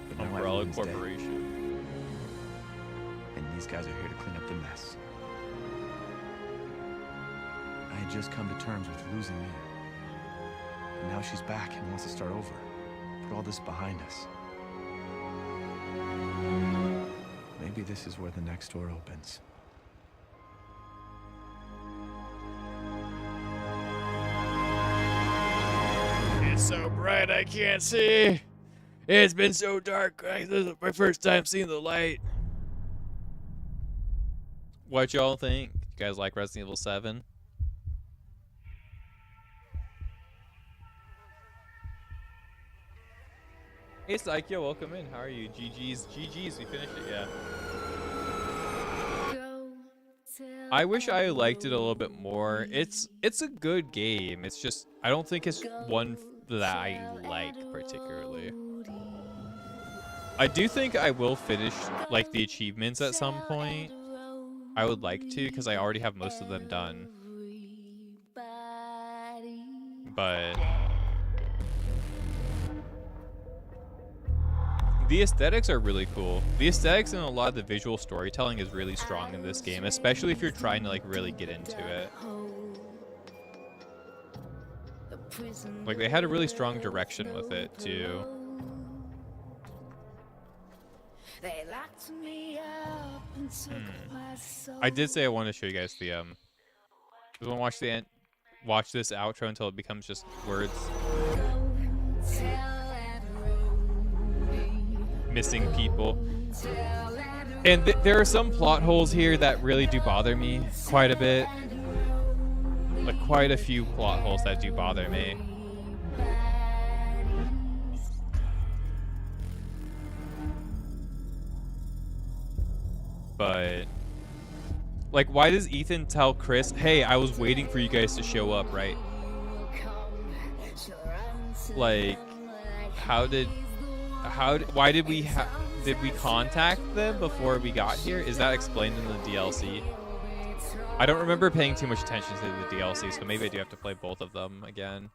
But now Umbrella Evelyn's dead. Corporation. And these guys are here to clean up the mess. I had just come to terms with losing Mia. And now she's back and wants to start over. Put all this behind us. Maybe this is where the next door opens. It's so bright I can't see. It's been so dark. This is my first time seeing the light. What y'all think? You guys like Resident Evil 7? Hey Psycho, welcome in. How are you? GG's, GG's, we finished it, yeah. I wish I liked it a little bit more. It's a good game. It's just I don't think it's one that I like particularly. I do think I will finish like the achievements at some point. I would like to because I already have most of them done. But the aesthetics are really cool. The aesthetics and a lot of the visual storytelling is really strong in this game, especially if you're trying to like really get into it. Like they had a really strong direction with it too. I did say I wanted to show you guys the just want to watch the end, watch this outro until it becomes just words. Missing people. And there are some plot holes here that really do bother me quite a bit. Like quite a few plot holes that do bother me. But like, why does Ethan tell Chris, hey, I was waiting for you guys to show up, right? Like, why did we contact them before we got here? Is that explained in the DLC? I don't remember paying too much attention to the DLC, so maybe I do have to play both of them again.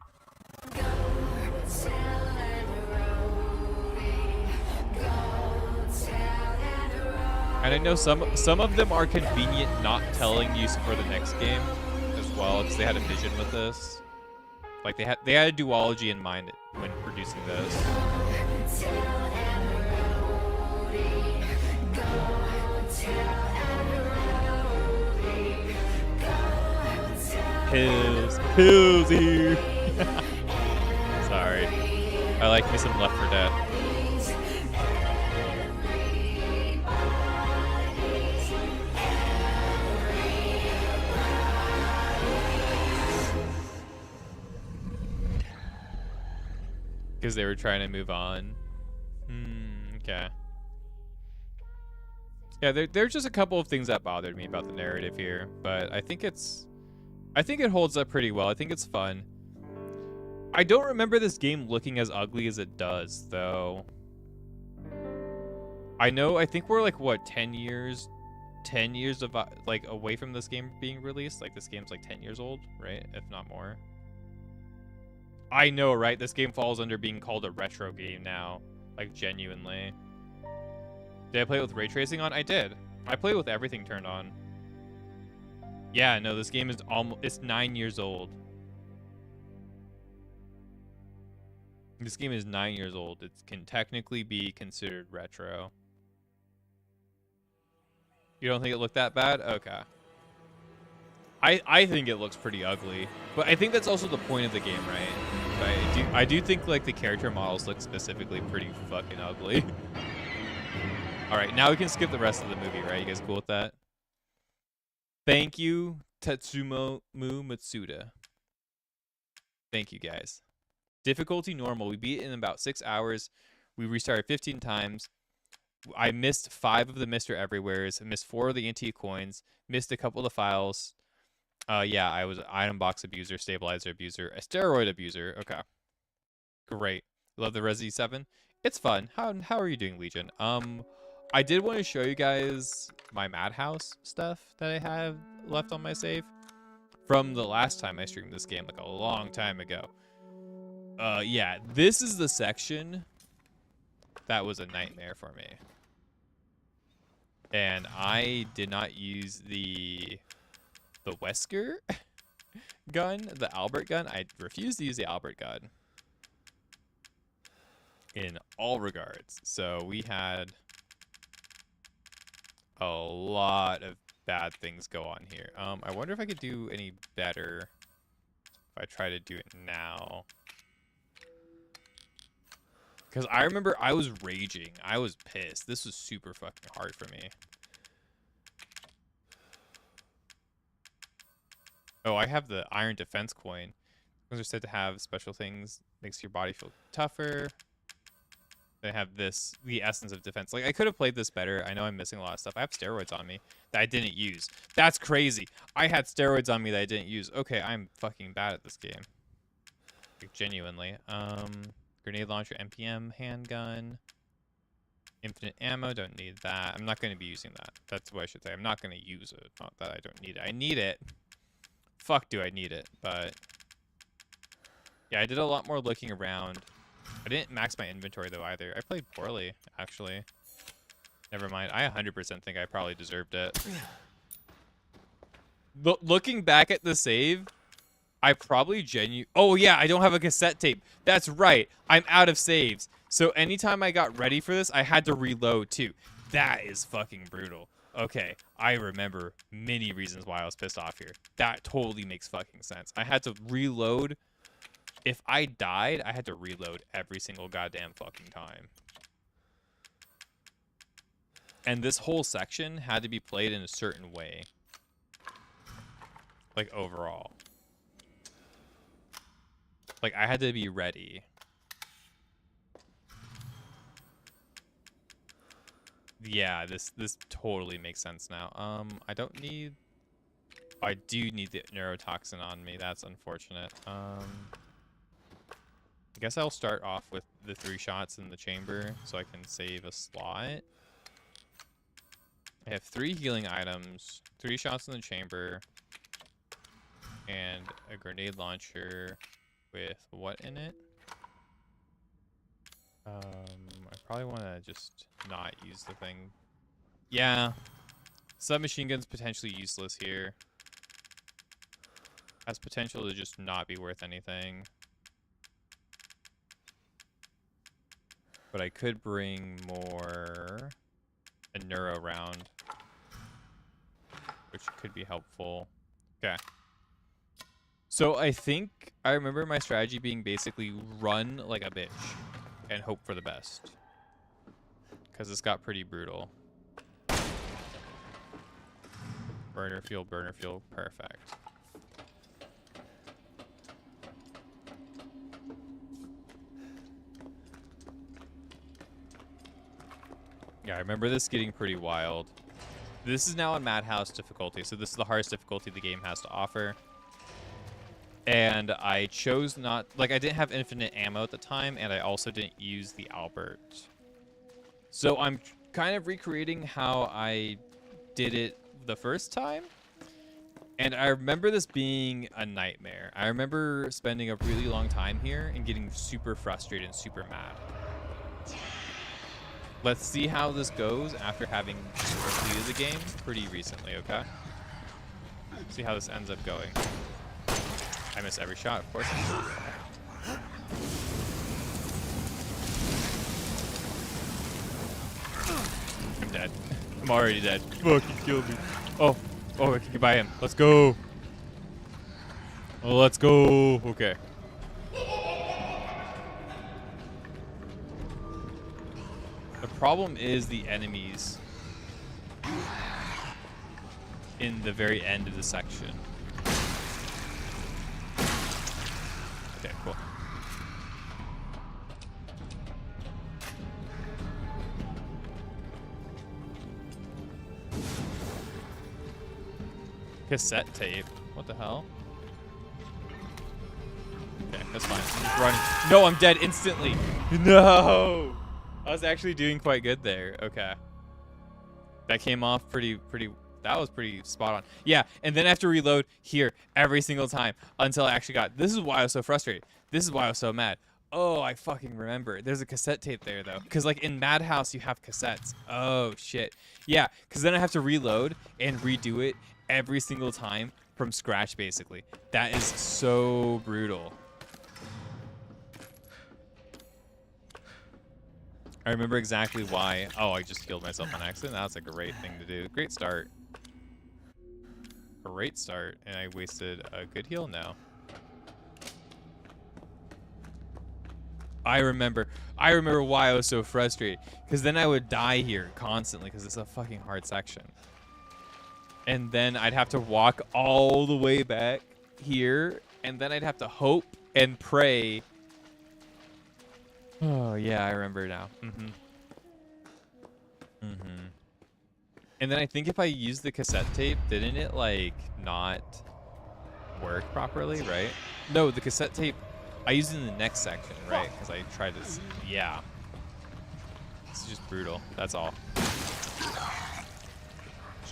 And I know some of them are convenient not telling you for the next game as well, because they had a vision with this. Like they had a duology in mind when producing this. Hills here. Sorry, I like me some Left 4 Dead. Because they were trying to move on. Okay. Yeah, there's just a couple of things that bothered me about the narrative here, but I think it holds up pretty well. I think it's fun. I don't remember this game looking as ugly as it does, though. I think we're like, what, 10 years of, like, away from this game being released? Like, this game's like 10 years old, right? If not more. I know, right? This game falls under being called a retro game now. Like, genuinely. Did I play it with ray tracing on? I did. I played with everything turned on. Yeah, no, this game is it's 9 years old. This game is 9 years old. It can technically be considered retro. You don't think it looked that bad? Okay. I think it looks pretty ugly, but I think that's also the point of the game, right? But I do think like the character models look specifically pretty fucking ugly. All right, now we can skip the rest of the movie, right? You guys cool with that? Thank you, Tetsumo Matsuda. Thank you, guys. Difficulty normal. We beat it in about 6 hours. We restarted 15 times. I missed 5 of the Mr. Everywheres. I missed 4 of the antique coins. Missed a couple of the files. Yeah, I was an item box abuser, stabilizer abuser, a steroid abuser. Okay. Great. Love the Resi 7. It's fun. How are you doing, Legion? I did want to show you guys my Madhouse stuff that I have left on my save from the last time I streamed this game, like a long time ago. Yeah, this is the section that was a nightmare for me. And I did not use the Wesker gun, the Albert gun. I refused to use the Albert gun in all regards. So we had a lot of bad things go on here. I wonder if I could do any better if I try to do it now. Because I remember I was raging. I was pissed. This was super fucking hard for me. Oh, I have the Iron Defense coin. Those are said to have special things. Makes your body feel tougher. They have this, the Essence of Defense. Like, I could have played this better. I know I'm missing a lot of stuff. I have steroids on me that I didn't use. That's crazy. I had steroids on me that I didn't use. Okay, I'm fucking bad at this game. Like, genuinely. Grenade launcher, MPM, handgun. Infinite ammo, don't need that. I'm not going to be using that. That's what I should say. I'm not going to use it. Not that I don't need it. I need it. Fuck do I need it, but... Yeah, I did a lot more looking around. I didn't max my inventory, though, either. I played poorly, actually. Never mind. I 100% think I probably deserved it. Looking back at the save, I probably Oh, yeah, I don't have a cassette tape. That's right. I'm out of saves. So anytime I got ready for this, I had to reload, too. That is fucking brutal. Okay, I remember many reasons why I was pissed off here. That totally makes fucking sense. I had to reload. If I died, I had to reload every single goddamn fucking time. And this whole section had to be played in a certain way. Like, overall. Like, I had to be ready. Yeah, this totally makes sense now. I don't need... I do need the neurotoxin on me. That's unfortunate. I guess I'll start off with the 3 shots in the chamber so I can save a slot. I have 3 healing items, 3 shots in the chamber, and a grenade launcher with what in it? I probably want to just not use the thing. Yeah. Submachine gun's potentially useless here. Has potential to just not be worth anything. But I could bring more a neuro round, which could be helpful. Okay. So I think I remember my strategy being basically run like a bitch and hope for the best. Because this got pretty brutal. Burner fuel, perfect. Yeah, I remember this getting pretty wild. This is now on Madhouse difficulty, so this is the hardest difficulty the game has to offer. And I chose not, like, I didn't have infinite ammo at the time, and I also didn't use the Albert. So I'm kind of recreating how I did it the first time. And I remember this being a nightmare. I remember spending a really long time here and getting super frustrated and super mad. Let's see how this goes after having completed the game pretty recently, okay? See how this ends up going. I miss every shot, of course. I'm dead. I'm already dead. Fuck, he killed me. Oh, I can get by him. Let's go. Oh, let's go. Okay. The problem is the enemies in the very end of the section. Okay, cool. Cassette tape. What the hell? Okay, that's fine. I'm just running. No, I'm dead instantly. No! I was actually doing quite good there. Okay. That came off pretty, that was pretty spot on. Yeah, and then I have to reload here every single time until I actually got, this is why I was so frustrated. This is why I was so mad. Oh, I fucking remember. There's a cassette tape there, though. Because, like, in Madhouse, you have cassettes. Oh, shit. Yeah, because then I have to reload and redo it every single time from scratch, basically. That is so brutal. I remember exactly why. Oh, I just healed myself on accident. That's a great thing to do. Great start. Great start. And I wasted a good heal now. I remember why I was so frustrated. Because then I would die here constantly because it's a fucking hard section. And then I'd have to walk all the way back here. And then I'd have to hope and pray. Oh, yeah, I remember now. And then I think if I used the cassette tape, didn't it, like, not work properly, right? No, the cassette tape, I used it in the next section, right? Because I tried this. Yeah. It's just brutal. That's all. Just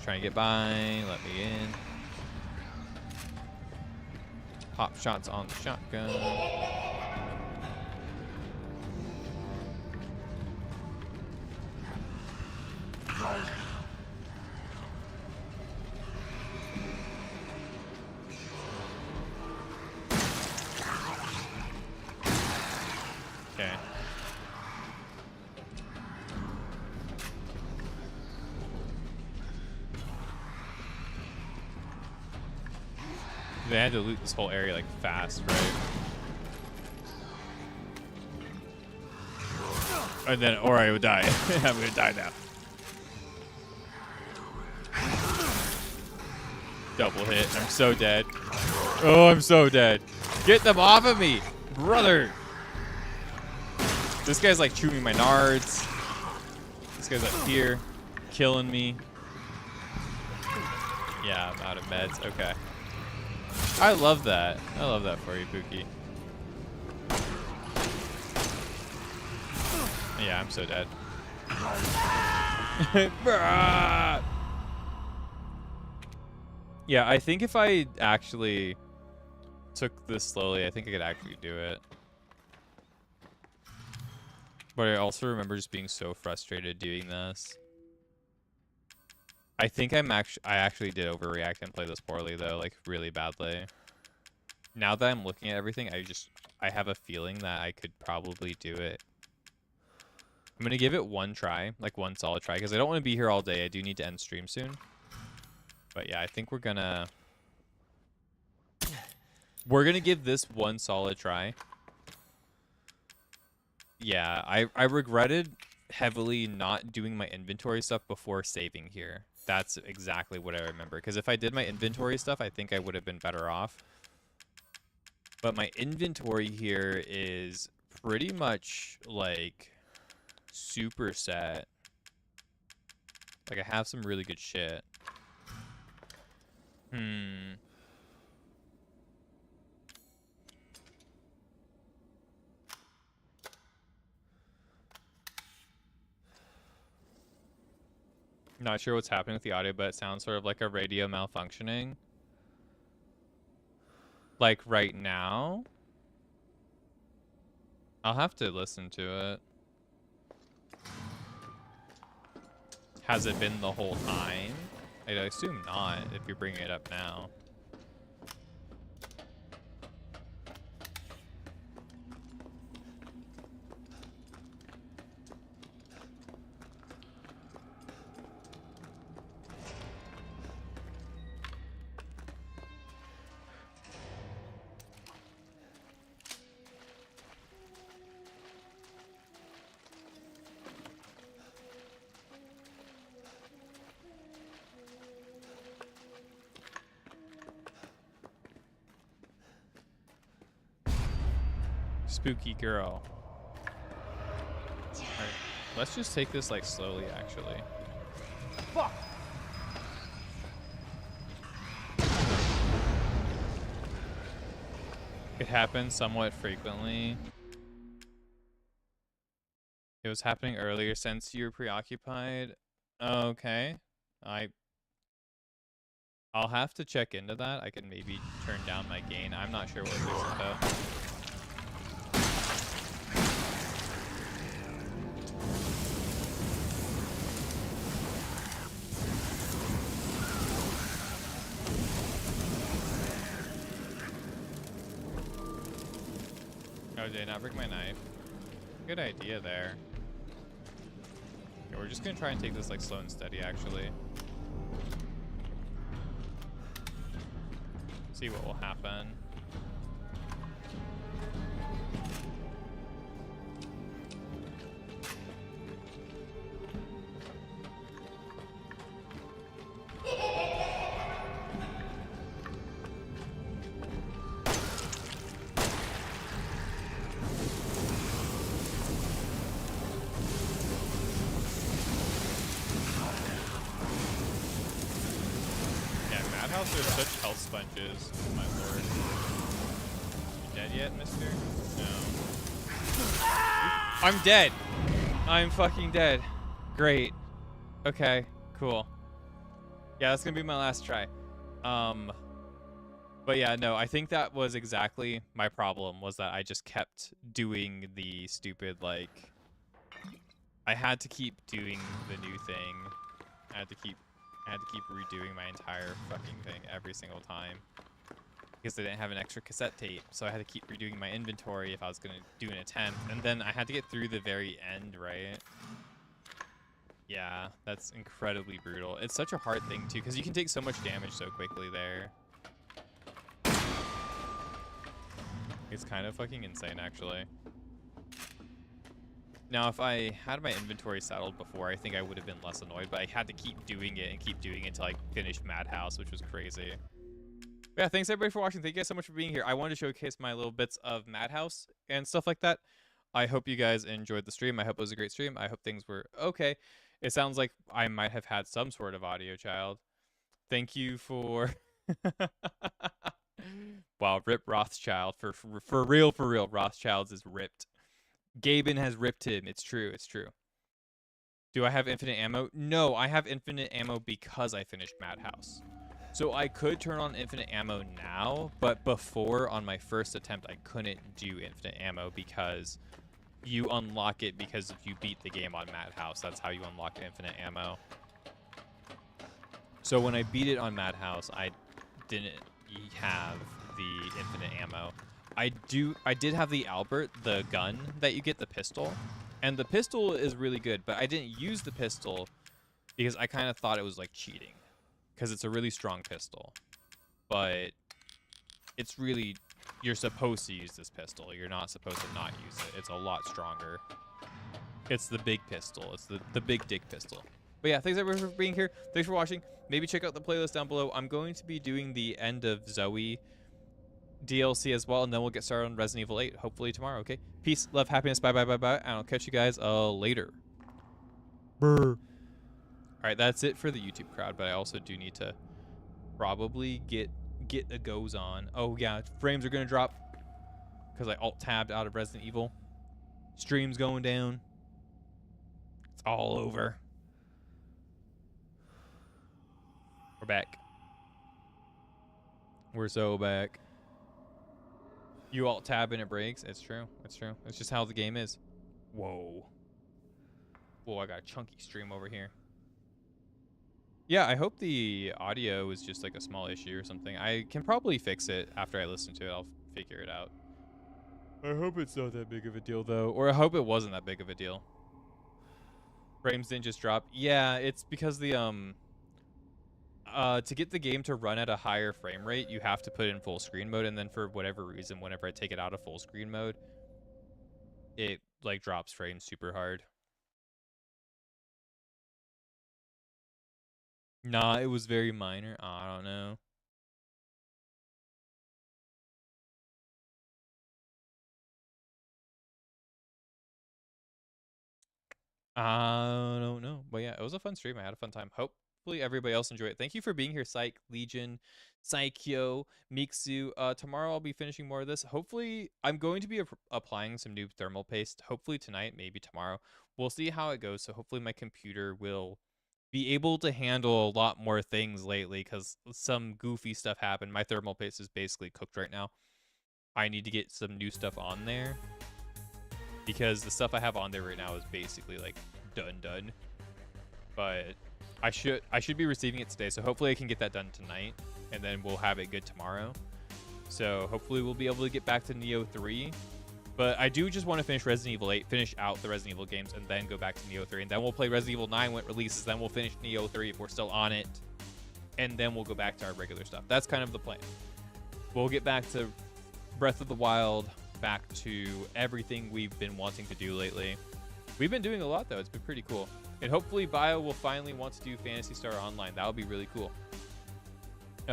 trying to get by. Let me in. Pop shots on the shotgun. Okay. They had to loot this whole area like fast, right? And then, or I would die. I'm gonna die now. Double hit. I'm so dead. Oh, I'm so dead. Get them off of me, brother. This guy's like chewing my nards. This guy's up here, killing me. Yeah, I'm out of meds. Okay. I love that. I love that for you, Pookie. Yeah, I'm so dead. Yeah, I think if I actually took this slowly, I think I could actually do it. But I also remember just being so frustrated doing this. I think I actually did overreact and play this poorly though, like really badly. Now that I'm looking at everything, I have a feeling that I could probably do it. I'm gonna give it one try, like one solid try, because I don't want to be here all day. I do need to end stream soon. But yeah, I think we're gonna give this one solid try. Yeah, I regretted heavily not doing my inventory stuff before saving here. That's exactly what I remember. Because if I did my inventory stuff, I think I would have been better off. But my inventory here is pretty much like super set. Like, I have some really good shit. Not sure what's happening with the audio, but it sounds sort of like a radio malfunctioning. Like right now. I'll have to listen to it. Has it been the whole time? I'd assume not, if you're bringing it up now. Spooky girl. Alright, let's just take this like slowly, actually. Fuck! It happens somewhat frequently. It was happening earlier since you were preoccupied. Okay. I'll have to check into that. I can maybe turn down my gain. I'm not sure what it is though. Oh, did I not bring my knife? Good idea there. Okay, we're just gonna try and take this like slow and steady, actually. See what will happen. They're such health sponges, my lord. You dead yet, mister? No. I'm dead! I'm fucking dead. Great. Okay, cool. Yeah, that's gonna be my last try. But yeah, no, I think that was exactly my problem, was that I just kept doing the stupid, like... I had to keep doing the new thing. I had to keep redoing my entire fucking thing every single time because I didn't have an extra cassette tape, so I had to keep redoing my inventory if I was gonna do an attempt, and then I had to get through the very end, right? Yeah, that's incredibly brutal. It's such a hard thing too, because you can take so much damage so quickly there. It's kind of fucking insane, actually. Now, if I had my inventory settled before, I think I would have been less annoyed, but I had to keep doing it and keep doing it until I finished Madhouse, which was crazy. But yeah, thanks everybody for watching. Thank you guys so much for being here. I wanted to showcase my little bits of Madhouse and stuff like that. I hope you guys enjoyed the stream. I hope it was a great stream. I hope things were okay. It sounds like I might have had some sort of audio child. Thank you for... Wow, rip Rothschild. For real, Rothschild's is ripped. Gaben has ripped him. It's true. It's true. Do I have infinite ammo? No, I have infinite ammo because I finished Madhouse. So I could turn on infinite ammo now, but before, on my first attempt, I couldn't do infinite ammo because you unlock it because if you beat the game on Madhouse. That's how you unlock infinite ammo. So when I beat it on Madhouse, I didn't have the infinite ammo. I did have the Albert, the gun that you get, the pistol. And the pistol is really good, but I didn't use the pistol because I kind of thought it was like cheating. Because it's a really strong pistol. But it's really, you're supposed to use this pistol. You're not supposed to not use it. It's a lot stronger. It's the big pistol. It's the big dick pistol. But yeah, thanks everyone for being here. Thanks for watching. Maybe check out the playlist down below. I'm going to be doing the End of Zoe DLC as well, and then we'll get started on Resident Evil 8 hopefully tomorrow. Okay, peace, love, happiness, bye, and I'll catch you guys later. Brr. All right, that's it for the YouTube crowd, but I also do need to probably get the goes on. Oh yeah, frames are gonna drop because I alt-tabbed out of Resident Evil. Stream's going down. It's all over. We're back. We're so back. You alt-tab and it breaks. It's true. It's true. It's just how the game is. Whoa. Whoa, I got a chunky stream over here. Yeah, I hope the audio is just like a small issue or something. I can probably fix it after I listen to it. I'll figure it out. I hope it's not that big of a deal, though. Or I hope it wasn't that big of a deal. Frames didn't just drop. Yeah, it's because the, to get the game to run at a higher frame rate, you have to put it in full screen mode. And then for whatever reason, whenever I take it out of full screen mode, it, like, drops frames super hard. Nah, it was very minor. I don't know. I don't know. But yeah, it was a fun stream. I had a fun time. Hopefully everybody else enjoyed it. Thank you for being here, Psych, Legion, Psycho, Mixu. Tomorrow I'll be finishing more of this. Hopefully I'm going to be applying some new thermal paste. Hopefully tonight, maybe tomorrow. We'll see how it goes. So hopefully my computer will be able to handle a lot more things lately because some goofy stuff happened. My thermal paste is basically cooked right now. I need to get some new stuff on there because the stuff I have on there right now is basically like done. But I should be receiving it today, so hopefully I can get that done tonight, and then we'll have it good tomorrow. So hopefully we'll be able to get back to Neo 3. But I do just want to finish Resident Evil 8, finish out the Resident Evil games, and then go back to Neo 3. And then we'll play Resident Evil 9 when it releases. Then we'll finish Neo 3 if we're still on it. And then we'll go back to our regular stuff. That's kind of the plan. We'll get back to Breath of the Wild, back to everything we've been wanting to do lately. We've been doing a lot, though. It's been pretty cool. And hopefully Bio will finally want to do Phantasy Star Online. That would be really cool.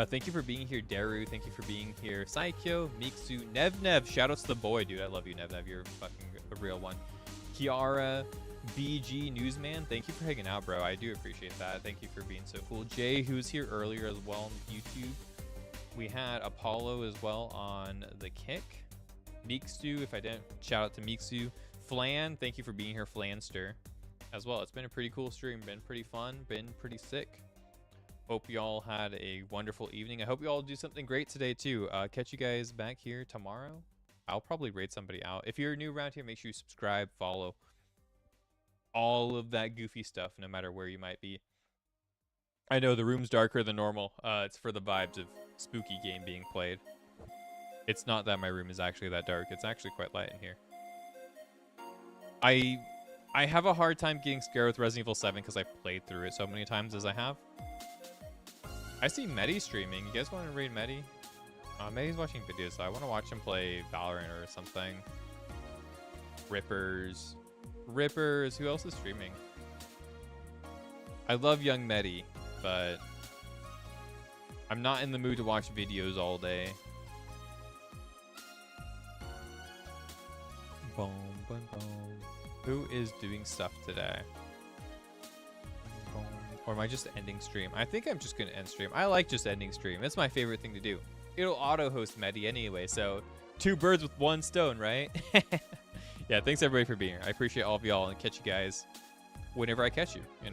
Thank you for being here, Daru. Thank you for being here, Saikyo, Mixu, Nev. Shout out to the boy, dude. I love you, Nev. You're fucking a real one. Kiara, BG Newsman. Thank you for hanging out, bro. I do appreciate that. Thank you for being so cool. Jay, who was here earlier as well on YouTube. We had Apollo as well on the kick. Mixu, if I didn't shout out to Mixu. Flan, thank you for being here, Flanster, as well. It's been a pretty cool stream. Been pretty fun. Been pretty sick. Hope you all had a wonderful evening. I hope you all do something great today, too. Catch you guys back here tomorrow. I'll probably raid somebody out. If you're new around here, make sure you subscribe, follow. All of that goofy stuff, no matter where you might be. I know the room's darker than normal. It's for the vibes of spooky game being played. It's not that my room is actually that dark. It's actually quite light in here. I have a hard time getting scared with Resident Evil 7 because I played through it so many times as I have. I see Medi streaming. You guys want to raid Medi? Medi's watching videos, so I want to watch him play Valorant or something. Rippers. Who else is streaming? I love young Medi, but I'm not in the mood to watch videos all day. Boom, boom, boom. Who is doing stuff today? Boom. Or am I just ending stream? I think I'm just going to end stream. I like just ending stream. It's my favorite thing to do. It'll auto-host Medi anyway, so 2 birds with 1 stone, right? Yeah, thanks everybody for being here. I appreciate all of y'all and catch you guys whenever I catch you, you know?